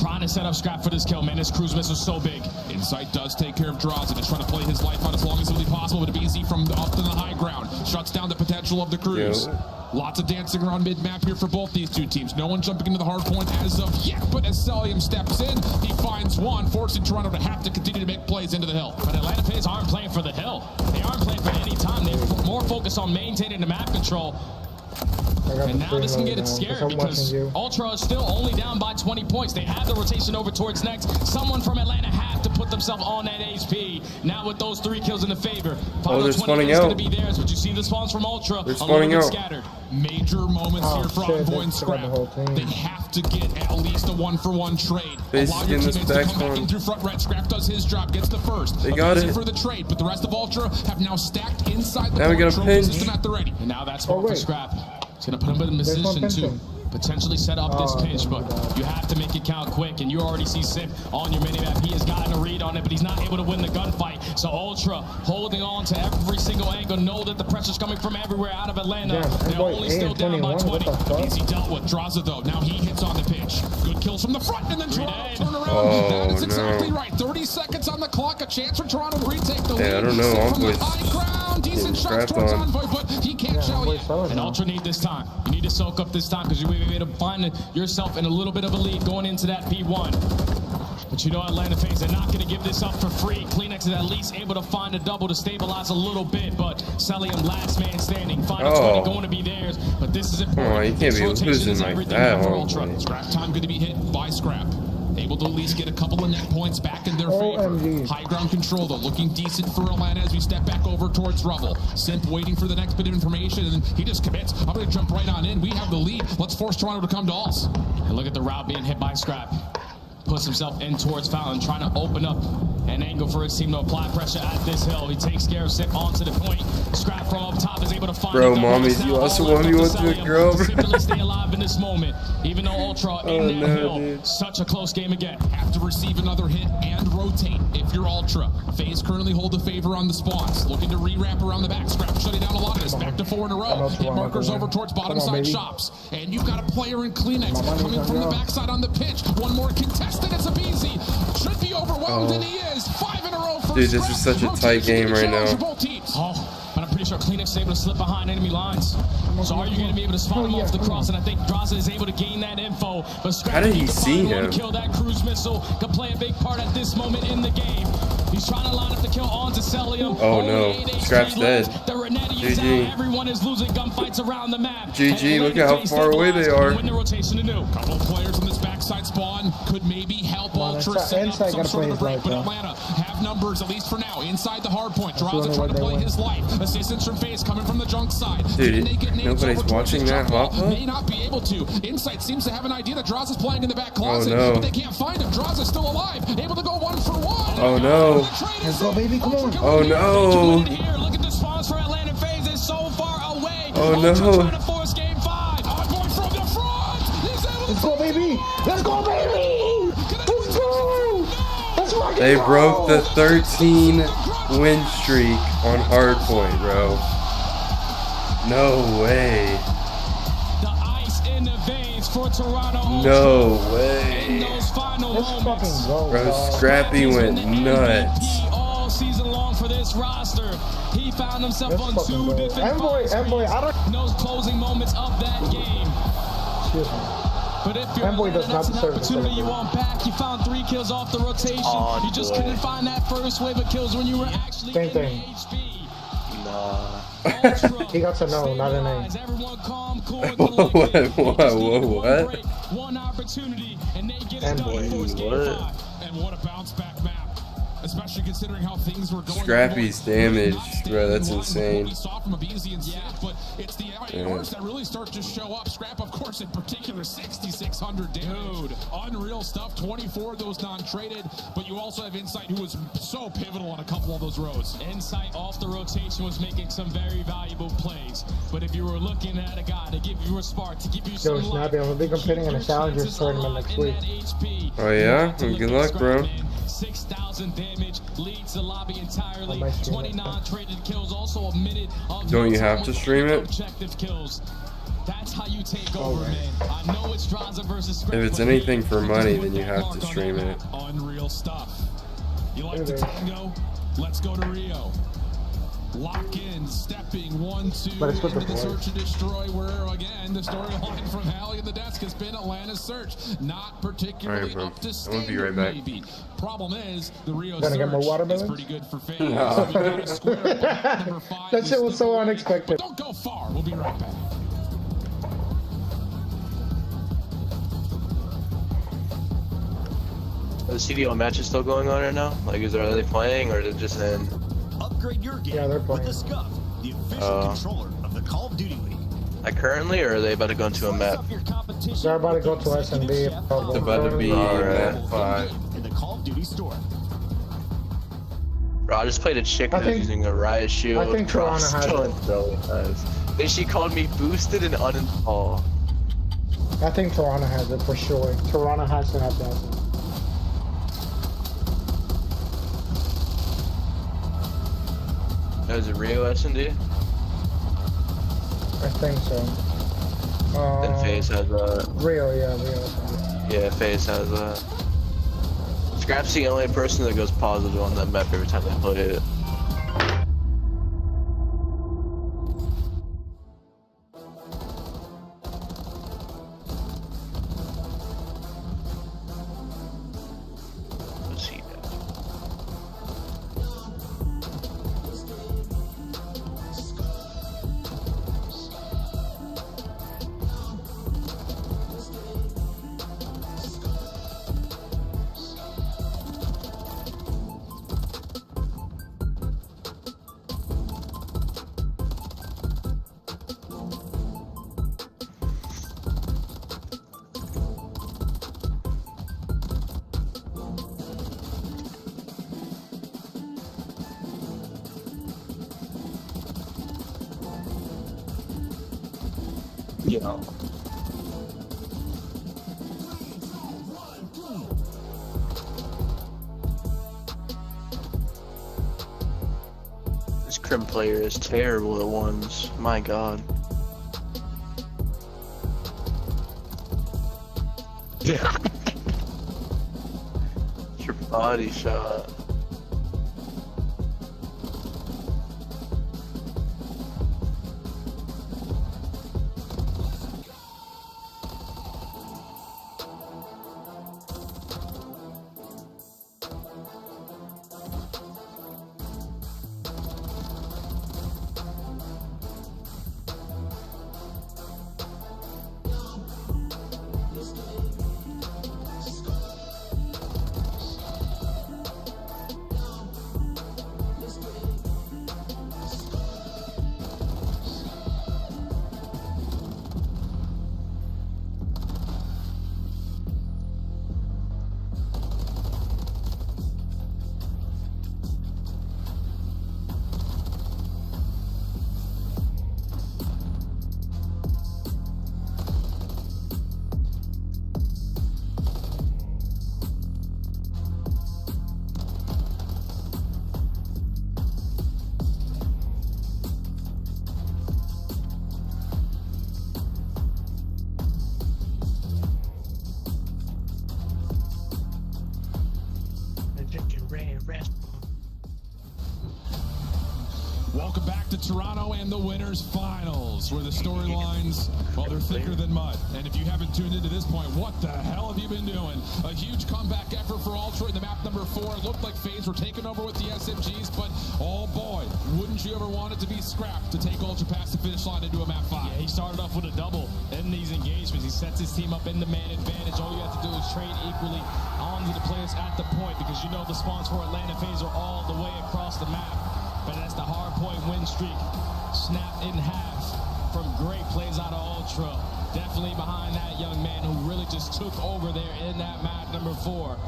Speaker 11: Trying to set up Scrap for this kill, man. This cruise missile is so big.
Speaker 20: Insight does take care of Drazen. Is trying to play his life out as long as humanly possible, but easy from up to the high ground. Shuts down the potential of the cruise. Lots of dancing around mid-map here for both these two teams. No one jumping into the hard point as of yet, but as Celium steps in, he finds one, forcing Toronto to have to continue to make plays into the hill.
Speaker 11: But Atlanta FaZe aren't playing for the hill. They aren't playing for any time. They're more focused on maintaining the map control. And now this can get scary because Ultra is still only down by 20 points. They have the rotation over towards next. Someone from Atlanta have to put themselves on that HP. Now with those 3 kills in the favor.
Speaker 3: Oh, they're spawning
Speaker 11: is
Speaker 3: out.
Speaker 11: going to be theirs, but you see the spawns from Ultra.
Speaker 3: They're spawning out.
Speaker 11: Scattered.
Speaker 20: Major moments here for Envoy and Scrap. They have to get at least a 1-for-1 trade. Allow your teammates to come back in through front red. Scrap does his job, gets the first.
Speaker 3: They got it
Speaker 20: for the trade, but the rest of Ultra have now stacked inside the
Speaker 3: now we got a pinch
Speaker 20: system at the ready.
Speaker 11: And now that's for Scrap. It's going to put him in a position to potentially set up this pinch, but you have to make it count quick, and you already see Sip on your minimap. He has gotten a read on it, but he's not able to win the gunfight. So Ultra holding on to every single angle, know that the pressure's coming from everywhere out of Atlanta. They're only still down by 20.
Speaker 20: Easy dealt with. Draza though, now he hits on the pitch. Good kills from the front, and then Toronto turn around. That is exactly right. 30 seconds on the clock, a chance for Toronto to retake the lead.
Speaker 3: Yeah, I don't know.
Speaker 20: Envoy's decent shots towards Envoy, but he can't show you.
Speaker 11: And Ultra need this time. You need to soak up this time because you may be able to find yourself in a little bit of a lead going into that P1. But you know Atlanta FaZe, they're not going to give this up for free. Kleenex is at least able to find a double to stabilize a little bit, but Celium last man standing. Final 20 going to be theirs, but this is important.
Speaker 3: Oh, you can't be losing like that.
Speaker 20: Scrap time going to be hit by Scrap. Able to at least get a couple of net points back in their favor. High ground control, though, looking decent for Atlanta as we step back over towards Rubble. Simp waiting for the next bit of information, and he just commits. I'm going to jump right on in. We have the lead. Let's force Toronto to come to us.
Speaker 11: And look at the route being hit by Scrap. Puts himself in towards Fountain, trying to open up an angle for his team to apply pressure at this hill. He takes care of Sip onto the point. Scrap from up top is able to find
Speaker 3: Bro, mommies, you also want me to a girl, bro.
Speaker 11: Simply stay alive in this moment, even though Ultra in that hill. Dude. Such a close game again.
Speaker 20: Have to receive another hit and rotate if you're Ultra. FaZe currently hold the favor on the spawns. Looking to re-wrap around the back. Scrap shutting down a lot of this. Back to 4 in a row. Hit markers over towards bottom side shops. And you've got a player in Kleenex coming from the backside on the pitch. One more contestant. It's Abizi. Should be overwhelmed, and he is. 5 in a row for
Speaker 3: Dude, this is such a tight game right now.
Speaker 11: But I'm pretty sure Kleenex is able to slip behind enemy lines. So are you going to be able to spot him off the cross? And I think Draza is able to gain that info. But Scrap,
Speaker 3: how did he see him?
Speaker 11: Kill that cruise missile. Can play a big part at this moment in the game. He's trying to line up the kill onto Celium.
Speaker 3: Oh no, Scrap's dead.
Speaker 11: The Renetti is out. Everyone is losing gunfights around the map.
Speaker 3: GG, look at how far away they are.
Speaker 11: Win the rotation to new.
Speaker 20: Couple players on this backside spawn could maybe help Ultra set up some sort of a break, but Atlanta have numbers, at least for now, inside the hard point. Draza trying to play his life. Assistance from FaZe coming from the junk side.
Speaker 3: Dude, nobody's watching that hopper?
Speaker 20: May not be able to. Insight seems to have an idea that Draza's playing in the back closet,
Speaker 3: but
Speaker 20: they can't find him. Draza's still alive, able to go 1-for-1.
Speaker 3: Oh no.
Speaker 9: Let's go, baby, come on.
Speaker 3: Oh no.
Speaker 11: Look at the spawns for Atlanta FaZe. It's so far away.
Speaker 3: Oh no.
Speaker 11: Trying to force game 5.
Speaker 20: Envoy from the front.
Speaker 9: Let's go, baby. Let's go, baby. Let's go. Let's fucking
Speaker 3: They
Speaker 9: go.
Speaker 3: broke the 13 win streak on hardpoint, bro. No way.
Speaker 11: The ice in the veins for Toronto.
Speaker 3: No way.
Speaker 11: In those final moments.
Speaker 3: Bro, Scrappy went nuts.
Speaker 11: All season long for this roster. He found himself on 2 different
Speaker 9: Envoy, I don't.
Speaker 11: those closing moments of that game.
Speaker 5: But if you're
Speaker 9: Fanboy does not
Speaker 5: that's an
Speaker 9: deserve
Speaker 5: opportunity
Speaker 9: it.
Speaker 5: you want back. You found 3 kills off the rotation. You just couldn't find that first wave of kills when you were actually
Speaker 9: Same
Speaker 5: in
Speaker 9: thing.
Speaker 5: the HP.
Speaker 4: Nah.
Speaker 9: He got to know, not an A.
Speaker 5: Everyone calm, cool, and
Speaker 3: What?
Speaker 5: collected.
Speaker 3: What?
Speaker 5: They just needed
Speaker 3: What?
Speaker 5: one break, one opportunity, and they get it done before it's game 5.
Speaker 20: And what a bounce back map. Especially considering how things were going.
Speaker 3: Scrappy's damaged, bro. That's insane.
Speaker 20: We saw from Abizi and Sid, but it's the ARs that really start to show up. Scrap, of course, in particular, 6,600 damage. Dude, unreal stuff. 24 of those non-traded, but you also have Insight, who was so pivotal on a couple of those rows.
Speaker 5: Insight off the rotation was making some very valuable plays, but if you were looking at a guy to give you a spark, to give you some
Speaker 9: Yo, Shnappy, I'm gonna be competing in a Challengers tournament next week.
Speaker 3: Oh yeah? Well, good luck, bro.
Speaker 5: 6,000 damage, leads the lobby entirely. 29 traded kills, also a minute of
Speaker 3: Don't you have to stream it?
Speaker 5: objective kills. That's how you take over, man. I know it's Draza versus Scrap.
Speaker 3: If it's anything for money, then you have to stream it.
Speaker 20: Unreal stuff. You like the tango? Let's go to Rio. Lock in, stepping 1-2
Speaker 9: But it's with
Speaker 20: into
Speaker 9: the
Speaker 20: the
Speaker 9: boys.
Speaker 20: search and destroy, where again the storyline from Hallie and the desk has been Atlanta's search. Not particularly
Speaker 3: Alright,
Speaker 20: up
Speaker 3: bro.
Speaker 20: to
Speaker 3: I'm gonna be right
Speaker 20: standard,
Speaker 3: back.
Speaker 20: maybe. Problem is, the Rio
Speaker 9: Gonna get more
Speaker 20: search is
Speaker 9: watermelons?
Speaker 20: pretty good for fans.
Speaker 3: No.
Speaker 20: We got a square ball, number 5.
Speaker 9: That shit was so unexpected.
Speaker 20: Don't go far. We'll be right back.
Speaker 4: The CDL match is still going on right now? Like, are they playing or is it just in?
Speaker 21: Upgrade your game
Speaker 9: they're
Speaker 21: with
Speaker 9: playing.
Speaker 21: the Scuff, the official controller of the Call of Duty League.
Speaker 4: Like currently, or are they about to go into a map?
Speaker 9: They're about to go to SMB.
Speaker 3: They're about to be in map 5.
Speaker 21: In the Call of Duty store.
Speaker 4: Bro, I just played a chick
Speaker 9: I
Speaker 4: that was
Speaker 9: think-
Speaker 4: using a riot shield.
Speaker 9: I think Toronto has it.
Speaker 4: Then she called me boosted and uninstall.
Speaker 9: I think Toronto has it for sure. Toronto has to have that.
Speaker 4: That was a Rio S&D?
Speaker 9: I think so.
Speaker 4: Then FaZe has that.
Speaker 9: Rio, yeah, Rio.
Speaker 4: Yeah, FaZe has that. Scrap's the only person that goes positive on that map every time they play it. Let's see that. Yeah. This Crim player is terrible at ones. My god. Your body shot.
Speaker 20: Welcome back to Toronto and the Winners Finals, where the storylines, well, they're thicker than mud. And if you haven't tuned into this point, what the hell have you been doing? A huge comeback effort for Ultra in the map number 4. It looked like FaZe were taking over with the SMGs, but oh boy, wouldn't you ever want it to be Scrap to take Ultra past the finish line into a map 5?
Speaker 11: Yeah, he started off with a double in these engagements. He sets his team up in the man advantage. All you have to do is trade equally onto the players at the point, because you know the spawns for Atlanta FaZe are all the way across the map. But that's the hard point win streak snapped in half from great plays out of Ultra. Definitely behind that young man who really just took over there in that map number 4.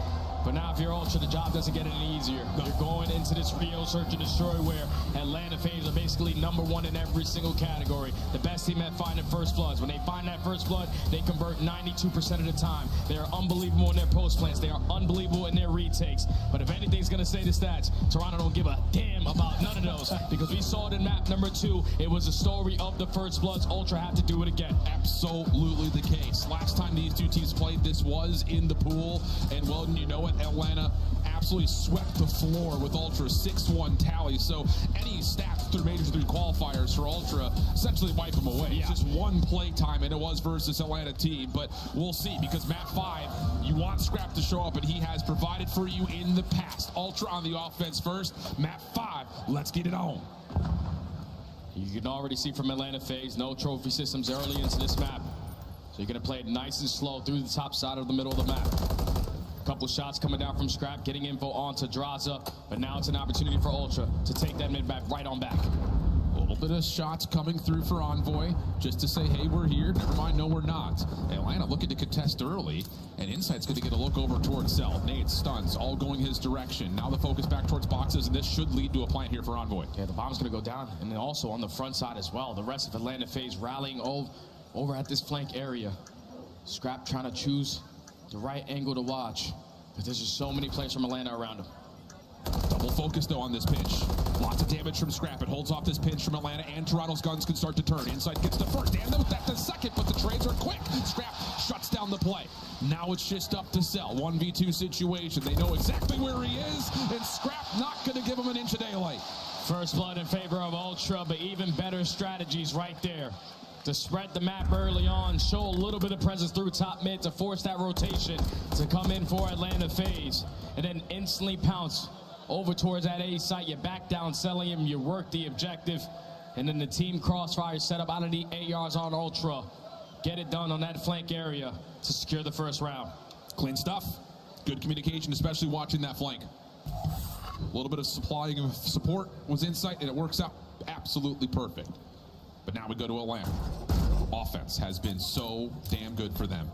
Speaker 11: But now if you're Ultra, the job doesn't get any easier. You're going into this Rio Search and Destroy where Atlanta FaZe are basically #1 in every single category. The best team at finding first bloods. When they find that first blood, they convert 92% of the time. They are unbelievable in their post plants. They are unbelievable in their retakes. But if anything's going to say the stats, Toronto don't give a damn about none of those, because we saw it in map number 2. It was a story of the first bloods. Ultra have to do it again.
Speaker 20: Absolutely the case. Last time these two teams played, this was in the pool, and well, you know what? Atlanta absolutely swept the floor with Ultra 6-1 tally. So any stats through Major 3 qualifiers for Ultra essentially wipe them away. Yeah. It's just one play time, and it was versus Atlanta team. But we'll see, because map 5, you want Scrap to show up, and he has provided for you in the past. Ultra on the offense first. Map 5, let's get it on.
Speaker 11: You can already see from Atlanta FaZe, no trophy systems early into this map. So you're going to play it nice and slow through the top side of the middle of the map. Couple shots coming down from Scrap, getting info onto Draza, but now it's an opportunity for Ultra to take that mid back right on back.
Speaker 20: A little bit of shots coming through for Envoy, just to say, hey, we're here. Never mind, no, we're not. Atlanta looking to contest early, and Insight's going to get a look over towards Cell. Nades, stuns, all going his direction. Now the focus back towards boxes, and this should lead to a plant here for Envoy.
Speaker 11: Yeah, the bomb's going to go down, and then also on the front side as well. The rest of Atlanta FaZe rallying over at this flank area. Scrap trying to choose the right angle to watch, but there's just so many players from Atlanta around him.
Speaker 20: Double focus, though, on this pinch. Lots of damage from Scrap. It holds off this pinch from Atlanta, and Toronto's guns can start to turn. Insight gets the first, and with that the second, but the trades are quick. Scrap shuts down the play. Now it's just up to Cell. 1v2 situation. They know exactly where he is, and Scrap not going to give him an inch of daylight.
Speaker 11: First blood in favor of Ultra, but even better strategies right there. To spread the map early on, show a little bit of presence through top mid to force that rotation to come in for Atlanta FaZe, and then instantly pounce over towards that A site. You back down, selling him, you work the objective, and then the team crossfire set up out of the ARs on Ultra. Get it done on that flank area to secure the first round.
Speaker 20: Clean stuff. Good communication, especially watching that flank. A little bit of supplying of support was Insight, and it works out absolutely perfect. But now we go to Atlanta. Offense has been so damn good for them.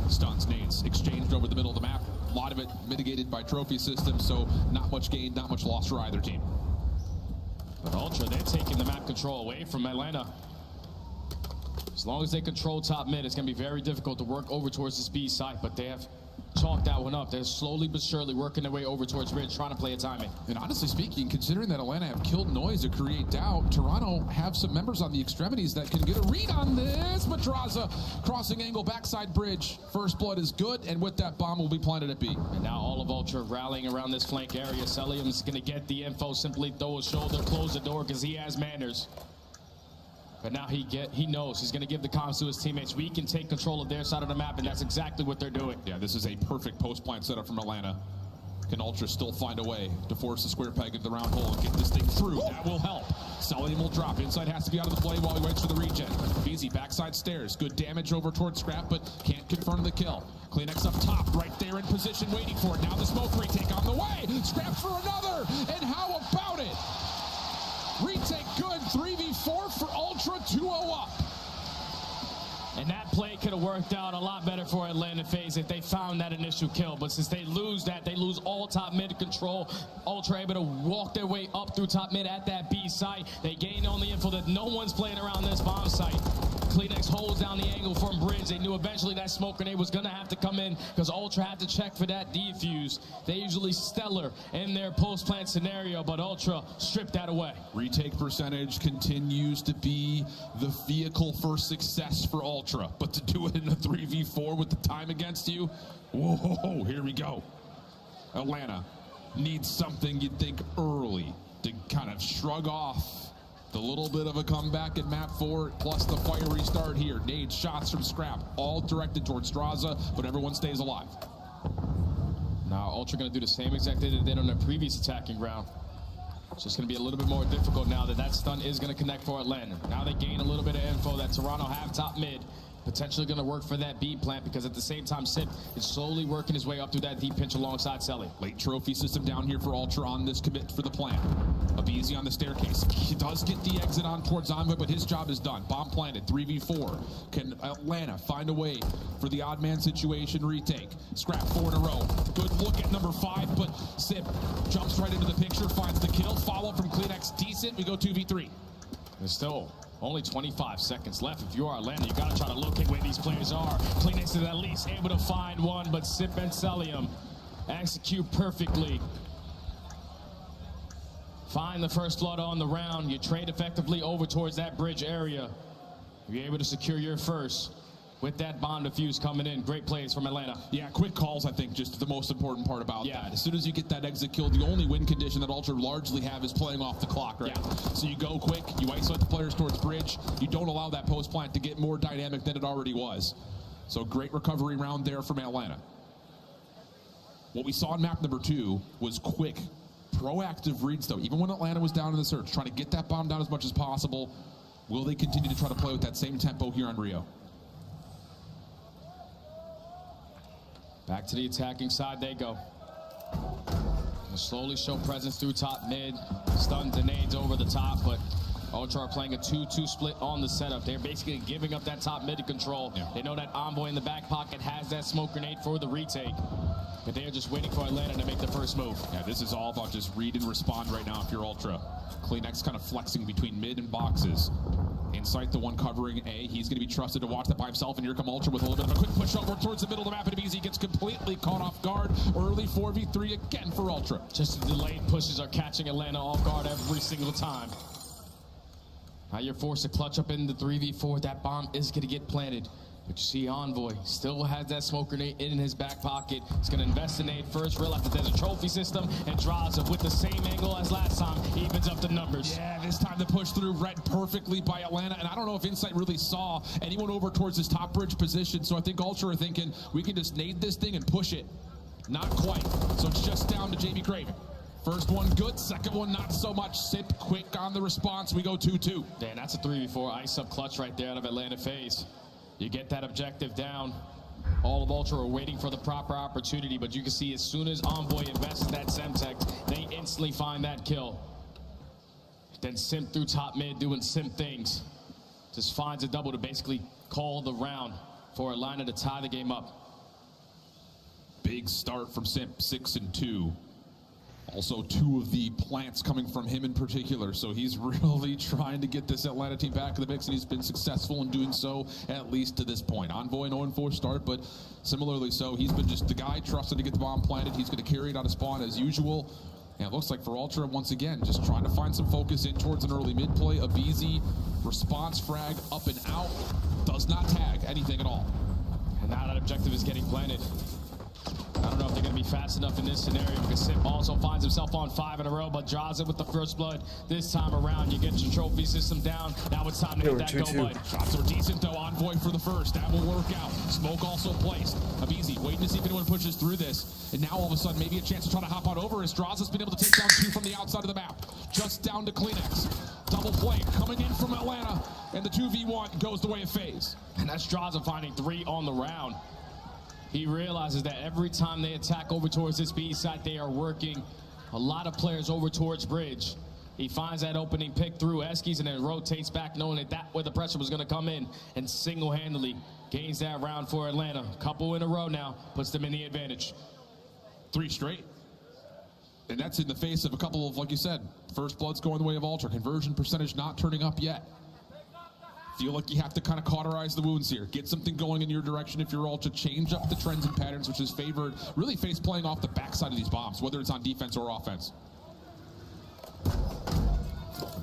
Speaker 20: Stuns, nades, exchanged over the middle of the map. A lot of it mitigated by trophy systems, so not much gain, not much loss for either team.
Speaker 11: But Ultra, they're taking the map control away from Atlanta. As long as they control top mid, it's going to be very difficult to work over towards this B site, but they have chalked that one up. They're slowly but surely working their way over towards Ridge, trying to play a timing.
Speaker 20: And honestly speaking, considering that Atlanta have killed Noise to create doubt, Toronto have some members on the extremities that can get a read on this. Madraza crossing angle backside bridge. First blood is good, and with that bomb will be planted at B.
Speaker 11: And now all of Ultra rallying around this flank area. Celium's going to get the info, simply throw a shoulder, close the door, because he has manners. But now he knows he's going to give the comms to his teammates. We can take control of their side of the map, and that's exactly what they're doing.
Speaker 20: Yeah, this is a perfect post-plant setup from Atlanta. Can Ultra still find a way to force the square peg into the round hole and get this thing through? That will help. Celium will drop. Insight has to be out of the play while he waits for the regen. Easy backside stairs. Good damage over towards Scrap, but can't confirm the kill. CleanX up top, right there in position, waiting for it. Now the smoke retake on the way. Scrap for another, and how about it? Retake good, 3v4 for Ultra, 2-0 up.
Speaker 11: And that play could have worked out a lot better for Atlanta FaZe if they found that initial kill. But since they lose that, they lose all top mid control. Ultra able to walk their way up through top mid at that B site. They gain on the info that no one's playing around this bomb site. CleanX holds down the angle from bridge. They knew eventually that smoke grenade was going to have to come in because Ultra had to check for that defuse. They usually stellar in their post-plant scenario, but Ultra stripped that away.
Speaker 20: Retake percentage continues to be the vehicle for success for Ultra, but to do it in a 3v4 with the time against you, whoa, here we go. Atlanta needs something you'd think early. to kind of shrug off the little bit of a comeback in map 4, plus the fire restart here. Nades, shots from Scrap, all directed towards Straza, but everyone stays alive.
Speaker 11: Now Ultra going to do the same exact thing they did on their previous attacking round. It's just going to be a little bit more difficult now that stun is going to connect for Atlanta. Now they gain a little bit of info that Toronto have top mid. Potentially going to work for that B plant, because at the same time, Sip is slowly working his way up through that deep pinch alongside Selly.
Speaker 20: Late trophy system down here for Ultra on this commit for the plant. Abizi on the staircase. He does get the exit on towards Envoy, but his job is done. Bomb planted, 3v4. Can Atlanta find a way for the odd man situation retake? Scrap 4 in a row. Good look at number 5, but Sip jumps right into the picture, finds the kill. Follow from Kleenex, decent. We go 2v3.
Speaker 11: There's still only 25 seconds left. If you are Atlanta, you got to try to locate where these players are. Kleenex is at least able to find one, but Sip and Celium execute perfectly. Find the first blood on the round. You trade effectively over towards that bridge area. You're able to secure your first with that bomb defuse coming in. Great plays from Atlanta.
Speaker 20: Yeah, quick calls, I think, just the most important part about that. As soon as you get that exit kill, the only win condition that Ultra largely have is playing off the clock, right? Yeah. So you go quick, you isolate the players towards bridge, you don't allow that post plant to get more dynamic than it already was. So great recovery round there from Atlanta. What we saw in map number 2 was quick, proactive reads, though. Even when Atlanta was down in the search, trying to get that bomb down as much as possible. Will they continue to try to play with that same tempo here on Rio?
Speaker 11: Back to the attacking side they go. They'll slowly show presence through top mid. Stun nades over the top, but Ultra are playing a 2-2 split on the setup. They're basically giving up that top mid control. Yeah. They know that Envoy in the back pocket has that smoke grenade for the retake. But they're just waiting for Atlanta to make the first move.
Speaker 20: Yeah, this is all about just read and respond right now if you're Ultra. Kleenex kind of flexing between mid and boxes. Insight, the one covering A. He's going to be trusted to watch that by himself, and here come Ultra with a little bit of a quick push over towards the middle of the map, and Abizi gets completely caught off guard. Early 4v3 again for Ultra.
Speaker 11: Just the delayed pushes are catching Atlanta off guard every single time. Now you're forced to clutch up in the 3v4. That bomb is going to get planted. But you see Envoy still has that smoke grenade in his back pocket. He's going to invest in nade first, realize that there's a trophy system, and draws it with the same angle as last time. Evens up the numbers.
Speaker 20: Yeah, this time the push through read perfectly by Atlanta, and I don't know if Insight really saw anyone over towards his top bridge position, so I think Ultra are thinking, we can just nade this thing and push it. Not quite, so it's just down to Jamie Craven. First one good, second one not so much. Sip quick on the response, we go 2-2.
Speaker 11: Dan, that's a 3v4 ice up clutch right there out of Atlanta FaZe. You get that objective down. All of Ultra are waiting for the proper opportunity, but you can see as soon as Envoy invests in that Semtex, they instantly find that kill. Then Simp through top mid doing Simp things. Just finds a double to basically call the round for Atlanta to tie the game up.
Speaker 20: Big start from Simp, 6-2. Also 2 of the plants coming from him in particular, so he's really trying to get this Atlanta team back in the mix, and he's been successful in doing so, at least to this point. Envoy an 0-4 start, but similarly so, he's been just the guy trusted to get the bomb planted. He's going to carry it out of spawn as usual. And it looks like for Ultra, once again, just trying to find some focus in towards an early mid play. Abizi, response frag, up and out, does not tag anything at all.
Speaker 11: And now that objective is getting planted. I don't know if they're going to be fast enough in this scenario, because Sip also finds himself on 5 in a row, but draws it with the first blood. This time around, you get your trophy system down. Now it's time to hit that go bud.
Speaker 20: Shots are decent, though. Envoy for the first. That will work out. Smoke also placed. Abizi waiting to see if anyone pushes through this. And now all of a sudden, maybe a chance to try to hop on over. Straza's been able to take down 2 from the outside of the map. Just down to Kleenex. Double play coming in from Atlanta. And the 2v1 goes the way of FaZe.
Speaker 11: And that's Straza finding 3 on the round. He realizes that every time they attack over towards this B side, they are working a lot of players over towards bridge. He finds that opening pick through Eskies and then rotates back, knowing that that's where the pressure was going to come in, and single-handedly gains that round for Atlanta. Couple in a row now, puts them in the advantage.
Speaker 20: 3 straight. And that's in the face of a couple of, like you said, first bloods going the way of Ultra. Conversion percentage not turning up yet. Feel like you have to kind of cauterize the wounds here. Get something going in your direction if you're Ultra. Change up the trends and patterns, which is favored. Really FaZe playing off the backside of these bombs, whether it's on defense or offense.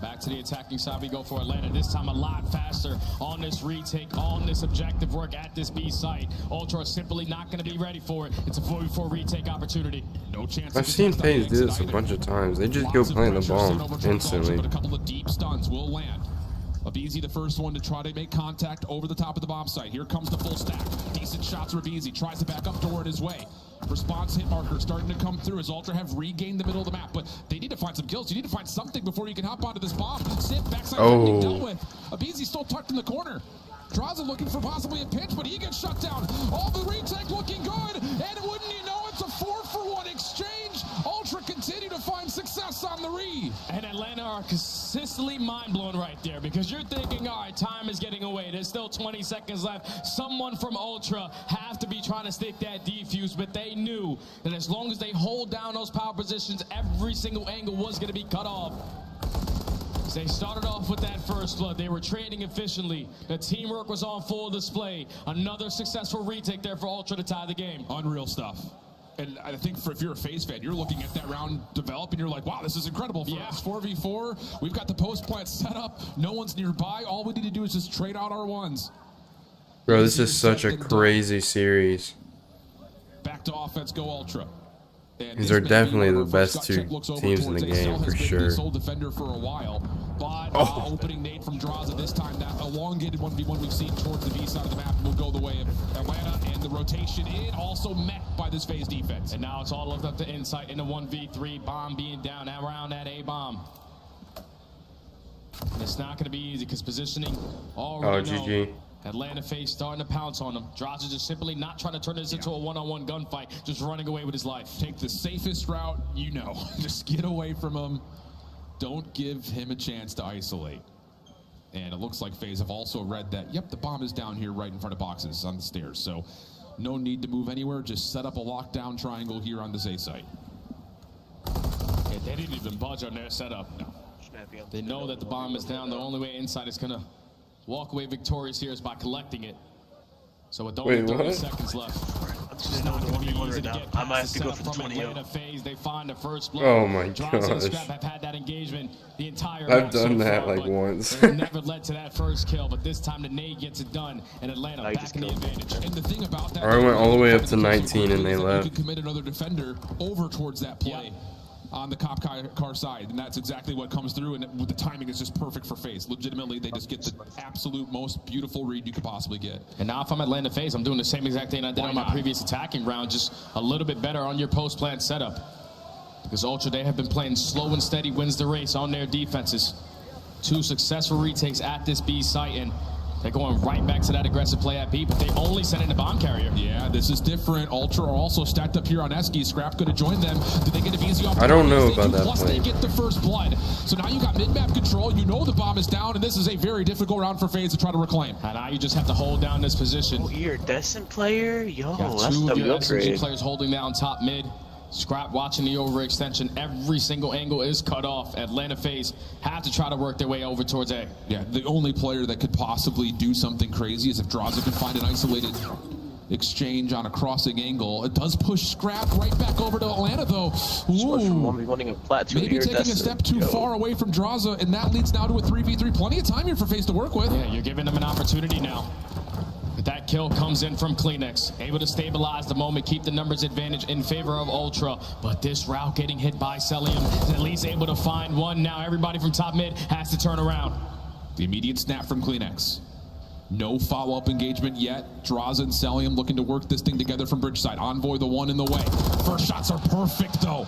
Speaker 11: Back to the attacking side we go for Atlanta. This time a lot faster on this retake, on this objective work at this B site. Ultra is simply not going to be ready for it. It's a 4v4 retake opportunity. No chance.
Speaker 3: I've seen FaZe do this a bunch of times. They just go plant the bomb instantly.
Speaker 20: But a couple of deep stuns will land. Abizi, the first one to try to make contact over the top of the bomb site. Here comes the full stack. Decent shots for Abizi. Tries to back up door in his way. Response hit marker starting to come through as Ultra have regained the middle of the map. But they need to find some kills. You need to find something before you can hop onto this bomb. Sit backside dealt with. Abizi still tucked in the corner. Draza looking for possibly a pinch, but he gets shut down. All the retake looking good. And wouldn't you know, it's a 4-for-1 exchange. Ultra continue to find success on the re.
Speaker 11: And Atlanta are consistently mind-blown right there because you're thinking, all right, time is getting away. There's still 20 seconds left. Someone from Ultra have to be trying to stick that defuse, but they knew that as long as they hold down those power positions, every single angle was going to be cut off. They started off with that first blood. They were trading efficiently. The teamwork was on full display. Another successful retake there for Ultra to tie the game.
Speaker 20: Unreal stuff. And I think if you're a FaZe fan, you're looking at that round develop and you're like, wow, this is incredible. For us, 4v4, we've got the post plant set up. No one's nearby. All we need to do is just trade out our ones.
Speaker 3: Bro, this is such a crazy series.
Speaker 20: Back to offense, go Ultra.
Speaker 3: These are definitely the best two teams in the game for sure.
Speaker 20: Sole defender for a while, but opening nade from Draza this time. That elongated 1v1 we've seen towards the B side of the map will go the way of Atlanta, and the rotation in also met by this FaZe defense.
Speaker 11: And now it's all left up to Insight in the 1v3. Bomb being down around that A bomb. And it's not going to be easy because positioning already
Speaker 3: GG.
Speaker 11: Atlanta FaZe starting to pounce on them. Draza just simply not trying to turn this into a one-on-one gunfight, just running away with his life.
Speaker 20: Take the safest route, you know. Just get away from him. Don't give him a chance to isolate. And it looks like FaZe have also read that, yep, the bomb is down here right in front of boxes on the stairs. So no need to move anywhere. Just set up a lockdown triangle here on this A site.
Speaker 11: Yeah, they didn't even budge on their setup. No. They know that the bomb is down. The only way Insight is going to walk away victorious here is by collecting it. So with only 30 seconds left, it's not going to be easy to get past the setup from Atlanta FaZe. They find the first blow.
Speaker 3: Oh my gosh.
Speaker 11: Draza and Scrap have had that engagement the entire
Speaker 3: I've
Speaker 11: match
Speaker 3: done
Speaker 11: so
Speaker 3: that
Speaker 11: far,
Speaker 3: like once.
Speaker 11: It never led to that first kill, but this time the nade gets it done, and Atlanta back in the advantage.
Speaker 20: And the thing about that,
Speaker 3: I went all the way up to 19 and they left.
Speaker 20: You can commit another defender over towards that play. On the cop car side, and that's exactly what comes through, and the timing is just perfect for FaZe. Legitimately, they just get the absolute most beautiful read you could possibly get.
Speaker 11: And now if I'm Atlanta FaZe, I'm doing the same exact thing I did on my previous attacking round, just a little bit better on your post-plant setup. Because Ultra, they have been playing slow and steady wins the race on their defenses. 2 successful retakes at this B site, and they're going right back to that aggressive play at B, but they only sent in the bomb carrier.
Speaker 20: Yeah, this is different. Ultra are also stacked up here on Eski. Scrap going to join them. Did they get a easy off?
Speaker 3: I don't know about that
Speaker 20: Plus
Speaker 3: play.
Speaker 20: They get the first blood. So now you got mid-map control. You know the bomb is down, and this is a very difficult round for FaZe to try to reclaim.
Speaker 11: And now you just have to hold down this position.
Speaker 4: Oh, you're a decent player? Yo,
Speaker 11: got
Speaker 4: that's
Speaker 11: 2 of your
Speaker 4: upgrade.
Speaker 11: SMG players holding down top mid. Scrap watching the overextension. Every single angle is cut off. Atlanta FaZe have to try to work their way over towards A.
Speaker 20: Yeah, the only player that could possibly do something crazy is if Draza can find an isolated exchange on a crossing angle. It does push Scrap right back over to Atlanta, though. Maybe taking a step too far away from Draza, and that leads now to a 3v3. Plenty of time here for FaZe to work with.
Speaker 11: Yeah, you're giving them an opportunity now. But that kill comes in from Kleenex, able to stabilize the moment, keep the numbers advantage in favor of Ultra. But this route getting hit by Celium is at least able to find one. Now everybody from top mid has to turn around.
Speaker 20: The immediate snap from Kleenex. No follow-up engagement yet. Draza and Celium looking to work this thing together from bridge side. Envoy the one in the way. First shots are perfect though.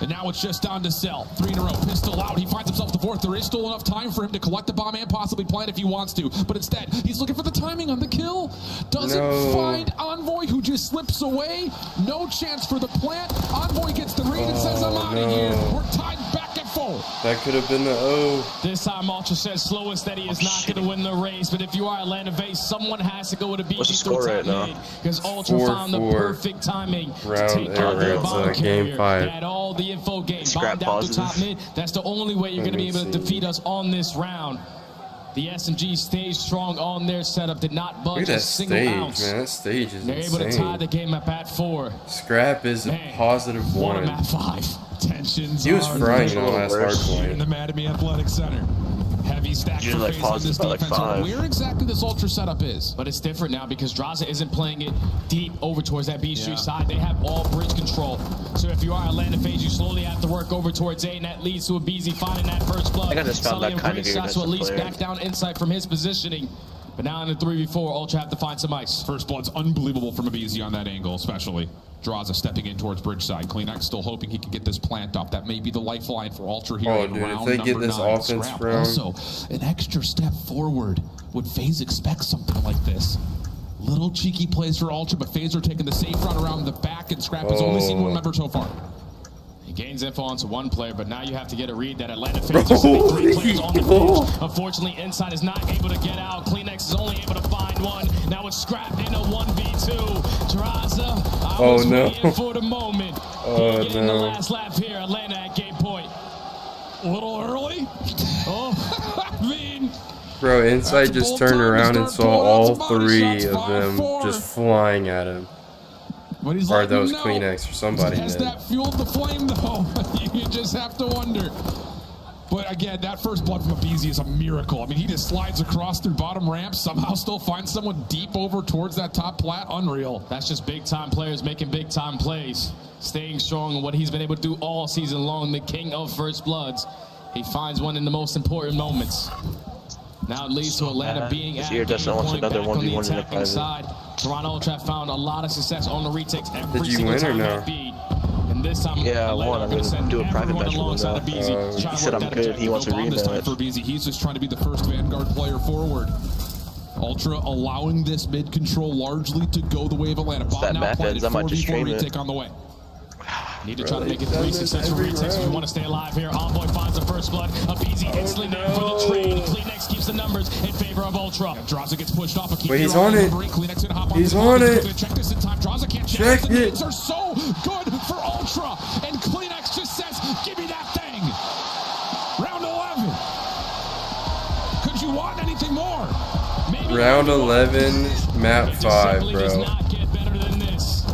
Speaker 20: And now it's just down to Cell. 3 in a row, pistol out. He finds himself the 4th. There is still enough time for him to collect the bomb and possibly plant if he wants to. But instead, he's looking for the timing on the kill. Doesn't find Envoy, who just slips away. No chance for the plant. Envoy gets the read and says, I'm out of here. We're tied back at 4.
Speaker 3: That could have been the O.
Speaker 11: This time, Ultra says slow and steady is not going to win the race. But if you are Atlanta FaZe, someone has to go with a BG through top mid. Because Ultra found the perfect timing to take out their bomb carrier.
Speaker 3: Game 5.
Speaker 11: They had all the info game. Bomb down to top mid. That's the only way you're going to be able to defeat us on this round. The SMG stayed strong on their setup, did not budge a single ounce.
Speaker 3: Man, that stage is
Speaker 11: They're able to tie the game up at 4.
Speaker 3: Scrap is a +1.
Speaker 11: What a map 5.
Speaker 20: Tensions
Speaker 3: He was
Speaker 20: are
Speaker 3: frying on the last hard
Speaker 20: in the
Speaker 3: point.
Speaker 20: Mademy Athletic Center. Heavy stack for
Speaker 4: Usually
Speaker 20: FaZe on this
Speaker 4: like
Speaker 20: defense.
Speaker 4: five.
Speaker 20: Where exactly this Ultra setup is.
Speaker 11: But it's different now because Draza isn't playing it deep over towards that B Street side. They have all bridge control. So if you are Atlanta FaZe, you slowly have to work over towards A, and that leads to a BZ finding that first blood.
Speaker 4: I just found that kind of
Speaker 11: shots to at least back down inside from his positioning. But now in the 3v4, Ultra have to find some ice.
Speaker 20: First blood's unbelievable from Abizi on that angle, especially. Draza stepping in towards bridge side. Kleenex still hoping he can get this plant up. That may be the lifeline for Ultra here
Speaker 3: Oh,
Speaker 20: in
Speaker 3: dude,
Speaker 20: round
Speaker 3: if they get
Speaker 20: number
Speaker 3: this
Speaker 20: 9.
Speaker 3: offense
Speaker 20: Scrap
Speaker 3: from-
Speaker 20: also an extra step forward. Would FaZe expect something like this? Little cheeky plays for Ultra, but FaZe are taking the safe run around the back, and Scrap has only seen one member so far.
Speaker 11: He gains info onto one player, but now you have to get a read that Atlanta FaZe are sitting 3 players on the bench. Unfortunately, Inside is not able to get out. Kleenex is only able to find one. Now it's Scrap in a 1v2. Draza, I was waiting for the moment. Getting the last lap here, Atlanta at game point.
Speaker 20: A little early?
Speaker 11: Oh,
Speaker 20: I mean...
Speaker 3: Bro, Inside just turned around and saw all 3 of them just flying at him.
Speaker 20: But he's
Speaker 3: Or
Speaker 20: like,
Speaker 3: that was
Speaker 20: no.
Speaker 3: Kleenex or somebody
Speaker 20: Has
Speaker 3: did.
Speaker 20: that fueled the flame, though? You just have to wonder. But again, that first blood from Abizi is a miracle. I mean, he just slides across through bottom ramps, somehow still finds someone deep over towards that top plat. Unreal.
Speaker 11: That's just big-time players making big-time plays. Staying strong in what he's been able to do all season long, the king of first bloods. He finds one in the most important moments. Now it leads to Atlanta being at game point back on the attacking side. Toronto Ultra found a lot of success on the retakes every single time at B. And this time,
Speaker 4: I won. I'm going to do a private match with him now. He said I'm good. He wants a
Speaker 20: This time for
Speaker 4: rematch.
Speaker 20: Abizi, he's just trying to be the first Vanguard player forward. Ultra allowing this mid control largely to go the way of Atlanta.
Speaker 4: That map ends, I might just
Speaker 20: 4v4
Speaker 4: stream it.
Speaker 20: retake on the way.
Speaker 11: Need to try to make it 3 successful retakes if you want to stay alive here. Envoy finds the first blood. Abizi instantly there for the trade. Kleenex keeps the numbers in favor of Ultra.
Speaker 20: Draza gets pushed off.
Speaker 3: Wait, he's on it. He's on it.
Speaker 20: Check this in time. Draza can't
Speaker 3: check
Speaker 20: it.
Speaker 3: it.
Speaker 20: The hits are so good for Ultra. And Kleenex just says, give me that thing. Round 11. Could you want anything more? Maybe
Speaker 3: Round 11, map 5,
Speaker 11: Does
Speaker 3: bro.
Speaker 11: not get better than this.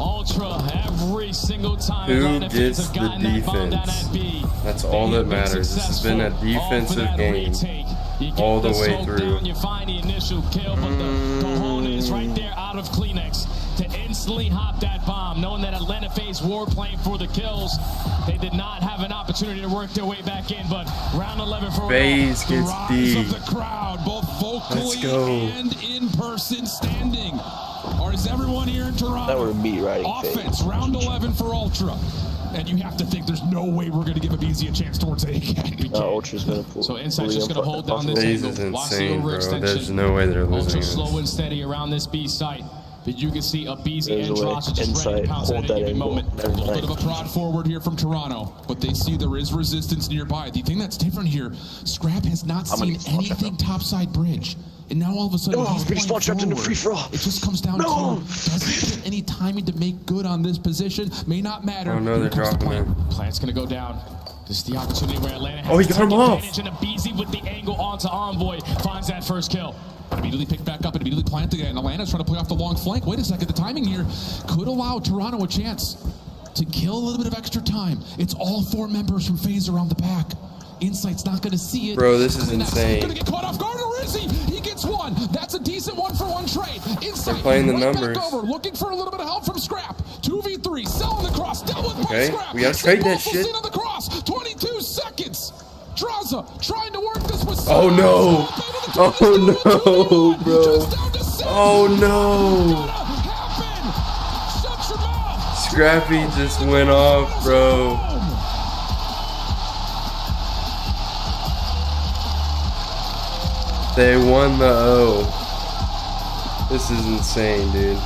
Speaker 11: Ultra every single time.
Speaker 3: Who
Speaker 11: Atlanta
Speaker 3: gets
Speaker 11: FaZe have
Speaker 3: the
Speaker 11: gotten that bomb down
Speaker 3: defense?
Speaker 11: at B.
Speaker 3: That's all that matters. This has been a defensive game all the way through.
Speaker 11: You find the initial kill, but the hold is right there out of Kleenex to instantly hop that bomb, knowing that Atlanta FaZe were playing for the kills. They did not have an opportunity to work their way back in, but round 11 for
Speaker 3: FaZe gets D.
Speaker 20: of the crowd, both vocally and in person standing. Or is everyone here in Toronto?
Speaker 4: That were meat riding
Speaker 20: Offense, round 11 for Ultra. And you have to think there's no way we're going to give Abizi a chance towards A again.
Speaker 4: Ultra's going to pull.
Speaker 11: So Insight's just going to hold down this
Speaker 3: FaZe is
Speaker 11: angle. Watch the
Speaker 3: insane, bro.
Speaker 11: overextension.
Speaker 3: There's no way they're losing
Speaker 11: Ultra
Speaker 3: this.
Speaker 11: slow and steady around this B site. But you can see Abizi
Speaker 4: There's
Speaker 11: and
Speaker 4: a way.
Speaker 11: Dross are just ready to
Speaker 4: Insight,
Speaker 11: pounce at
Speaker 4: hold
Speaker 11: any
Speaker 4: that
Speaker 11: given
Speaker 4: angle.
Speaker 11: moment.
Speaker 20: A little bit of a prod forward here from Toronto, but they see there is resistance nearby. The thing that's different here, Scrap has not seen anything topside bridge. And now all of a sudden he's
Speaker 4: getting spawn trapped in the free for all.
Speaker 20: It just comes down to, does he get any timing to make good on this position? May not matter.
Speaker 3: Oh no, they're dropping it.
Speaker 11: Plant's going to go down. This is the opportunity where Atlanta has
Speaker 3: Oh, he
Speaker 11: to
Speaker 3: got him
Speaker 11: take
Speaker 3: off.
Speaker 11: advantage, and Abizi with the angle onto Envoy finds that first kill.
Speaker 20: Immediately picked back up and immediately planted again. Atlanta's trying to play off the long flank. Wait a second, the timing here could allow Toronto a chance to kill a little bit of extra time. It's all 4 members from FaZe around the back. Insight's not going to see it.
Speaker 3: Bro, this is
Speaker 20: Going
Speaker 3: insane.
Speaker 20: to get caught off guard, or is he? He gets one. That's a decent 1-for-1 trade. Insight
Speaker 3: They're playing the
Speaker 20: right
Speaker 3: numbers.
Speaker 20: back over, looking for a little bit of help from Scrap. 2v3, selling the cross, dealt with by
Speaker 3: Okay,
Speaker 20: Scrap.
Speaker 3: we gotta trade that
Speaker 20: Full
Speaker 3: shit.
Speaker 20: scene on the cross, 22 seconds. Draza trying to work this with
Speaker 3: Oh no! Oh no, bro! Oh no! Scrappy just went off, bro. They won the O. This is insane, dude.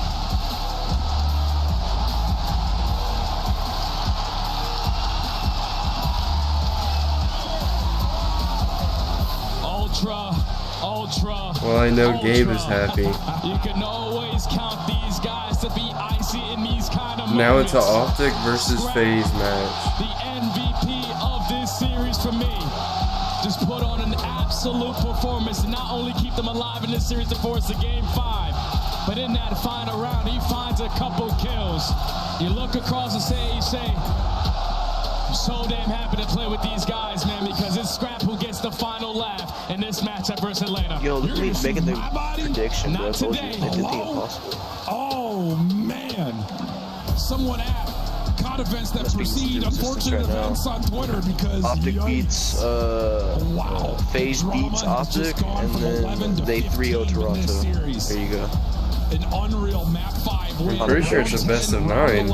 Speaker 11: Ultra.
Speaker 3: Well, I know Gabe is happy.
Speaker 11: You can always count these guys to be icy in these kind of
Speaker 3: Now it's
Speaker 11: moments.
Speaker 3: an Optic versus FaZe match.
Speaker 11: The MVP of this series for me. Just put on an absolute performance to not only keep them alive in this series to force the game 5, but in that final round, he finds a couple kills. You look across and say, I'm so damn happy to play with these guys, man, because it's Scrap who gets the final laugh in this matchup versus Atlanta.
Speaker 4: Yo, look at me making the prediction, bro. I told you,
Speaker 11: today.
Speaker 4: they did the impossible.
Speaker 10: Oh, man. Someone at COD events that precede unfortunate events on Twitter because
Speaker 4: Optic beats, FaZe beats Optic, and then they 3-0 Toronto. There you go.
Speaker 10: An unreal map 5 win.
Speaker 3: I'm pretty sure it's a best of 9.
Speaker 10: And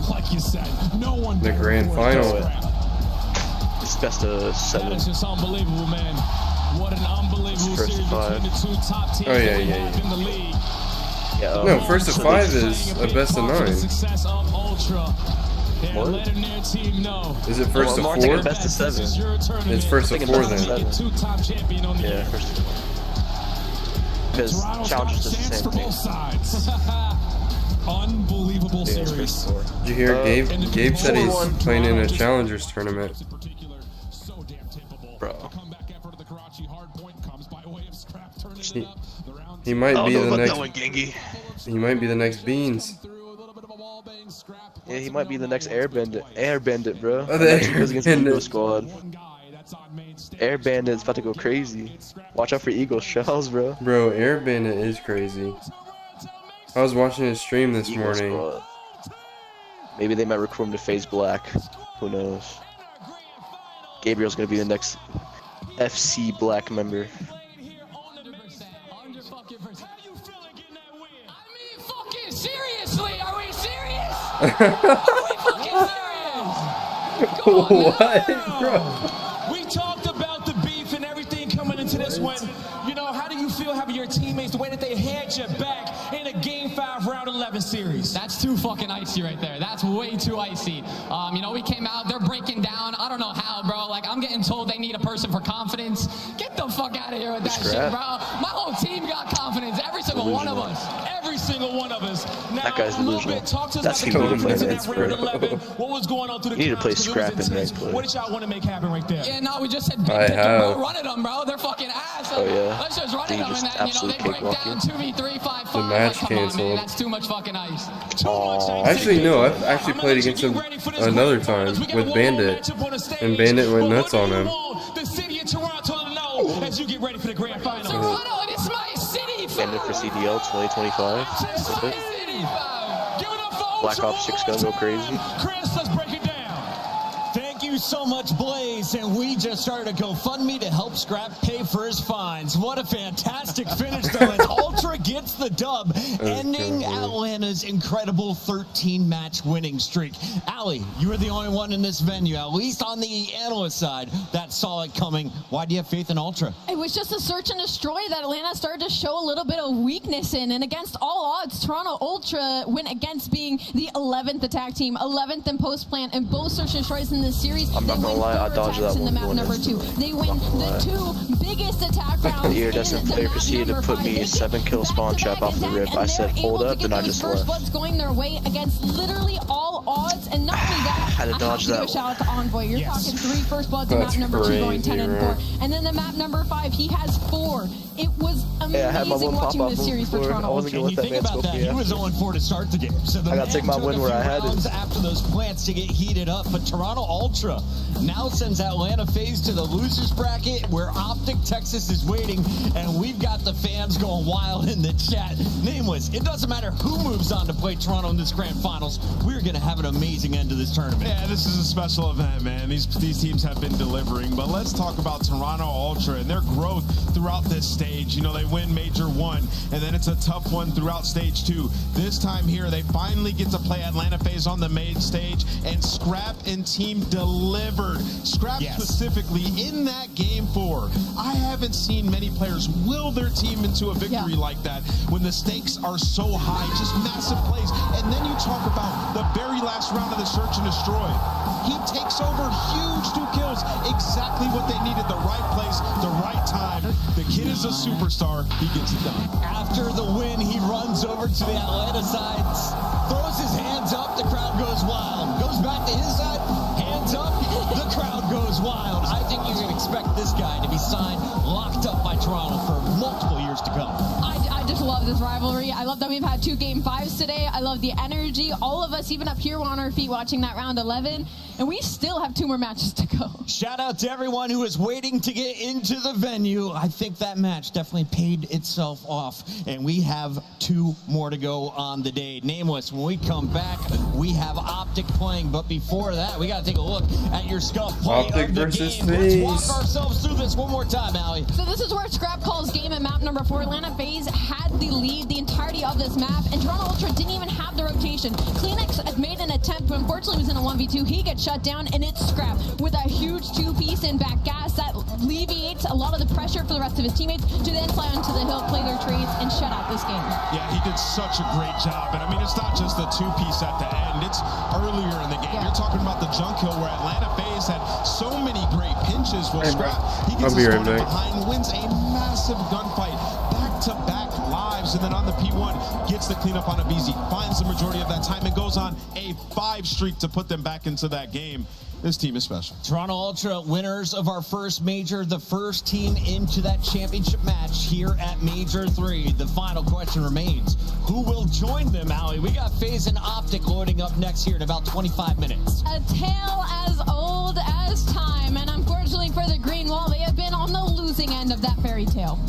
Speaker 10: like you said, no one
Speaker 3: The grand final.
Speaker 4: It's best of 7.
Speaker 11: That is just unbelievable, man. What an unbelievable series between the two top teams that we have in the league.
Speaker 4: Yeah,
Speaker 3: no, first of 5 is a best of 9.
Speaker 11: Success of Ultra.
Speaker 4: What?
Speaker 3: Is it first of 4?
Speaker 4: Best of 7.
Speaker 3: It's first of 4 then.
Speaker 4: Yeah, first of 4. Because Challengers does the same thing.
Speaker 10: Unbelievable series.
Speaker 3: Did you hear Gabe said he's playing in a Challengers tournament.
Speaker 4: Bro.
Speaker 3: He might be the next.
Speaker 4: One,
Speaker 3: he might be the next Beans.
Speaker 4: Yeah, he might be the next Air Bandit. Air Bandit, bro.
Speaker 3: Oh, the
Speaker 4: He goes against Eagle Squad. Air Bandit's about to go crazy. Watch out for Eagle shells, bro.
Speaker 3: Bro, Air Bandit is crazy. I was watching his stream this morning.
Speaker 4: Squad. Maybe they might recruit him to FaZe Black. Who knows? Gabriel's gonna be the next FC Black member.
Speaker 18: Seriously, are we serious?
Speaker 3: What, bro?
Speaker 5: We talked about the beef and everything coming into this one. You know, how do you feel having your teammates, the way that they had your back in a Game 5 Round 11 series?
Speaker 18: That's too fucking icy right there. That's way too icy. You know, we came out, they're breaking down. I don't know how, bro. Like, I'm getting told they need a person for confidence. Get the fuck out of here with that shit, bro. My whole team got confidence. Every single one of us.
Speaker 5: Every single one of us. Now,
Speaker 4: That guy's
Speaker 5: a little
Speaker 4: delusional.
Speaker 5: bit. Talk to us
Speaker 4: That's
Speaker 5: about the confidence in
Speaker 4: confidence,
Speaker 5: that Round
Speaker 4: bro.
Speaker 5: 11. What was going on through the
Speaker 4: You need to play
Speaker 5: comments? 'Cause it
Speaker 4: Scrap
Speaker 5: was
Speaker 4: in
Speaker 5: intense.
Speaker 4: ranked play.
Speaker 5: What did y'all want to make happen right there?
Speaker 18: Yeah, no, we just said
Speaker 3: I
Speaker 18: pick them,
Speaker 3: have.
Speaker 18: bro. Run at them, bro. They're fucking ass.
Speaker 4: Oh, yeah.
Speaker 18: Let's just run
Speaker 4: Then
Speaker 18: at
Speaker 4: you
Speaker 18: them,
Speaker 4: just
Speaker 18: and then, you know, they
Speaker 4: absolute
Speaker 18: break
Speaker 4: cakewalk
Speaker 18: down
Speaker 4: you.
Speaker 18: 2v3, 5-5.
Speaker 3: The match
Speaker 18: Like, come on, man.
Speaker 3: canceled.
Speaker 18: That's too much fucking ice.
Speaker 3: Actually, no. I've actually played against him another time with Bandit, and Bandit went nuts on him.
Speaker 5: The city of Toronto to know as you get ready for the grand final.
Speaker 18: Toronto, it's my city,
Speaker 4: Bandit for CDL 2025. Black Ops 6 gonna go crazy.
Speaker 5: Chris, let's break it down.
Speaker 21: Thank you so much, Blaze. And we just started a GoFundMe to help Scrap pay for his fines. What a fantastic finish, though, as Ultra gets the dub, ending Atlanta's incredible 13-match winning streak. Allie, you were the only one in this venue, at least on the analyst side, that saw it coming. Why do you have faith in Ultra?
Speaker 7: It was just a search and destroy that Atlanta started to show a little bit of weakness in, and against all odds, Toronto Ultra went against being the 11th attack team, 11th in post plant, and both search and destroys in this series.
Speaker 4: I'm not gonna lie, I dodged that
Speaker 7: in the
Speaker 4: one.
Speaker 7: map number 2. They win the 2 biggest attack rounds.
Speaker 4: The iridescent player proceeded to put me a 7-kill spawn trap off the rip. I said, hold up, and I just left.
Speaker 7: First going their way against literally all odds, and not only that,
Speaker 4: Had to dodge that
Speaker 7: give a shout out to Envoy. You're talking 3 first bloods in map number 2 going 10 and 4, and then the map number 5 he has 4. It was
Speaker 4: Yeah, I had my
Speaker 7: amazing
Speaker 4: one
Speaker 7: watching
Speaker 4: pop
Speaker 7: this
Speaker 4: off
Speaker 7: series for
Speaker 4: before. I
Speaker 7: Toronto.
Speaker 4: wasn't gonna let that man smoke me
Speaker 21: He was 0-4 to start the game. So the
Speaker 4: I gotta take my win where I had it.
Speaker 21: After those plants to get heated up, but Toronto Ultra now sends Atlanta FaZe to the losers bracket where Optic Texas is waiting, and we've got the fans going wild in the chat. Nameless, it doesn't matter who moves on to play Toronto in this grand finals. We're gonna have an amazing end to this tournament.
Speaker 10: Yeah, this is a special event, man. These teams have been delivering, but let's talk about Toronto Ultra and their growth throughout this stage. You know, they win Major 1, and then it's a tough one throughout Stage 2. This time here, they finally get to play Atlanta FaZe on the main stage, and Scrap and team delivered. Scrap specifically in that Game 4. I haven't seen many players will their team into a victory like that when the stakes are so high, just massive plays. And then you talk about the very last round of the search and destroy. He takes over huge 2 kills, exactly what they needed, the right place, the right time. The kid is a superstar, he gets it done.
Speaker 21: After the win, he runs over to the Atlanta side, throws his hands up, the crowd goes wild. Goes back to his side, hands up, the crowd goes wild. I think you can expect this guy to be signed, locked up by Toronto for multiple years to come.
Speaker 7: I just love this rivalry. I love that we've had 2 Game 5s today. I love the energy. All of us, even up here, were on our feet watching that round 11. And we still have 2 more matches to go.
Speaker 21: Shout out to everyone who is waiting to get into the venue. I think that match definitely paid itself off. And we have 2 more to go on the day. Nameless, when we come back, we have Optic playing. But before that, we got to take a look at your scuff play
Speaker 3: Optic
Speaker 21: of the
Speaker 3: versus
Speaker 21: game.
Speaker 3: FaZe.
Speaker 21: Let's walk ourselves through this one more time, Allie.
Speaker 7: So this is where Scrap calls game at map number 4. Atlanta FaZe had the lead the entirety of this map, and Toronto Ultra didn't even have the rotation. Kleenex had made an attempt, but unfortunately was in a 1v2. He gets shut down, and it's Scrap with a huge 2-piece in back gas that alleviates a lot of the pressure for the rest of his teammates to then fly onto the hill, play their trades, and shut out this game.
Speaker 10: Yeah, he did such a great job. And I mean, it's not just the 2-piece at the end. It's earlier in the game.
Speaker 7: Yeah.
Speaker 10: You're talking about the junk hill where Atlanta FaZe had so many great pinches. Well, Scrap, he
Speaker 3: I'll
Speaker 10: gets
Speaker 3: be
Speaker 10: his
Speaker 3: right
Speaker 10: opponent
Speaker 3: back.
Speaker 10: behind, wins a massive gunfight, back-to-back lives, and then on the P1, gets the cleanup on a BZ, finds the majority of that time, and goes on a 5 streak to put them back into that game. This team is special.
Speaker 21: Toronto Ultra, winners of our first major, the first team into that championship match here at Major 3. The final question remains, who will join them, Allie? We got FaZe and Optic loading up next here in about 25 minutes.
Speaker 7: A tale as old as time, and unfortunately for the Green Wall, they have been on the losing end of that fairy tale.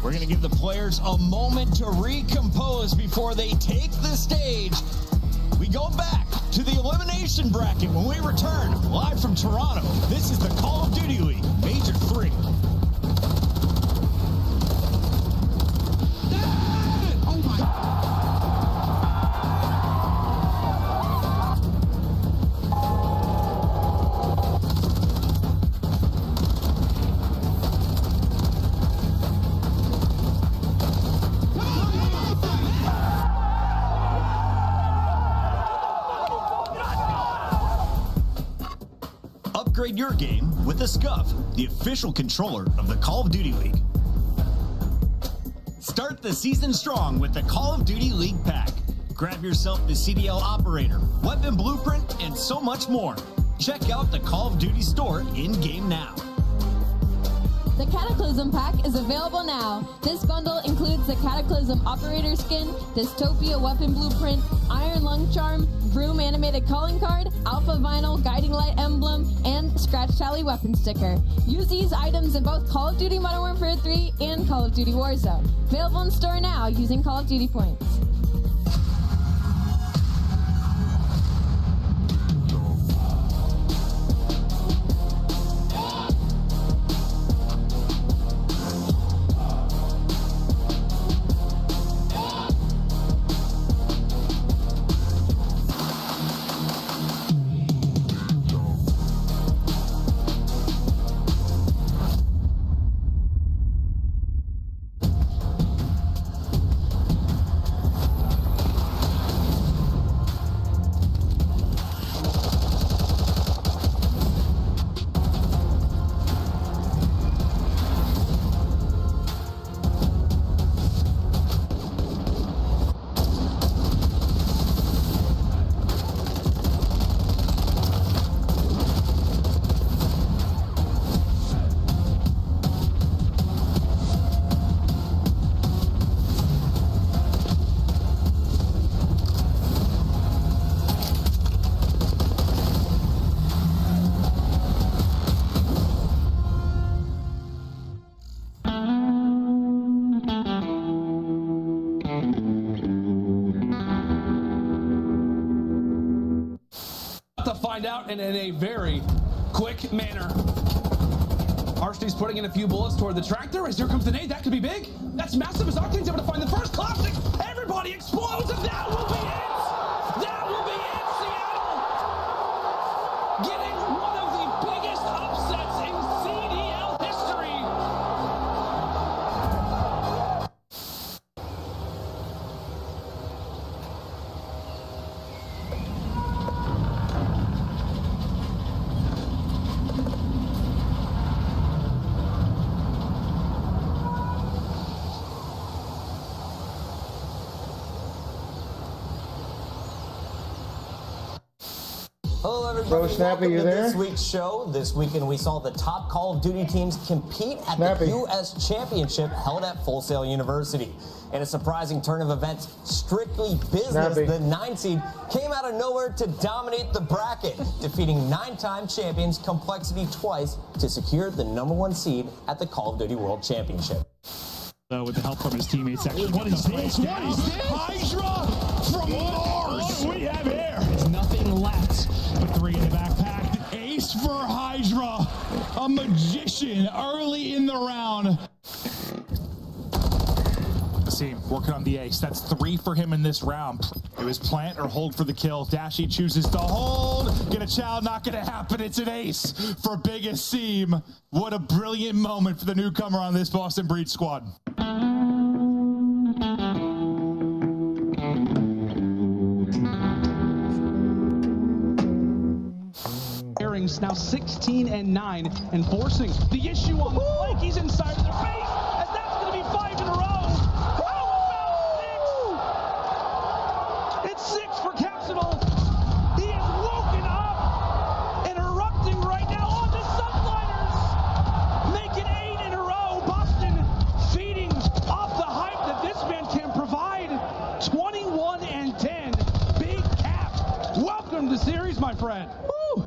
Speaker 21: We're going to give the players a moment to recompose before they take the stage. We go back to the elimination bracket when we return live from Toronto. This is the Call of Duty League Major 3.
Speaker 17: Oh my.
Speaker 21: Upgrade your game with the Scuff, the official controller of the Call of Duty League. Start the season strong with the Call of Duty League Pack. Grab yourself the CDL operator, weapon blueprint, and so much more. Check out the Call of Duty store in-game now.
Speaker 7: The Cataclysm Pack is available now. This bundle includes the Cataclysm Operator Skin, Dystopia Weapon Blueprint, Iron Lung Charm, Vroom Animated Calling Card, Alpha Vinyl Guiding Light Emblem, and Scratch Tally Weapon Sticker. Use these items in both Call of Duty Modern Warfare 3 and Call of Duty Warzone. Available in store now using Call of Duty points.
Speaker 1: To find out and in a very quick manner. Archie's putting in a few bullets toward the tractor as here comes the nade. That could be big. That's massive as Octane's able to find the first classic. Everybody explodes and that will be it. That will be it, Seattle. Getting one of the biggest upsets in CDL history.
Speaker 13: Hello, everybody.
Speaker 22: Bro, Shnappy,
Speaker 13: Welcome
Speaker 22: you
Speaker 13: to
Speaker 22: there?
Speaker 13: this week's show. This weekend, we saw the top Call of Duty teams compete at the U.S. Championship held at Full Sail University. In a surprising turn of events, strictly business, the 9 seed came out of nowhere to dominate the bracket, defeating 9-time champions Complexity twice to secure the #1 seed at the Call of Duty World Championship.
Speaker 12: With the help from his teammates, actually.
Speaker 14: What is this? What is this? Hydra from Mars. What do we have here?
Speaker 12: There's nothing left but 3 in the backpack.
Speaker 14: Ace for Hydra, a magician early in the round.
Speaker 2: See, working on the ace. That's 3 for him in this round. It was plant or hold for the kill. Dashy chooses to hold. Get a chow, not gonna happen. It's an ace for Biggest Seam. What a brilliant moment for the newcomer on this Boston Breed squad.
Speaker 1: Airings now 16-9 and forcing the issue on the flank. He's inside of their face as that's going to be 5 in a row. It's 6 for Capsule. He is woken up and erupting right now on the Sunliners, making 8 in a row. Boston feeding off the hype that this man can provide. 21-10. Big Cap. Welcome to series, my friend. Woo.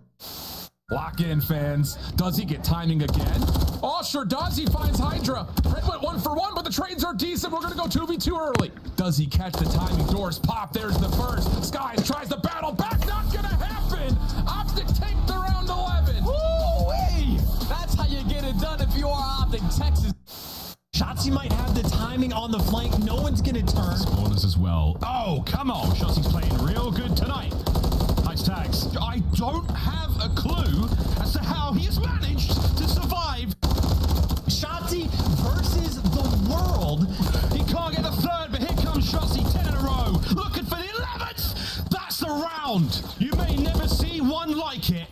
Speaker 20: Lock in, fans. Does he get timing again? Oh, sure does. He finds Hydra. Red went 1 for 1, but the trades are decent. We're going to go 2v2 early. Does he catch the timing? Doors pop. There's the first. Skies tries to battle back. Not going to happen. Optic take the round 11.
Speaker 21: Woo-wee! That's how you get it done if you are Optic Texas. Shotzi might have the timing on the flank. No one's going to turn.
Speaker 12: Bonus as well. Oh, come on. Shotzi's playing real good tonight. Nice tags.
Speaker 14: I don't have a clue as to how he has managed to survive.
Speaker 21: Shotzi versus the world.
Speaker 14: He can't get the 3rd, but here comes Shotzi, 10 in a row. Looking for the 11th. That's the round. You may never see one like it.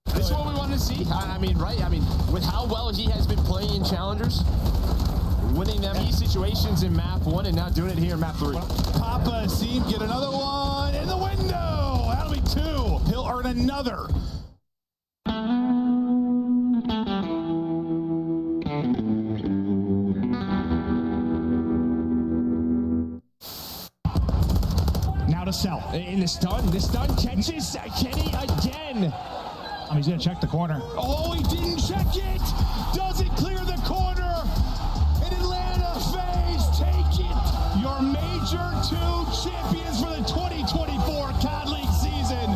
Speaker 11: This is what we wanted to see. I mean, right? I mean, with how well he has been playing in Challengers, winning them situations in map 1 and now doing it here in map 3.
Speaker 2: Papa Seam get another one in the window. That'll be 2. He'll earn another.
Speaker 12: Now to Cell. In the stun catches Kenny again. He's going to check the corner.
Speaker 14: Oh, he didn't check it. Does it clear the corner? In Atlanta, FaZe, take it. Your Major 2 champions for the 2024 COD League season.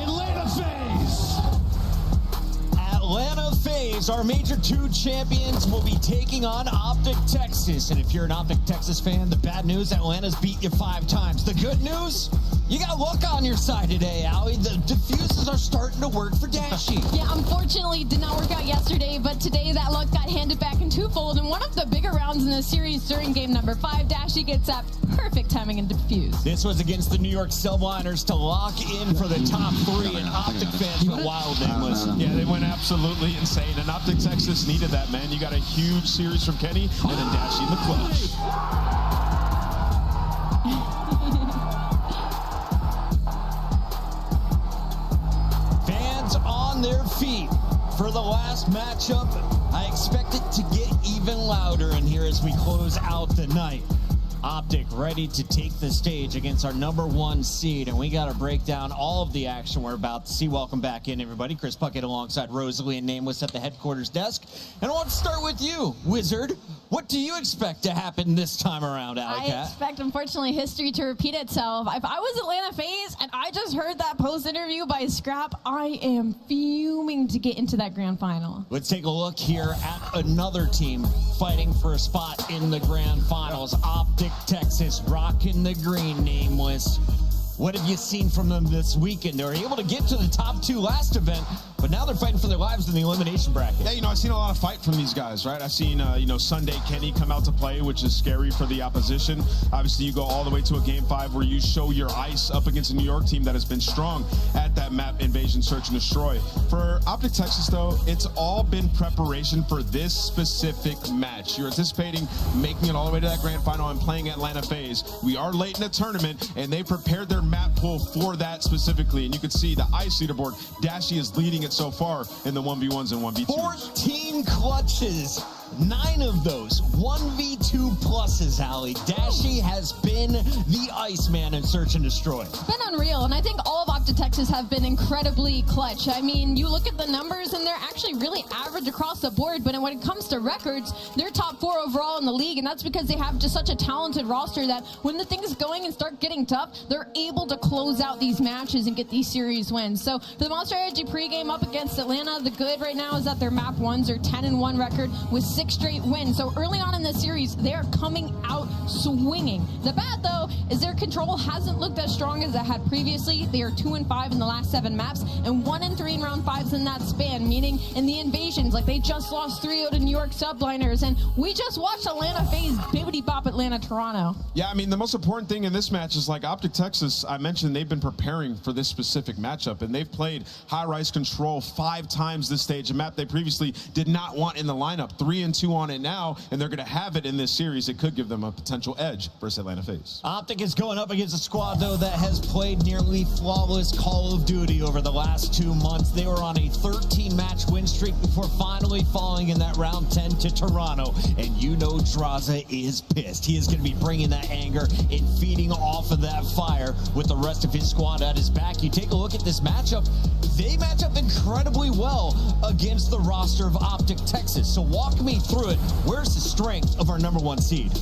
Speaker 14: Atlanta FaZe.
Speaker 21: Atlanta FaZe, our Major 2 champions, will be taking on Optic Texas. And if you're an Optic Texas fan, the bad news, Atlanta's beat you 5 times. The good news, you got luck on your side today, Allie. The diffuses are starting to work for Dashy.
Speaker 7: Yeah, unfortunately, it did not work out yesterday, but today that luck got handed back in twofold. In one of the bigger rounds in the series during game number 5, Dashy gets that perfect timing and defuse.
Speaker 21: This was against the New York Subliners to lock in for the top 3, and Optic fans went wild nameless.
Speaker 10: Yeah, they went absolutely insane, and Optic Texas needed that, man. You got a huge series from Kenny, and then Dashy in the clutch.
Speaker 21: Fans on their feet for the last matchup. I expect it to get even louder in here as we close out the night. Optic ready to take the stage against our #1 seed, and we got to break down all of the action we're about to see. Welcome back in, everybody. Chris Puckett alongside Rosalie and Nameless at the headquarters desk. And I want to start with you, Wizard. What do you expect to happen this time around, Alley
Speaker 7: I expect, unfortunately, history to repeat itself. If I was Atlanta FaZe and I just heard that post interview by Scrap, I am fuming to get into that grand final.
Speaker 21: Let's take a look here at another team fighting for a spot in the grand finals. Optic Texas rocking the green, Nameless. What have you seen from them this weekend? They were able to get to the top 2 last event,
Speaker 8: but now they're fighting for their lives in the elimination bracket.
Speaker 10: Yeah, you know, I've seen a lot of fight from these guys, right? I've seen, you know, Sunday Kenny come out to play, which is scary for the opposition. Obviously, you go all the way to a Game 5 where you show your ice up against a New York team that has been strong at that map invasion, search, and destroy. For Optic Texas, though, it's all been preparation for this specific match. You're anticipating making it all the way to that grand final and playing Atlanta FaZe. We are late in the tournament, and they prepared their map pool for that specifically. And you can see the ice leaderboard. Dashy is leading it so far in the 1v1s and 1v2s.
Speaker 8: 14 clutches. 9 of those 1v2 pluses, Allie. Dashy has been the Iceman in Search and Destroy.
Speaker 7: It's been unreal, and I think all of Optic Texas have been incredibly clutch. I mean, you look at the numbers, and they're actually really average across the board, but when it comes to records, they're top 4 overall in the league, and that's because they have just such a talented roster that when the thing's going and start getting tough, they're able to close out these matches and get these series wins. So for the Monster Energy pregame up against Atlanta, the good right now is that their map 1s are 10-1 record with 6 straight wins. So early on in the series, they are coming out swinging. The bad, though, is their control hasn't looked as strong as it had previously. They are 2-5 in the last 7 maps and 1-3 in round 5s in that span, meaning in the invasions, like they just lost 3-0 to New York Subliners, and we just watched Atlanta FaZe bibbity bop Atlanta Toronto.
Speaker 10: Yeah, I mean, the most important thing in this match is, like, Optic Texas, I mentioned they've been preparing for this specific matchup, and they've played high-rise control 5 times this stage, a map they previously did not want in the lineup. 3-2 on it now, and they're going to have it in this series. It could give them a potential edge versus Atlanta FaZe.
Speaker 8: Optic is going up against a squad, though, that has played nearly flawless Call of Duty over the last 2 months. They were on a 13-match win streak before finally falling in that round 10 to Toronto, and you know Draza is pissed. He is going to be bringing that anger and feeding off of that fire with the rest of his squad at his back. You take a look at this matchup, they match up incredibly well against the roster of Optic Texas. So walk me through it. Where's the strength of our #1 seed?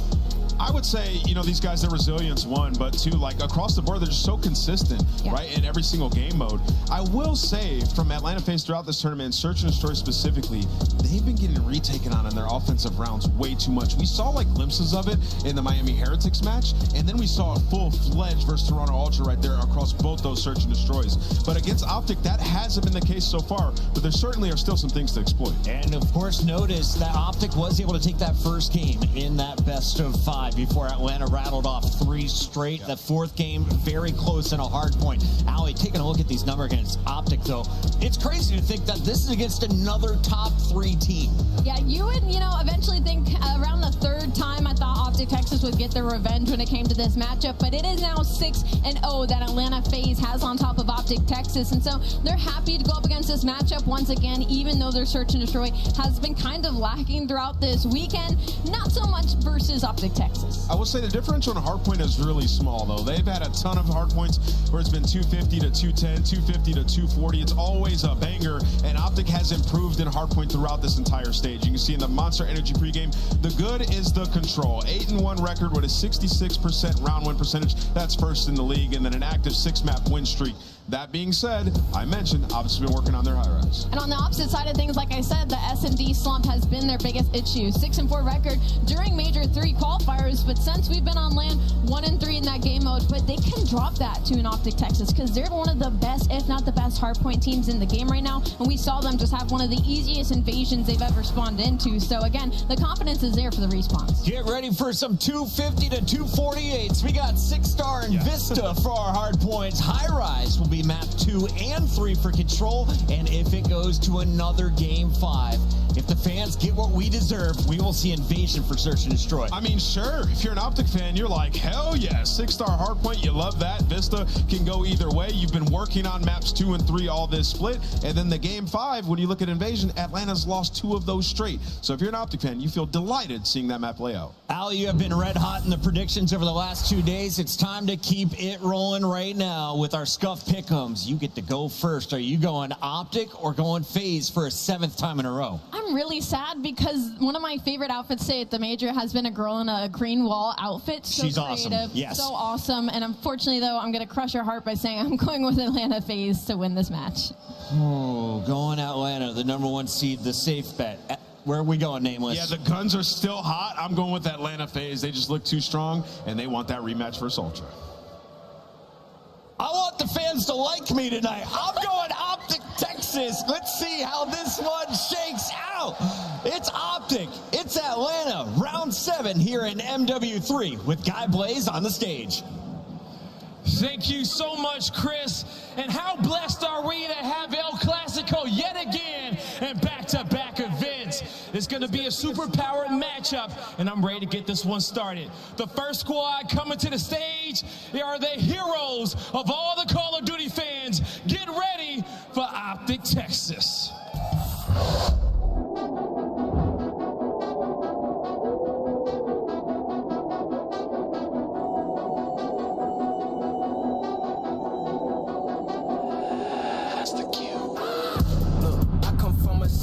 Speaker 10: I would say, you know, these guys, their resilience, 1, but 2, like, across the board, they're just so consistent, right, in every single game mode. I will say, from Atlanta FaZe throughout this tournament, and Search and Destroy specifically, they've been getting retaken on in their offensive rounds way too much. We saw, like, glimpses of it in the Miami Heretics match, and then we saw a full-fledged versus Toronto Ultra right there across both those Search and Destroys. But against Optic, that hasn't been the case so far, but there certainly are still some things to exploit.
Speaker 8: And, of course, notice that Optic was able to take that first game in that best-of-5 before Atlanta rattled off 3 straight. The 4th game, very close and a hard point. Allie, taking a look at these numbers against Optic, though, it's crazy to think that this is against another top 3 team.
Speaker 7: Yeah, you would, you know, eventually think around the 3rd time I thought Optic Texas would get their revenge when it came to this matchup, but it is now 6-0 that Atlanta FaZe has on top of Optic Texas, and so they're happy to go up against this matchup once again, even though their Search and Destroy has been kind of lacking throughout this weekend. Not so much versus Optic Texas.
Speaker 10: I will say the differential on hardpoint is really small, though. They've had a ton of hardpoints where it's been 250 to 210, 250 to 240. It's always a banger, and Optic has improved in hardpoint throughout this entire stage. You can see in the Monster Energy pregame, the good is the control. 8-1 record with a 66% round win percentage. That's first in the league, and then an active 6-map win streak. That being said, I mentioned Optic's been working on their high-rise.
Speaker 7: And on the opposite side of things, like I said, the S&D slump has been their biggest issue. 6-4 record during Major 3 qualifiers, but since we've been on land, 1-3 in that game mode. But they can drop that to an Optic Texas because they're one of the best, if not the best, hardpoint teams in the game right now. And we saw them just have one of the easiest invasions they've ever spawned into. So again, the confidence is there for the respawns.
Speaker 8: Get ready for some 250 to 248s. We got 6-star and Vista for our hard points. High-rise will be map 2 and 3 for control, and if it goes to another game 5, if the fans get what we deserve, we will see invasion for Search and Destroy.
Speaker 10: I mean, sure, if you're an Optic fan, you're like, hell yeah, 6-star hardpoint, you love that. Vista can go either way. You've been working on maps 2 and 3 all this split, and then the game 5, when you look at invasion, Atlanta's lost 2 of those straight. So if you're an Optic fan, you feel delighted seeing that map play out.
Speaker 8: Al, you have been red hot in the predictions over the last 2 days. It's time to keep it rolling right now with our Scuff Pick'ems. You get to go first. Are you going Optic or going FaZe for a 7th time in a row?
Speaker 7: I'm really sad because one of my favorite outfits today at the Major has been a girl in a green wall outfit. So
Speaker 8: She's
Speaker 7: creative,
Speaker 8: awesome. Yes.
Speaker 7: So awesome. And unfortunately, though, I'm going to crush her heart by saying I'm going with Atlanta FaZe to win this match.
Speaker 8: Oh, going Atlanta, the #1 seed, the safe bet. Where are we going, Nameless?
Speaker 10: Yeah, the guns are still hot. I'm going with Atlanta FaZe. They just look too strong, and they want that rematch versus Ultra.
Speaker 8: I want the fans to like me tonight. I'm going Optic Texas.
Speaker 21: Texas. Let's see how this one shakes out. It's Optic. It's Atlanta. Round 7 here in MW3 with Guy Blaze on the stage.
Speaker 5: Thank you so much, Chris. And how blessed are we to have El Clasico yet again and back-to-back events. It's going to be a super-powered matchup, and I'm ready to get this one started. The first squad coming to the stage, they are the heroes of all the Call of Duty fans. Get ready for Optic Texas.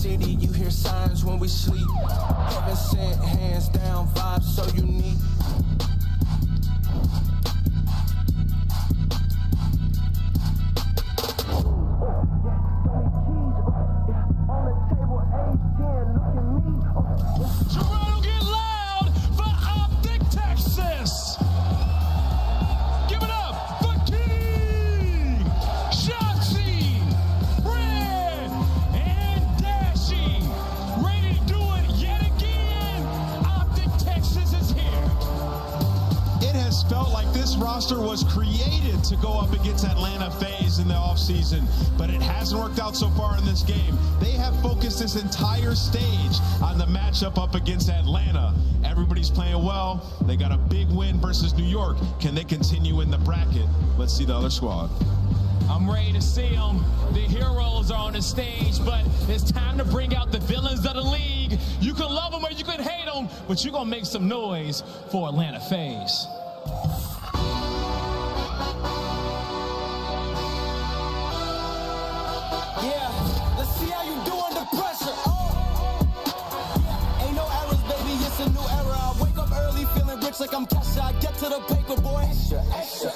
Speaker 19: You hear signs when we sleep. Heaven sent, hands down, vibes so unique.
Speaker 5: Toronto, get loud for Optic Texas. Give it up for Kitty, Shoxy, Red, and Dashy. Ready to do it yet again. Optic Texas is here.
Speaker 10: It has felt like this roster was created to go up against Atlanta FaZe in the offseason, but it hasn't worked out so far in this game. They have focused this entire stage on the matchup up against Atlanta. Everybody's playing well. They got a big win versus New York. Can they continue in the bracket? Let's see the other squad.
Speaker 5: I'm ready to see them. The heroes are on the stage, but it's time to bring out the villains of the league. You can love them or you can hate them, but you're going to make some noise for Atlanta FaZe.
Speaker 19: Yeah, let's see how you do under pressure. Yeah, ain't no errors, baby, it's a new era. I wake up early feeling rich like I'm Kesha. I get to the paper, boy. Extra.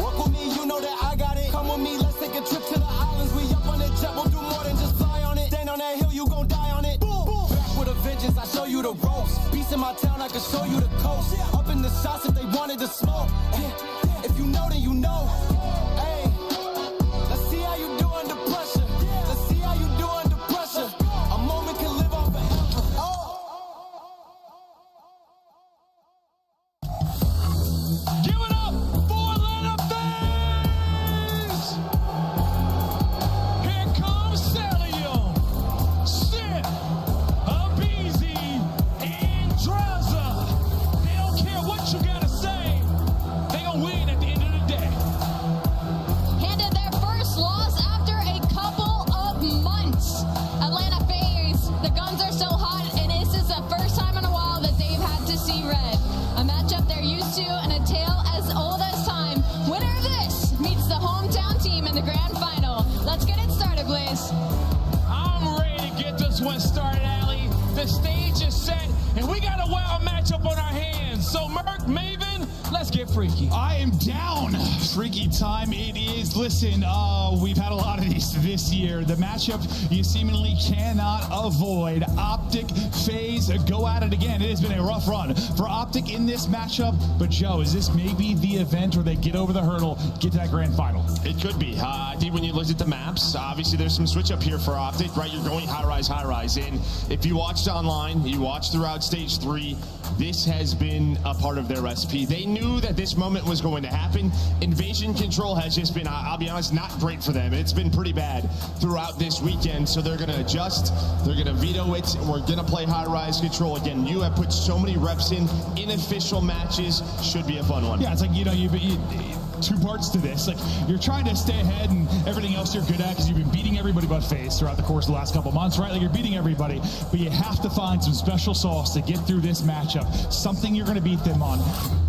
Speaker 19: Work with me, you know that I got it. Come with me, let's take a trip to the islands. We up on the jet, we'll do more than just fly on it. Stand on that hill, you gon' die on it. Boom, boom. Back with a vengeance, I show you the ropes. Peace in my town, I can show you the coast. Up in the shots if they wanted to smoke. If you know, then you know. Hey, let's see how you do under pressure. Let's see how you do under pressure. A moment can live on forever.
Speaker 5: Give it up for Atlanta FaZe! Here comes Celium, Sid, Abizi, and Draza. They don't care what you gotta say. They gonna win at the end of the day.
Speaker 7: Handed their first loss after a couple of months. Atlanta FaZe, the guns are so hot, and this is the first time in a while that they've had to see red. A matchup they're used to and a tale as old as time. Winner of this meets the hometown team in the grand final. Let's get it started, Blaze.
Speaker 5: I'm ready to get this one started, Allie. The stage is set, and we got a wild matchup on our hands. So, Merc, Maven, let's get freaky.
Speaker 2: I am down. Freaky time it is. Listen, we've had a lot of these this year. The matchup you seemingly cannot avoid. Optic FaZe go at it again. It has been a rough run for Optic in this matchup. But Joe, is this maybe the event where they get over the hurdle, get to that grand final?
Speaker 11: It could be. I think when you look at the maps, obviously there's some switch up here for Optic, right? You're going high rise. And if you watched online, you watched throughout stage 3, this has been a part of their recipe. They knew that this moment was going to happen. Invasion control has just been, I'll be honest, not great for them. It's been pretty bad throughout this weekend. So they're going to adjust. They're going to veto it. We're going to play high rise control. Again, you have put so many reps in official matches. Should be a fun one.
Speaker 2: Yeah, it's like, you know, you two parts to this. Like, you're trying to stay ahead and everything else you're good at because you've been beating everybody but FaZe throughout the course of the last couple months, right? Like, you're beating everybody, but you have to find some special sauce to get through this matchup. Something you're going to beat them on.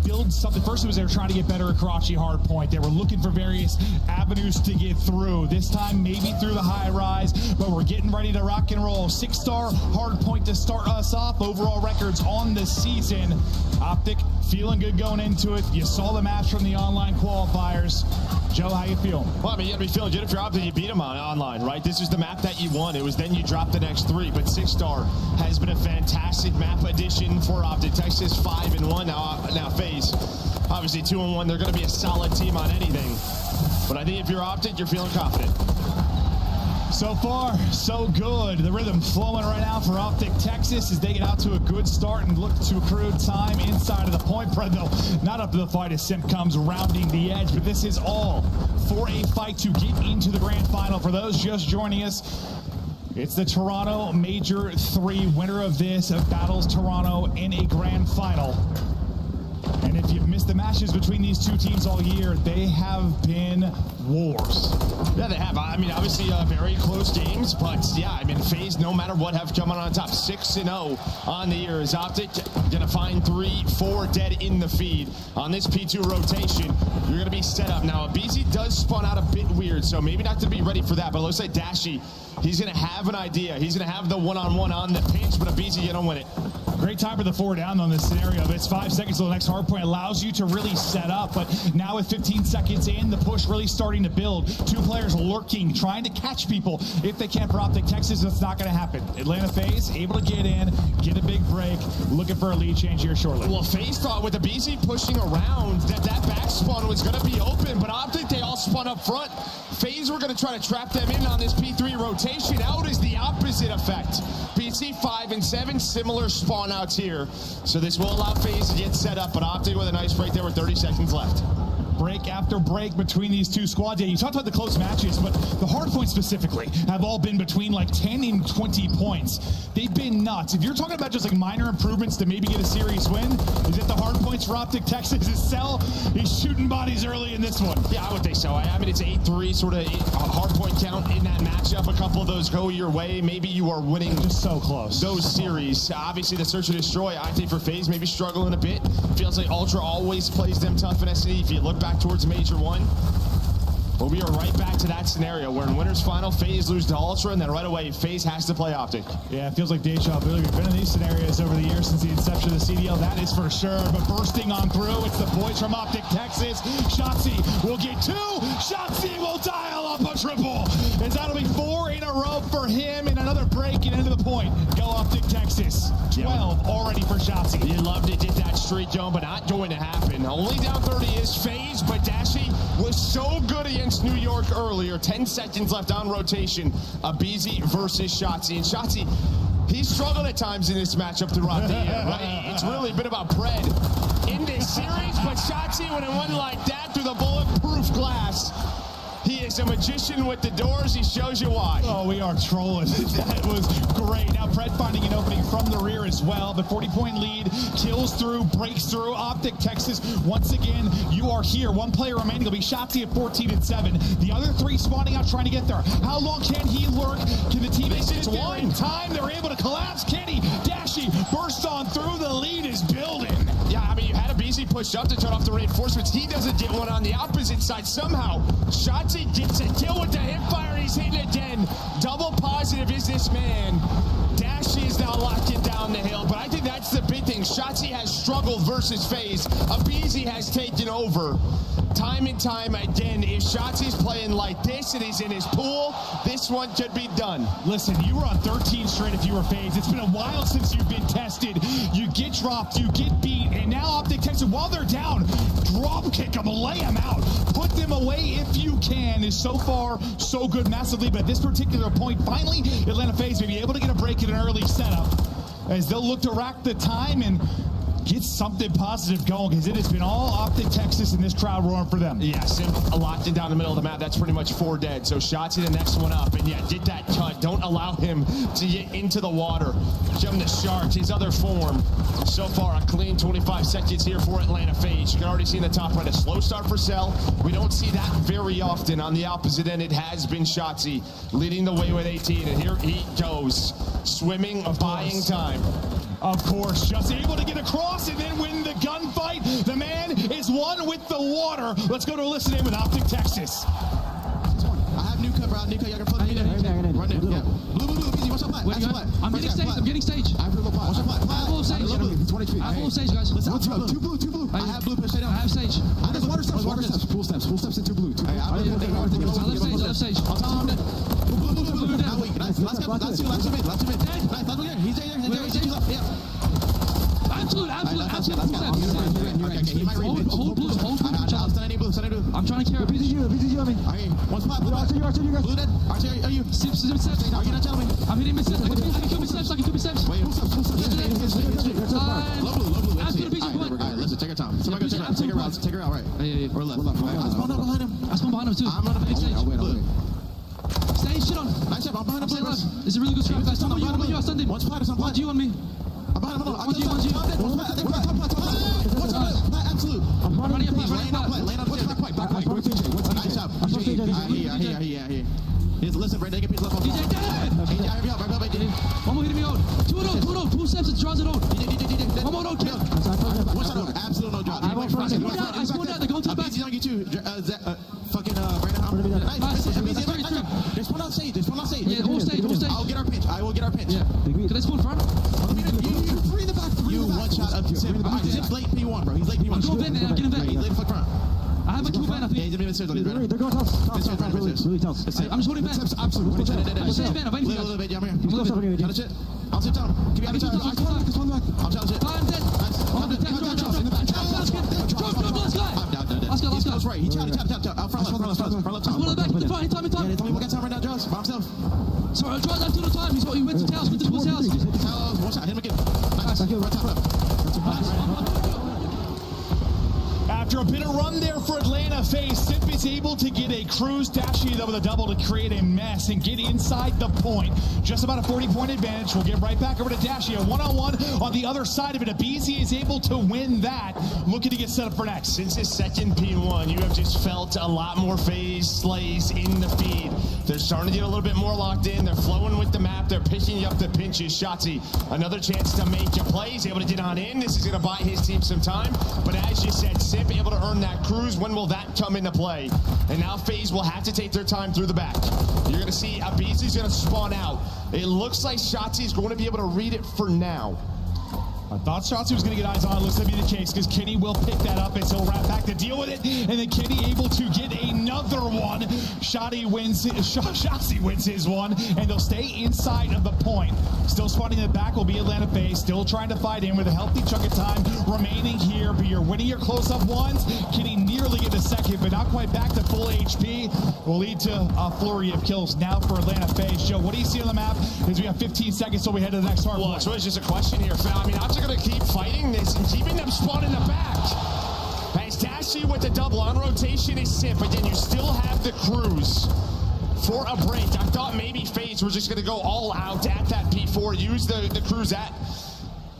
Speaker 2: Build something. First it was they were trying to get better at Karachi hardpoint. They were looking for various avenues to get through. This time maybe through the high rise, but we're getting ready to rock and roll. 6-star hardpoint to start us off. Overall records on the season. Optic feeling good going into it. You saw the match from the online qualifiers. Joe, how you feel?
Speaker 11: Well, I mean, you gotta be feeling good if you're Optic. You beat them online, right? This is the map that you won. It was then you dropped the next 3, but 6-star has been a fantastic map addition for Optic. Texas 5-1 now FaZe. Obviously 2-1. They're going to be a solid team on anything. But I think if you're Optic, you're feeling confident.
Speaker 14: So far, so good. The rhythm flowing right now for Optic Texas as they get out to a good start and look to accrue time inside of the point spread, though. Not up to the fight as Simp comes rounding the edge, but this is all for a fight to get into the grand final. For those just joining us, it's the Toronto Mw3 winner of this battles Toronto in a grand final. And if you've missed the matches between these two teams all year, they have been wars.
Speaker 8: Yeah, they have. I mean, obviously very close games, but yeah, I mean, FaZe, no matter what, have come on top. 6-0 on the year. Is Optic gonna find 3-4 dead in the feed on this P2 rotation? You're gonna be set up now. BZ does spawn out a bit weird, so maybe not to be ready for that. But it looks like Dashy, he's gonna have an idea. He's gonna have the one-on-one on the pinch, but a BZ gonna win it.
Speaker 14: Great time for the 4 down on this scenario. It's 5 seconds till the next hard point. Allows you to really set up, but now with 15 seconds in, the push really starting to build. 2 players lurking, trying to catch people. If they can't for Optic Texas, it's not going to happen. Atlanta FaZe able to get in, get a big break, looking for a lead change here shortly.
Speaker 8: Well, FaZe thought with the BZ pushing around that back spawn was going to be open, but Optic, they all spun up front. FaZe were going to try to trap them in on this P3 rotation. Out is the opposite effect. PC 5 and 7, similar spawn outs here. So this will allow FaZe to get set up, but Optic with a nice break there with 30 seconds left.
Speaker 14: Break after break between these two squads. Yeah, you talked about the close matches, but the hard points specifically have all been between like 10 and 20 points. They've been nuts. If you're talking about just like minor improvements to maybe get a series win, is it the hard points for Optic Texas? Is Cell, he's shooting bodies early in this one?
Speaker 8: Yeah, I would think so. I mean, it's 8-3 sort of hard point count in that matchup. A couple of those go your way. Maybe you are winning
Speaker 14: just so close.
Speaker 8: Those series. Obviously, the search and destroy, I think for FaZe, maybe struggling a bit. Feels like Ultra always plays them tough in SNE. If you look back towards Major 1, well, we are right back to that scenario where in winners final, FaZe lose to Ultra, and then right away, FaZe has to play Optic.
Speaker 14: Yeah, it feels like deja vu. We've been in these scenarios over the years since the inception of the CDL, that is for sure. But bursting on through, it's the boys from Optic Texas. Shotzi will get 2. Shotzi will dial up a triple. And that'll be 4 in a row for him, and another break and into the point. Go Optic Texas. 12 already for Shotzi.
Speaker 8: You loved it, did that streak, Joe, but not going to happen. Only down 30 is FaZe, but Dashy was so good against New York earlier. 10 seconds left on rotation. A BZ versus Shotzi. And Shotzi, he struggled at times in this matchup throughout the year, right? It's really been about bread in this series, but Shotzi, when it went like that through the bulletproof glass, he is a magician with the doors. He shows you why.
Speaker 14: Oh, we are trolling. That was great. Now, Pred finding an opening from the rear as well. The 40-point lead kills through, breaks through. Optic Texas, once again, you are here. 1 player remaining. It'll be Shotzi at 14 and 7. The other 3 spawning out, trying to get there. How long can he lurk? Can the teammates get there in time? They're able to collapse. Can he? Dashy bursts on through. The lead is building.
Speaker 8: Yeah, I mean, you had a BZ pushed up to turn off the reinforcements. He doesn't get one on the opposite side somehow. Shotzi gets a kill with the hipfire. He's hitting again. Double positive is this man. Dashy is now locking down the hill, but I think that's the big thing. Shotzi has struggled versus FaZe. Abizi has taken over. Time and time again, if Shotzi's playing like this and he's in his pool, this one could be done.
Speaker 14: Listen, you were on 13 straight if you were FaZe. It's been a while since you've been tested. You get dropped, you get beat, and now Optic Texas, while they're down, drop kick them, lay them out. Put them away if you can. Is so far so good massively, but at this particular point, finally, Atlanta FaZe may be able to get a break in an early setup as they'll look to rack the time and get something positive going, because it has been all Optic Texas in this crowd roaring for them.
Speaker 8: Yeah, Simp locked in down the middle of the map. That's pretty much 4 dead. So Shotzi the next one up, and yeah, did that cut. Don't allow him to get into the water. Jump the Sharks, his other form. So far, a clean 25 seconds here for Atlanta FaZe. You can already see in the top right a slow start for Cell. We don't see that very often. On the opposite end, it has been Shotzi leading the way with 18, and here he goes, swimming, buying time.
Speaker 14: Of course, just able to get across and then win the gunfight. The man is one with the water. Let's go to a listen in with Optic Texas.
Speaker 9: I have new cover out, new cover. Y'all can put me in. Run it. Yeah. Blue, easy. Watch your flat.
Speaker 17: I'm getting stage. I'm getting stage.
Speaker 9: I have a little pot. Watch your flat.
Speaker 17: I have full stage.
Speaker 9: 20 feet.
Speaker 17: I have full stage, guys.
Speaker 9: Listen, two blue. I have blue. Push down.
Speaker 17: I have stage.
Speaker 9: I have water steps. Full steps into blue.
Speaker 17: I left stage.
Speaker 9: I'll tell him that. Blue. Nice. Last two mid. Nice. He's there. Yeah.
Speaker 12: Absolute.
Speaker 9: Okay, he might read it.
Speaker 12: Hold blue.
Speaker 9: I'll stand any blue.
Speaker 12: I'm trying to carry
Speaker 9: BCG on me. Okay, one spot. Blue dead. Archie, are you?
Speaker 12: Sips.
Speaker 9: Are you not telling me?
Speaker 12: I'm hitting mid-steps. I can kill mid-steps.
Speaker 9: Wait, who's up? Low blue.
Speaker 12: Absolute BG point.
Speaker 9: Alright, listen, take your time. Somebody go take her out, right.
Speaker 12: Yeah.
Speaker 9: Or left. I spawned out behind him.
Speaker 12: I spawned behind him too.
Speaker 9: I'm running backstage. I'll wait.
Speaker 12: Stay shit on.
Speaker 9: Nice shot, I'm behind him.
Speaker 12: It's a really good scrap, guys. Come on, you. I stunned him.
Speaker 9: One spot is on plat.
Speaker 12: You on me.
Speaker 9: I'm behind him.
Speaker 12: On you.
Speaker 9: Absolute.
Speaker 12: I'm running up.
Speaker 9: Lane on plat. Back right. Nice job. I hear. Listen, Brad, they get people left on
Speaker 12: DJ dead! One more hitting me out. 2 steps, it draws it out. One more out, kill.
Speaker 9: What's that out? Absolute no drop.
Speaker 12: I spawned down, they're going to the back.
Speaker 9: BC's on you too. Fucking Brandon. Nice. There's one on stage.
Speaker 12: Yeah, whole stage.
Speaker 9: I'll get our pitch. I will get our pitch.
Speaker 12: Yeah. Can I spawn front?
Speaker 9: You three in the back. You one shot of Zip. Zip's late P1, bro. He's late P1.
Speaker 12: I'm going back, I'm getting back.
Speaker 9: He's late fuck front.
Speaker 12: I have a kill ban, I think.
Speaker 9: Yeah, he's in the middle.
Speaker 12: They're going tough. I'm just holding back.
Speaker 9: Absolutely.
Speaker 12: I'm just ban. I'm waiting for you.
Speaker 9: Little bit, yeah, I'm here. Challenge it. I'll sit down. Give me out of charge. I'll challenge it.
Speaker 12: I'm dead. Drop. Let's go.
Speaker 9: That's right. He tapped. Out front left.
Speaker 12: Let's pull it back. Hit the front. Hit time.
Speaker 9: Yeah, tell me what got time right now, Josh. By himself.
Speaker 12: Sorry, Josh, I'm still on time. He went to Tails. Went to Tails.
Speaker 9: One shot. Hit him again. Nice. Right top.
Speaker 2: After a bit of run there for Atlanta FaZe, Simp is able to get a cruise dashie with a double to create a mess and get inside the point. Just about a 40-point advantage. We'll get right back over to Dashie. A one-on-one on the other side of it. Abizi is able to win that. Looking to get set up for next.
Speaker 15: Since his second P1, you have just felt a lot more FaZe slays in the feed. They're starting to get a little bit more locked in. They're flowing with the map. They're picking you up the pinches. Shotzzy, another chance to make a play. He's able to get on in. This is going to buy his team some time. But as you said, Simp able to earn that cruise. When will that come into play? And now FaZe will have to take their time through the back. You're going to see Abizi's going to spawn out. It looks like Shotzzy is going to be able to read it for now.
Speaker 2: I thought Shotzzy was going to get eyes on it. Looks to be the case because Kenny will pick that up and he'll wrap back to deal with it. And then Kenny able to get another one. Shotzzy wins his one, and they'll stay inside of the point. Still spawning in the back will be Atlanta FaZe. Still trying to fight in with a healthy chunk of time remaining here. But you're winning your close-up ones. Kenny nearly get a second, but not quite back to full HP. Will lead to a flurry of kills now for Atlanta FaZe. Joe, what do you see on the map as we have 15 seconds till we head to the next hard point?
Speaker 15: So it's just a question here, Phil. I mean, I'm just going to keep fighting this and keeping them spawned in the back. As Dashie with the double on rotation is Simp, but then you still have the cruise for a break. I thought maybe FaZe were just going to go all out at that P4, use the cruise at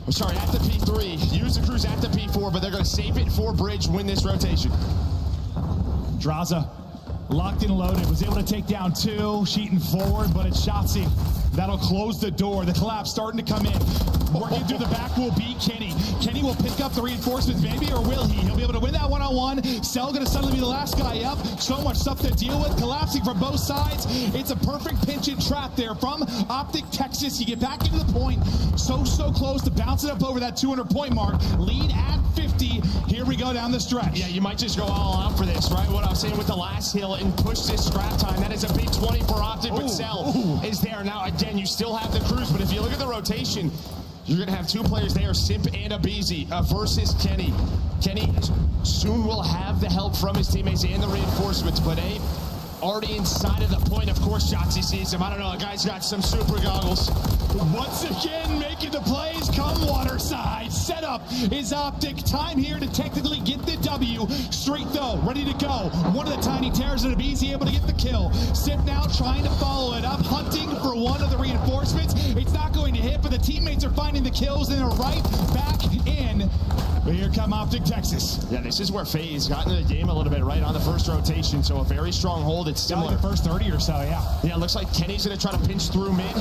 Speaker 15: the P3, use the cruise at the P4, but they're going to save it for bridge, win this rotation.
Speaker 2: Draza locked and loaded, was able to take down 2, sheeting forward, but it's Shotzzy. That'll close the door. The collapse starting to come in. Working through the back will be Kenny. Kenny will pick up the reinforcements, maybe, or will he? He'll be able to win that one-on-one. Cell going to suddenly be the last guy up. So much stuff to deal with. Collapsing from both sides. It's a perfect pinch and trap there from Optic Texas. You get back into the point. So close to bouncing up over that 200-point mark. Lead at 50. Here we go down the stretch.
Speaker 15: Yeah, you might just go all out for this, right? What I was saying with the last hill and push this scrap time. That is a big 20 for Optic, but Cell is there. Now, again, you still have the cruise, but if you look at the rotation, you're going to have 2 players there, Simp and Abizi, versus Kenny. Kenny soon will have the help from his teammates and the reinforcements, but Abe already inside of the point. Of course, Shotzzy sees him. I don't know, the guy's got some super goggles.
Speaker 2: Once again, making the plays, come water side. Setup is Optic. Time here to technically get the W. Street, though, ready to go. One of the tiny tears of Abizi able to get the kill. Simp now trying to follow it up, hunting for one of the reinforcements. It's not going to hit, but the teammates are finding the kills, and they're right back in. But here come Optic Texas.
Speaker 15: Yeah, this is where FaZe got into the game a little bit, right on the first rotation. So a very strong hold. It's similar.
Speaker 2: Like the first 30 or so, yeah.
Speaker 15: Yeah, it looks like Kenny's going to try to pinch through mid.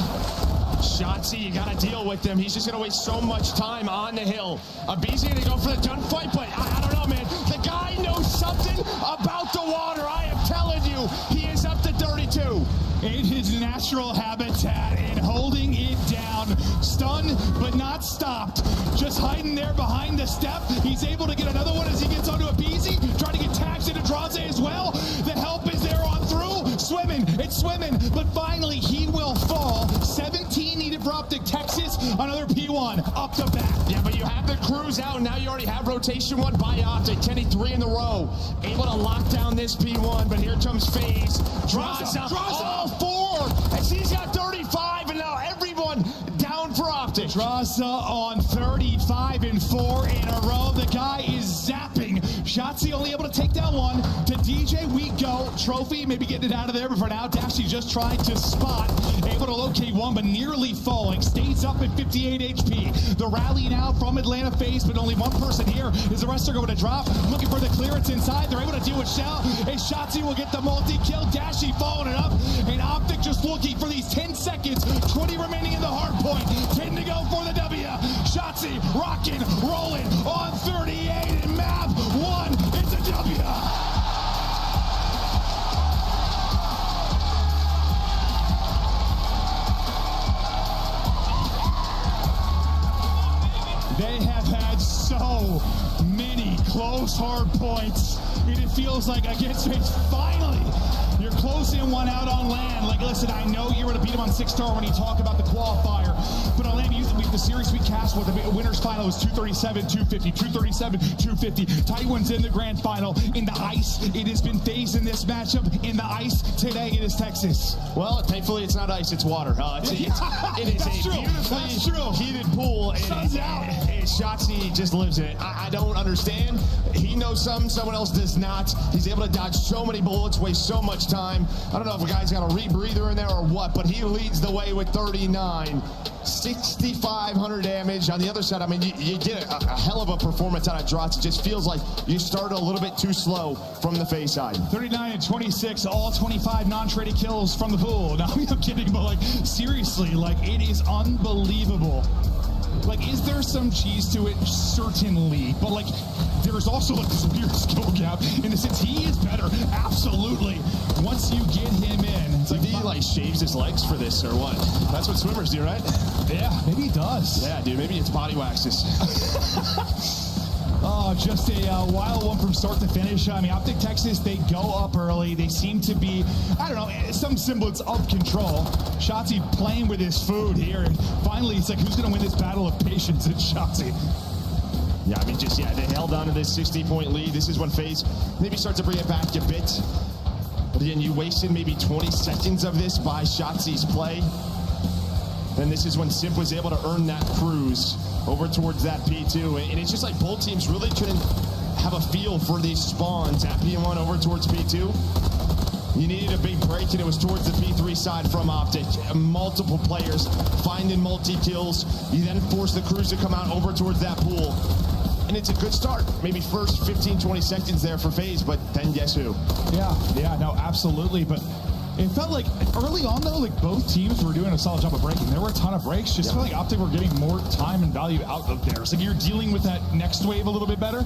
Speaker 15: Shotzzy, you got to deal with him. He's just going to waste so much time on the hill. Abizi going to go for the gunfight, but I don't know, man. The guy knows something about the water. I am telling you, he is up to 32.
Speaker 2: In his natural habitat and holding it down. Stunned, but not stopped. Just hiding there behind the step. He's able to get another one as he gets onto Abizi. Trying to get tags into Draze as well. The help is there on through. Swimming, it's swimming, but finally he will fall. 17 needed
Speaker 14: for Optic Texas. Another P1 up the back.
Speaker 15: Yeah, but you have the crews out, and now you already have rotation 1 by Optic. Kenny 3 in the row. Able to lock down this P1, but here comes FaZe. Draza all 4, and she's got 35, and now everyone down for Optic.
Speaker 14: Draza on 35 and 4 in a row. The guy is zapping. Shotzi only able to take down 1. To DJ we go. Trophy maybe getting it out of there, but for now Dashy just trying to spot. Able to locate 1, but nearly falling. Stays up at 58 HP. The rally now from Atlanta FaZe, but only 1 person here. Is the rest are going to drop? Looking for the clearance inside. They're able to deal with Shell. And Shotzi will get the multi-kill. Dashy following it up. And Optic just looking for these 10 seconds. 20 remaining in the hard point. 10 to go for the W. Shotzi rocking, rolling on 38 and map 1. It's a W. They have had so many close hard points. And it feels like against FaZe, finally, you're closing 1 out on land. Like, listen, I know you were to beat him on 6-star when you talk about the qualifier. But on land, the series we cast with the winners final was 237, 250, 237, 250. Taiwan's in the grand final. In the ice, it has been FaZe in this matchup. In the ice, today it is Texas.
Speaker 15: Well, thankfully it's not ice, it's water. It is a beautifully heated pool.
Speaker 14: Sun's out.
Speaker 15: Shotzi just lives in it. I don't understand. He knows something someone else does not. He's able to dodge so many bullets, waste so much time. I don't know if a guy's got a rebreather in there or what, but he leads the way with 39. 6,500 damage. On the other side, I mean, you get a hell of a performance out of Drots. It just feels like you started a little bit too slow from the FaZe side.
Speaker 14: 39 and 26, all 25 non-traded kills from the pool. Now, I'm kidding, but like, seriously, like, it is unbelievable. Like, is there some cheese to it? Certainly. But, like, there's also like this weird skill gap in the sense he is better. Absolutely. Once you get him in, it's like
Speaker 15: he like shaves his legs for this or what? That's what swimmers do, right?
Speaker 14: Yeah, maybe he does.
Speaker 15: Yeah, dude, maybe it's body waxes.
Speaker 14: Oh, just a wild one from start to finish. I mean, Optic Texas, they go up early. They seem to be, I don't know, some semblance of control. Shotzi playing with his food here. And finally, it's like, who's going to win this battle of patience? It's Shotzi.
Speaker 15: Yeah, I mean, they held on to this 60-point lead. This is when FaZe maybe start to bring it back a bit. But again, you wasted maybe 20 seconds of this by Shotzi's play. And this is when Simp was able to earn that cruise over towards that P2. And it's just like both teams really couldn't have a feel for these spawns at P1 over towards P2. You needed a big break, and it was towards the P3 side from Optic. Multiple players finding multi-kills. You then force the crews to come out over towards that pool. And it's a good start. Maybe first 15, 20 seconds there for FaZe, but then guess who?
Speaker 14: Yeah, no, absolutely. But it felt like early on, though, like both teams were doing a solid job of breaking. There were a ton of breaks. Just felt like Optic were getting more time and value out of there. So you're dealing with that next wave a little bit better,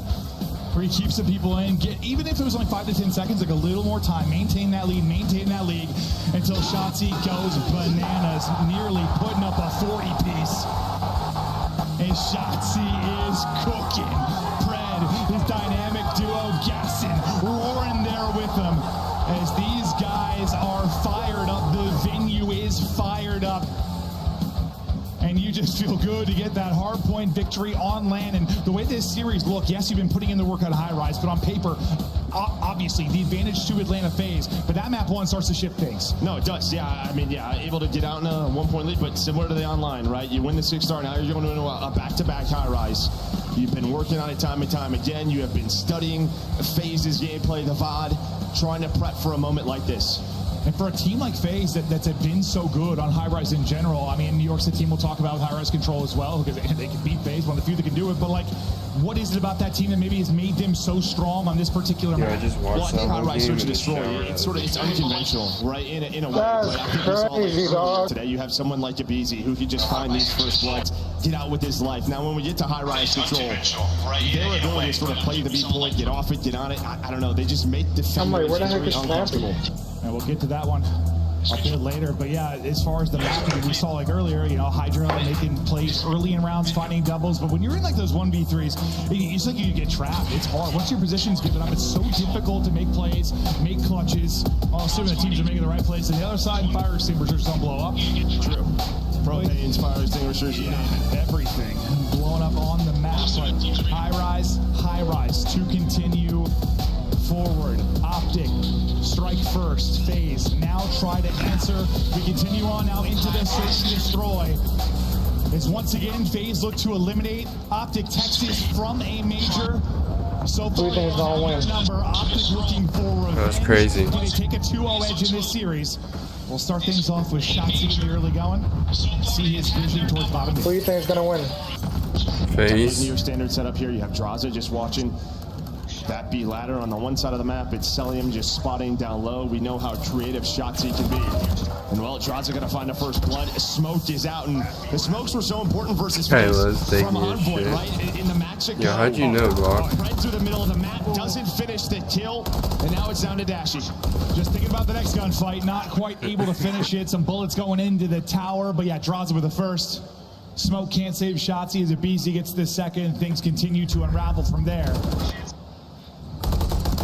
Speaker 14: where he keeps the people in. Even if it was only 5 to 10 seconds, like a little more time. Maintain that lead until Shotzi goes bananas, nearly putting up a 40-piece. And Shotzi is cooking. Pred, his dynamic duo, Gasson, roaring there with him. As these guys are fired up, the venue is fired up. And you just feel good to get that hard point victory on land. And the way this series look, yes, you've been putting in the work on high rise, but on paper, obviously the advantage to Atlanta FaZe. But that map 1 starts to shift things.
Speaker 15: No, it does. Yeah, I mean, able to get out in a 1-point lead, but similar to the online, right? You win the 6-star, now you're going to a back-to-back high rise. You've been working on it time and time again. You have been studying FaZe's gameplay, the VOD, trying to prep for a moment like this.
Speaker 14: And for a team like FaZe that's been so good on high-rise in general, I mean, New York's a team we'll talk about with high-rise control as well, because they can beat FaZe, one of the few that can do it, but like, what is it about that team that maybe has made them so strong on this particular map?
Speaker 3: I just watched that
Speaker 15: high-rise search and destroy. It's unconventional, right? In a way.
Speaker 6: That's crazy, dog.
Speaker 15: Today you have someone like Abizi who can just find these first bloods, get out with his life. Now when we get to high-rise control, their ability to sort of play the B point, get off it, get on it, I don't know, they just make defenders very uncomfortable.
Speaker 14: And we'll get to that one a bit later. But yeah, as far as the mapping, we saw like earlier, Hydra making plays early in rounds, finding doubles. But when you're in like those 1v3s, it's like you get trapped. It's hard. Once your position's given up, it's so difficult to make plays, make clutches. Assuming the teams are making the right plays. And the other side, fire extinguishers don't blow up.
Speaker 15: True.
Speaker 10: Propanes, fire extinguishers, yeah.
Speaker 2: Everything blown up on the map. But high rise to continue forward. Optic, strike first, phase. Now try to answer. We continue on now into the search and destroy. As once again, phase look to eliminate Optic Texas from a major. So far, number. Optic looking for
Speaker 3: That's crazy.
Speaker 2: Do they take a 2-0 edge in this series? We'll start things off with Shotzi in the early going. See his vision towards bottom.
Speaker 6: Who do you think is going to win?
Speaker 3: Phase.
Speaker 15: Your standard setup here. You have Draza just watching that B ladder on the one side of the map. It's Celium just spotting down low. We know how creative Shotzi can be. And well, Draza gonna find the first blood. Smoke is out, and the smokes were so important versus FaZe from Envoy, right? In the match ago.
Speaker 3: Yeah, how'd you know, Block?
Speaker 15: Right through the middle of the map, doesn't finish the kill, and now it's down to Dashy.
Speaker 2: Just thinking about the next gunfight, not quite able to finish it. Some bullets going into the tower, but yeah, Draza with the first. Smoke can't save Shotzi as a BZ gets the second. Things continue to unravel from there.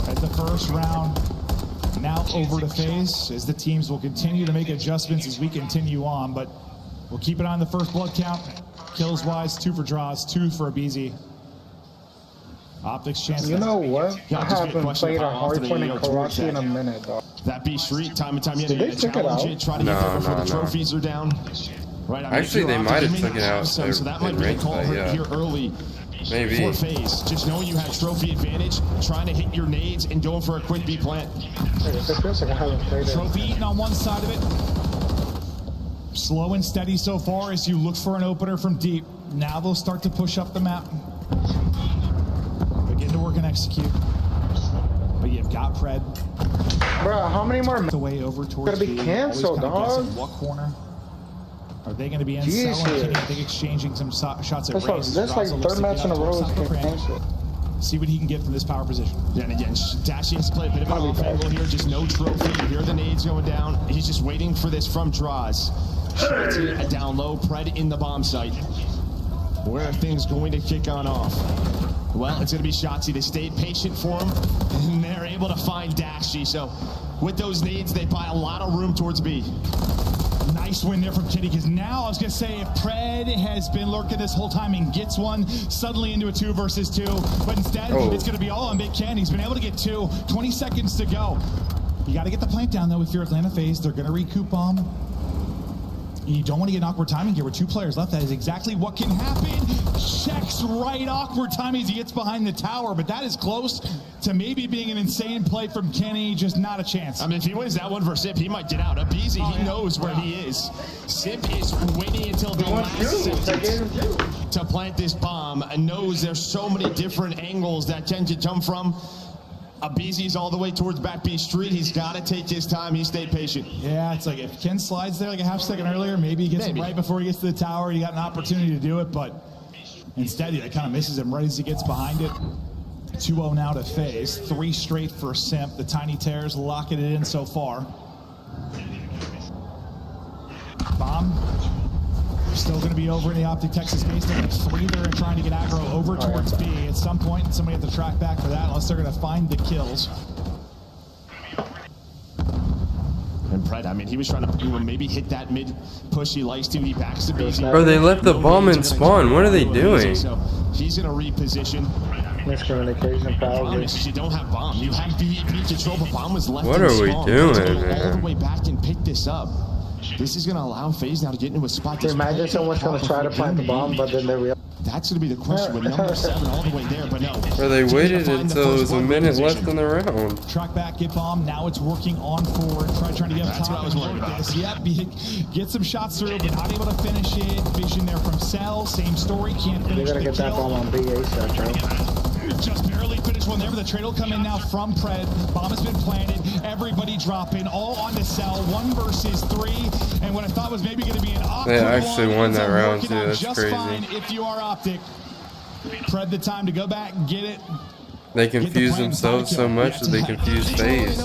Speaker 2: At the first round, now over to FaZe, as the teams will continue to make adjustments as we continue on, but we'll keep it on the first blood count. Kills wise, 2 for Draws, 2 for a BZ. Optics chance.
Speaker 6: You know what? I haven't played a hardpoint in Karachi in a minute, dog.
Speaker 15: That B Street, time and time again,
Speaker 6: Did they take it out?
Speaker 15: try to get there before the trophies are down. Right, I mean,
Speaker 3: Actually, they might have took it out.
Speaker 15: So that might be a call here early.
Speaker 3: Maybe.
Speaker 15: For FaZe, just knowing you had trophy advantage, trying to hit your nades and going for a quick B plant.
Speaker 6: It feels like I haven't played it.
Speaker 2: Trophy eaten on one side of it. Slow and steady so far as you look for an opener from deep. Now they'll start to push up the map. Begin to work and execute. But you've got Pred.
Speaker 6: Bro, how many more
Speaker 2: the way over towards
Speaker 6: gotta be canceled, dog?
Speaker 2: What corner? Are they going to be in cell? I think exchanging some shots at race.
Speaker 6: That's like third match in a row is canceled.
Speaker 2: See what he can get from this power position.
Speaker 15: Yeah, and again, Dashy has to play a bit of an off angle here. Just no trophy. You hear the nades going down. He's just waiting for this from Draws. Shotzi down low. Pred in the bomb site. Where are things going to kick on off? Well, it's going to be Shotzi. They stayed patient for him, and they're able to find Dashy. So with those nades, they buy a lot of room towards B.
Speaker 2: Nice win there from Kitty, because now I was going to say if Pred has been lurking this whole time and gets one, suddenly into a 2 versus 2, but instead it's going to be all on Big Ken. He's been able to get 2, 20 seconds to go. You got to get the plant down, though, if you're Atlanta FaZe. They're going to recoup bomb. You don't want to get an awkward timing here with 2 players left. That is exactly what can happen. Checks right, awkward timing as he gets behind the tower, but that is close to maybe being an insane play from Kenny. Just not a chance.
Speaker 15: I mean, if he wins that one versus Sip, he might get out. A BZ, he knows where he is. Sip is waiting until the last second to plant this bomb and knows there's so many different angles that Ken can come from. BZ's all the way towards back B Street. He's got to take his time. He stayed patient.
Speaker 2: Yeah, it's like if Ken slides there like a half second earlier, maybe he gets him right before he gets to the tower. He got an opportunity to do it, but instead he kind of misses him right as he gets behind it. 2-0 now to FaZe. 3 straight for Simp. The Tiny Tears locking it in so far. Bomb. Still going to be over in the Optic Texas base. They're like 3 there and trying to get aggro over towards B. At some point, somebody has to track back for that unless they're going to find the kills.
Speaker 15: And Pred, I mean, he was trying to maybe hit that mid push he likes to. He backs to BZ.
Speaker 3: Bro, they left the bomb in spawn. What are they doing?
Speaker 15: So he's going to reposition.
Speaker 6: Miscommunication, probably.
Speaker 15: You don't have bomb. You have B control, but bomb was left
Speaker 3: What
Speaker 15: in
Speaker 3: are we
Speaker 15: spawn.
Speaker 3: doing,
Speaker 15: All the way back and pick this up. This is going to allow FaZe now to get into a spot.
Speaker 6: Imagine someone's going to try to plant the bomb, but then they realize.
Speaker 15: That's going to be the question with number 7 all the way there, but no.
Speaker 3: Or they waited until it was a minute left in the round.
Speaker 2: Track back, get bomb. Now it's working on forward. Trying to get up top.
Speaker 15: That's what I was worried about.
Speaker 2: Yep, get some shots through, but not able to finish it. Vision there from Cell. Same story. Can't finish.
Speaker 6: They're going to get that bomb on B ASAP, bro.
Speaker 2: Just barely finished one there, but the trade will come in now from Pred. Bomb has been planted. Everybody dropping, all on the Cell. 1 versus 3. And what I thought was maybe going to be an awkward
Speaker 3: They actually won that round too. That's
Speaker 2: just
Speaker 3: crazy.
Speaker 2: Fine if you are Optic. Pred the time to go back, get it.
Speaker 3: They confuse themselves so much that they confuse FaZe.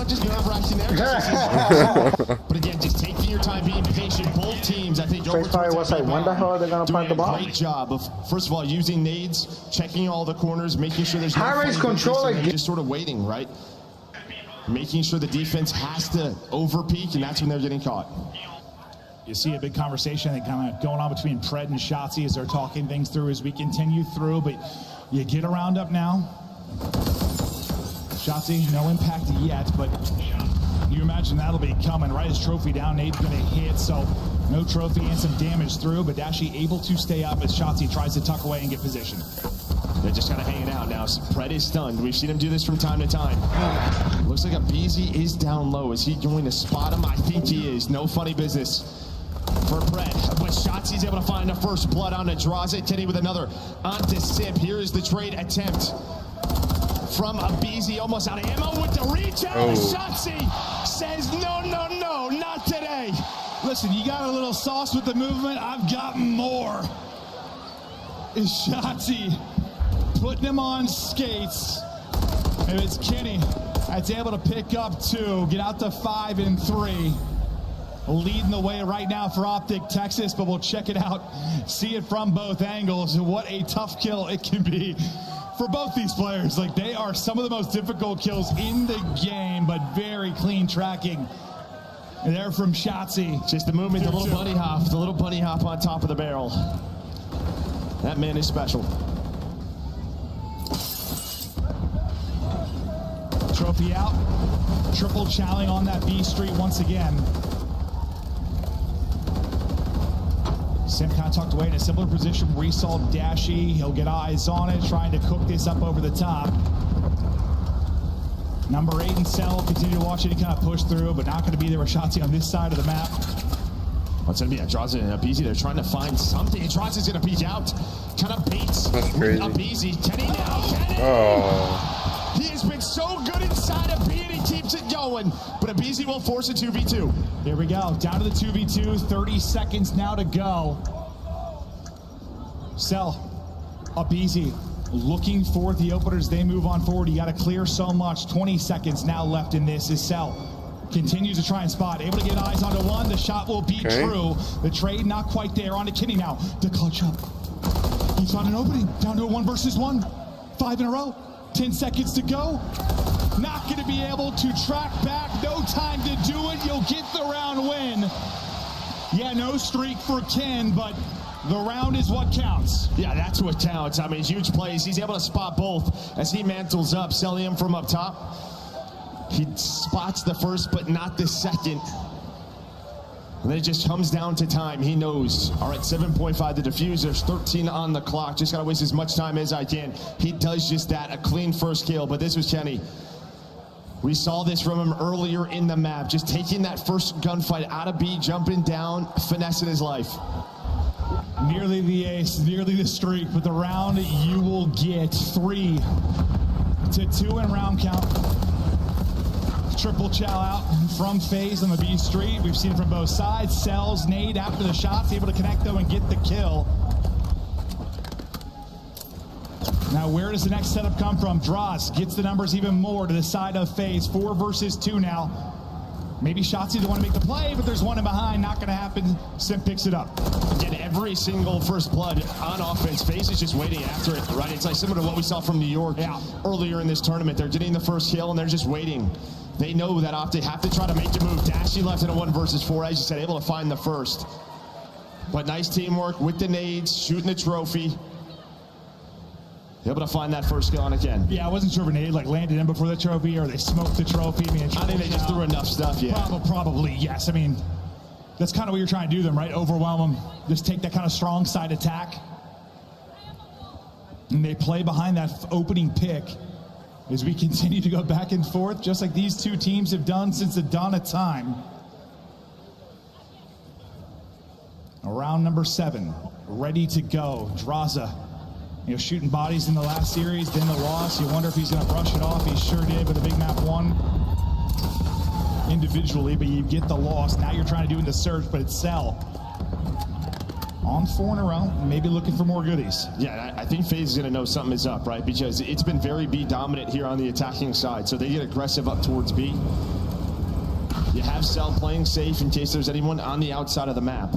Speaker 15: But again, just taking your time, being patient. Both teams, I think,
Speaker 6: probably was like, when the hell are they going to plant the bomb?
Speaker 15: Great job of, first of all, using nades, checking all the corners, making sure there's
Speaker 6: high range control,
Speaker 15: just sort of waiting, right? Making sure the defense has to over peak, and that's when they're getting caught.
Speaker 16: You see a big conversation that kind of going on between Pred and Shotzi as they're talking things through as we continue through, but you get a roundup now. Shotzi, no impact yet, but you imagine that'll be coming right as trophy down. Nade's going to hit, so no trophy and some damage through, but Dashi able to stay up as Shotzi tries to tuck away and get position.
Speaker 15: They're just kind of hanging out now. Pred is stunned. We've seen him do this from time to time. Looks like Abizi is down low. Is he going to spot him? I think he is. No funny business for Pred. But Shotzi's able to find the first blood on it. Draws it. Kenny with another onto Sip. Here is the trade attempt from Abizi. Almost out of ammo with the reach out. Shotzi says, no, no, no, not today.
Speaker 16: Listen, you got a little sauce with the movement. I've got more. Is Shotzi putting him on skates. And it's Kenny that's able to pick up 2, get out to 5 and 3. Leading the way right now for Optic Texas, but we'll check it out, see it from both angles. What a tough kill it can be for both these players. Like, they are some of the most difficult kills in the game, but very clean tracking. And there from Shotzi.
Speaker 15: Just the movement, the little bunny hop on top of the barrel. That man is special.
Speaker 16: Trophy out. Triple challenge on that B Street once again. Sim kind of tucked away in a similar position. We saw Dashi. He'll get eyes on it, trying to cook this up over the top. Number 8 and Cell continue to watch it. He kind of push through, but not going to be there with Shotzi on this side of the map.
Speaker 15: What's going to be? Draza and Abizi. They're trying to find something. Draza's going to peek out. Kind of baits.
Speaker 3: That's crazy.
Speaker 15: Abizi. Kenny now. Kenny!
Speaker 3: Oh.
Speaker 15: He has been so good inside of B, and he keeps it going. But Abizi will force a 2v2.
Speaker 16: Here we go. Down to the 2v2. 30 seconds now to go. Cell. Abizi looking for the openers. They move on forward. You got to clear so much. 20 seconds now left in this. Is Cell continues to try and spot. Able to get eyes onto one. The shot will be true. The trade not quite there. On to Kenny now. To clutch up. He's found an opening. Down to a 1 versus 1. 5 in a row. 10 seconds to go. Not going to be able to track back. No time to do it. You'll get the round win. Yeah, no streak for Ken, but the round is what counts.
Speaker 15: Yeah, that's what counts. I mean, huge plays. He's able to spot both as he mantles up, selling him from up top. He spots the first, but not the second. And then it just comes down to time. He knows. All right, 7.5 to defuse. There's 13 on the clock. Just got to waste as much time as I can. He does just that. A clean first kill, but this was Kenny. We saw this from him earlier in the map. Just taking that first gunfight out of B, jumping down, finessing his life.
Speaker 16: Nearly the ace, nearly the streak, but the round you will get 3 to 2 in round count. Triple chow out from FaZe on the B Street. We've seen it from both sides. Sells Nade after the shots, able to connect though and get the kill. Now where does the next setup come from? Dross gets the numbers even more to the side of FaZe. 4 versus 2 now. Maybe Shotzi the one to make the play, but there's one in behind. Not going to happen. Sim picks it up.
Speaker 15: Again, every single first blood on offense. FaZe is just waiting after it, right? It's like similar to what we saw from New York earlier in this tournament. They're getting the first kill, and they're just waiting. They know that Optic have to try to make a move. Dashi left in a 1 versus 4, as you said, able to find the first. But nice teamwork with the nades, shooting the trophy. Able to find that first kill on again.
Speaker 16: Yeah, I wasn't sure if a nade landed in before the trophy or they smoked the trophy. I
Speaker 15: think they just threw enough stuff, yeah.
Speaker 16: Probably, yes. I mean, that's kind of what you're trying to do them, right? Overwhelm them. Just take that kind of strong side attack. And they play behind that opening pick as we continue to go back and forth, just like these two teams have done since the dawn of time. Round number 7, ready to go. Draza, shooting bodies in the last series, then the loss. You wonder if he's going to brush it off. He sure did with a big map 1 individually, but you get the loss. Now you're trying to do in the surge, but it's Cell. On 4 in a row, maybe looking for more goodies.
Speaker 15: Yeah, I think FaZe is going to know something is up, right? Because it's been very B dominant here on the attacking side, so they get aggressive up towards B. You have Cell playing safe in case there's anyone on the outside of the map.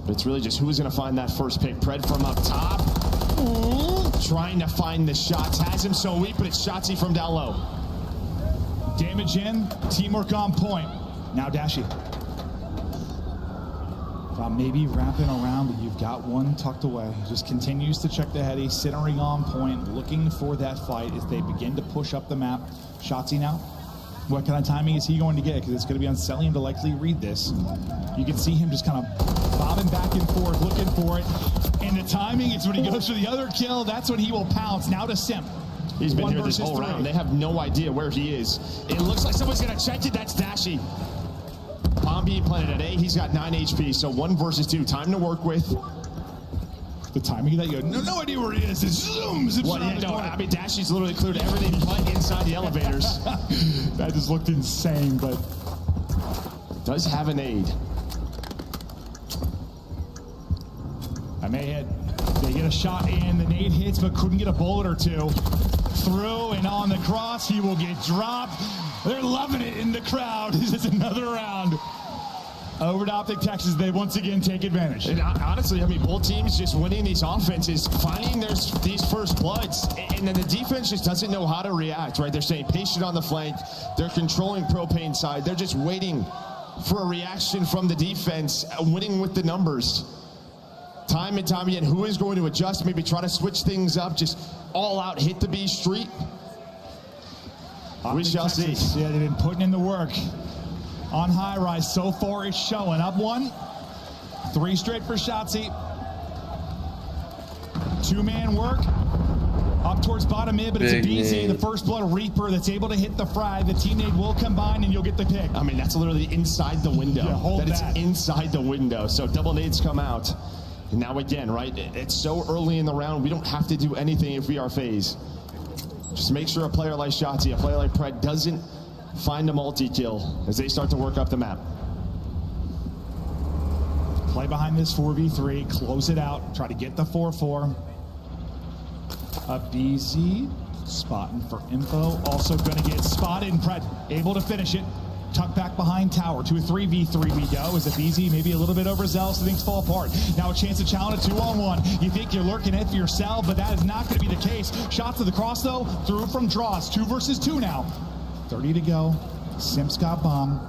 Speaker 15: But it's really just who's going to find that first pick. Pred from up top. Ooh, trying to find the shots. Has him so weak, but it's Shotzi from down low.
Speaker 16: Damage in, teamwork on point. Now Dashi. Maybe wrapping around, but you've got one tucked away. Just continues to check the heady, centering on point, looking for that fight as they begin to push up the map. Shotzzy now. What kind of timing is he going to get? Because it's going to be on Cellium to likely read this. You can see him just kind of bobbing back and forth, looking for it. And the timing is when he goes for the other kill, that's when he will pounce. Now to Simp.
Speaker 15: He's been here this whole round. They have no idea where he is. It looks like someone's going to check it. That's Dashy. Bomb being planted at A. He's got 9 HP, so 1 versus 2. Time to work with.
Speaker 16: The timing of that, you have no idea where he is. It zooms.
Speaker 15: Well, yeah, no, I mean, Dashy's literally cleared everything but inside the elevators.
Speaker 16: That just looked insane, but
Speaker 15: does have a nade.
Speaker 16: I may hit. They get a shot in. The nade hits, but couldn't get a bullet or two. Through and on the cross, he will get dropped. They're loving it in the crowd. This is another round. Over to Optic Texas, they once again take advantage.
Speaker 15: And honestly, I mean, both teams just winning these offenses, finding these first bloods, and then the defense just doesn't know how to react, right? They're staying patient on the flank. They're controlling propane side. They're just waiting for a reaction from the defense, winning with the numbers. Time and time again, who is going to adjust, maybe try to switch things up, just all out hit the B street? We shall see.
Speaker 16: Yeah, they've been putting in the work. On high rise, so far it's showing. Up 1, 3 straight for Shotzzy. 2-man work. Up towards bottom mid, but it's a BZ, the first blood Reaper that's able to hit the fry. The team nade will combine and you'll get the pick.
Speaker 15: I mean, that's literally inside the window.
Speaker 16: Yeah, hold that.
Speaker 15: It's inside the window. So double nades come out. And now again, right, it's so early in the round, we don't have to do anything if we are phase. Just make sure a player like Shotzzy, a player like Pred doesn't find a multi-kill as they start to work up the map.
Speaker 16: Play behind this 4v3, close it out, try to get the 4-4. A BZ, spotting for info, also gonna get spotted, and Pred able to finish it. Tuck back behind tower to a 3v3 we go. As a BZ maybe a little bit overzealous, so things fall apart. Now a chance to challenge a 2-on-1. You think you're lurking it for yourself, but that is not going to be the case. Shots to the cross though, through from draws. 2 versus 2 now. 30 to go. Simp's got bomb.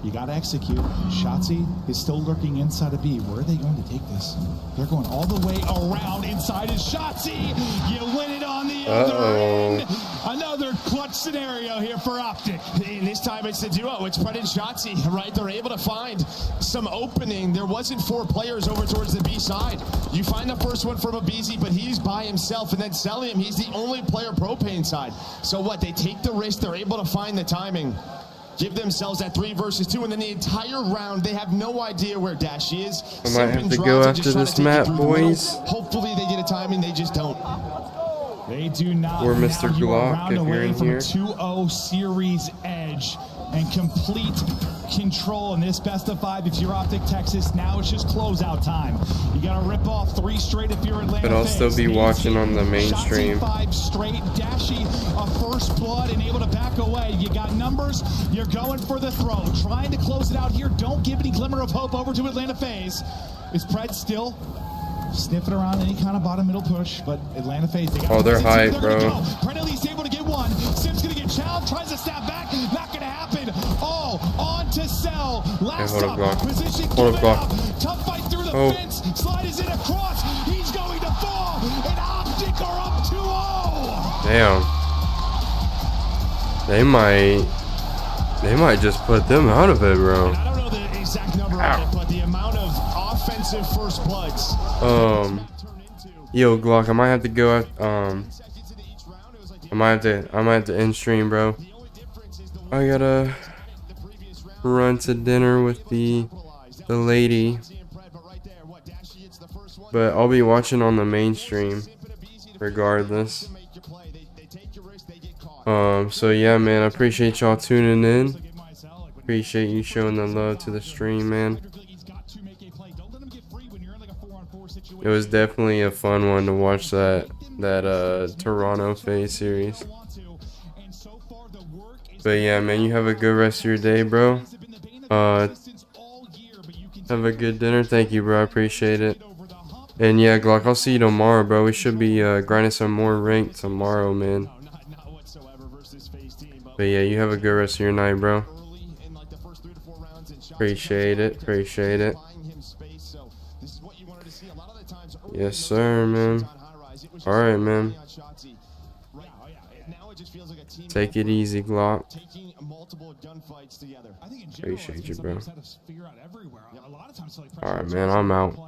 Speaker 16: You got to execute. Shotzzy is still lurking inside of B. Where are they going to take this? They're going all the way around. Inside is Shotzzy. You win it on the other end. Another clutch scenario here for Optic.
Speaker 15: And this time it's the duo. It's Pred and Shotzzy, right? They're able to find some opening. There wasn't 4 players over towards the B side. You find the first one from a BZ, but he's by himself. And then Cellium, he's the only player propane side. So what? They take the risk. They're able to find the timing. Give themselves that 3 versus 2, and then the entire round, they have no idea where Dashy is.
Speaker 3: I might have to go after this map, boys.
Speaker 15: Hopefully they get a timing, they just don't.
Speaker 16: They do not.
Speaker 3: Or Mr. Glock, if you're in here.
Speaker 16: 2-0 series edge and complete control in this best of 5 if you're Optic Texas. Now it's just closeout time. You got to rip off 3 straight if you're Atlanta.
Speaker 3: But I'll still be watching on the main stream.
Speaker 16: 5 straight. Dashy a first blood and able to back away. You got numbers. You're going for the throw. Trying to close it out here. Don't give any glimmer of hope over to Atlanta FaZe. Is Pred still sniffing around any kind of bottom middle push, but Atlanta FaZe.
Speaker 3: They're hype, bro.
Speaker 16: Pred at least able to get one. Sim's gonna get challenged, tries to snap back, not gonna happen. All on to Cell. Last
Speaker 3: hold up,
Speaker 16: up,
Speaker 3: Glock.
Speaker 16: position
Speaker 3: Hold up,
Speaker 16: given
Speaker 3: Glock.
Speaker 16: up. Tough fight through the fence. Slide is in across. He's going to fall, and Optic are up 2-0.
Speaker 3: Damn. They might just put them out of it, bro.
Speaker 15: I don't know the exact number of it, but the amount of offensive first bloods.
Speaker 3: Yo, Glock, I might have to go at, I might have to end stream, bro. I gotta run to dinner with the lady, but I'll be watching on the main stream regardless. So yeah, man, I appreciate y'all tuning in. Appreciate you showing the love to the stream, man. It was definitely a fun one to watch that Toronto FaZe series. But yeah, man, you have a good rest of your day, bro. Have a good dinner. Thank you, bro. I appreciate it. And yeah, Glock, I'll see you tomorrow, bro. We should be grinding some more ranked tomorrow, man. But yeah, you have a good rest of your night, bro. Appreciate it. Appreciate it. Yes, sir, man. All right, man. Take it easy, Glock. Appreciate you, bro. All right, man. I'm out.